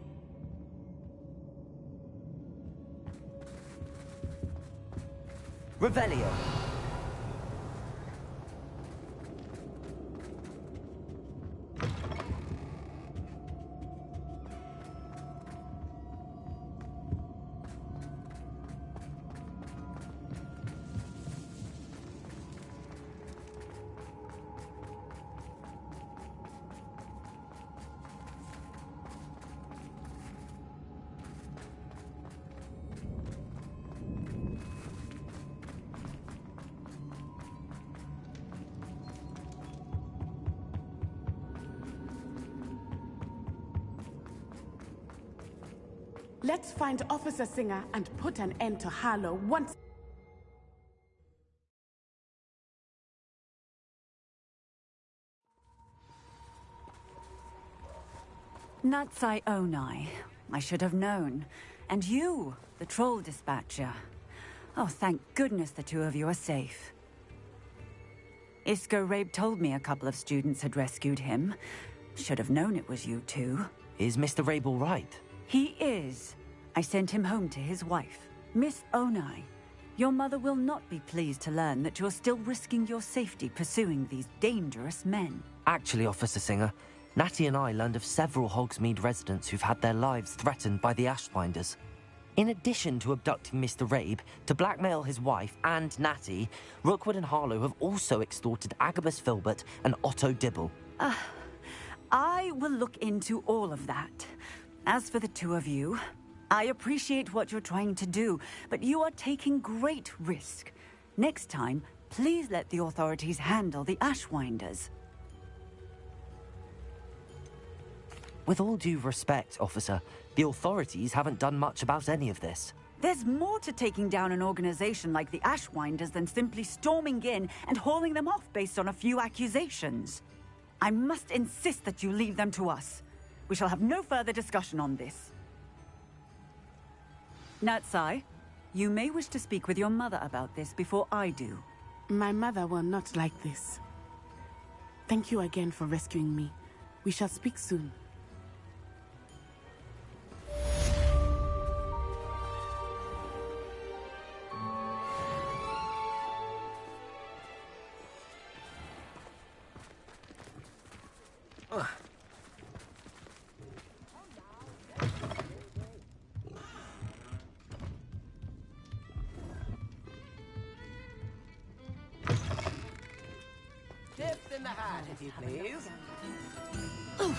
Revelio. Let's find Officer Singer and put an end to Harlow once... Natsai Onai. I should have known. And you, the troll dispatcher. Oh, thank goodness the two of you are safe. Isco Rabe told me a couple of students had rescued him. Should have known it was you two. Is Mr. Rabe all right? He is. I sent him home to his wife. Miss Onai, your mother will not be pleased to learn that you're still risking your safety pursuing these dangerous men. Actually, Officer Singer, Natty and I learned of several Hogsmeade residents who've had their lives threatened by the Ashwinders. In addition to abducting Mr. Rabe to blackmail his wife and Natty, Rookwood and Harlow have also extorted Agabus Filbert and Otto Dibble. I will look into all of that. As for the two of you, I appreciate what you're trying to do, but you are taking great risk. Next time, please let the authorities handle the Ashwinders. With all due respect, officer, the authorities haven't done much about any of this. There's more to taking down an organization like the Ashwinders than simply storming in and hauling them off based on a few accusations. I must insist that you leave them to us. We shall have no further discussion on this. Natsai, you may wish to speak with your mother about this before I do. My mother will not like this. Thank you again for rescuing me. We shall speak soon. in the hat, if you please. Oh,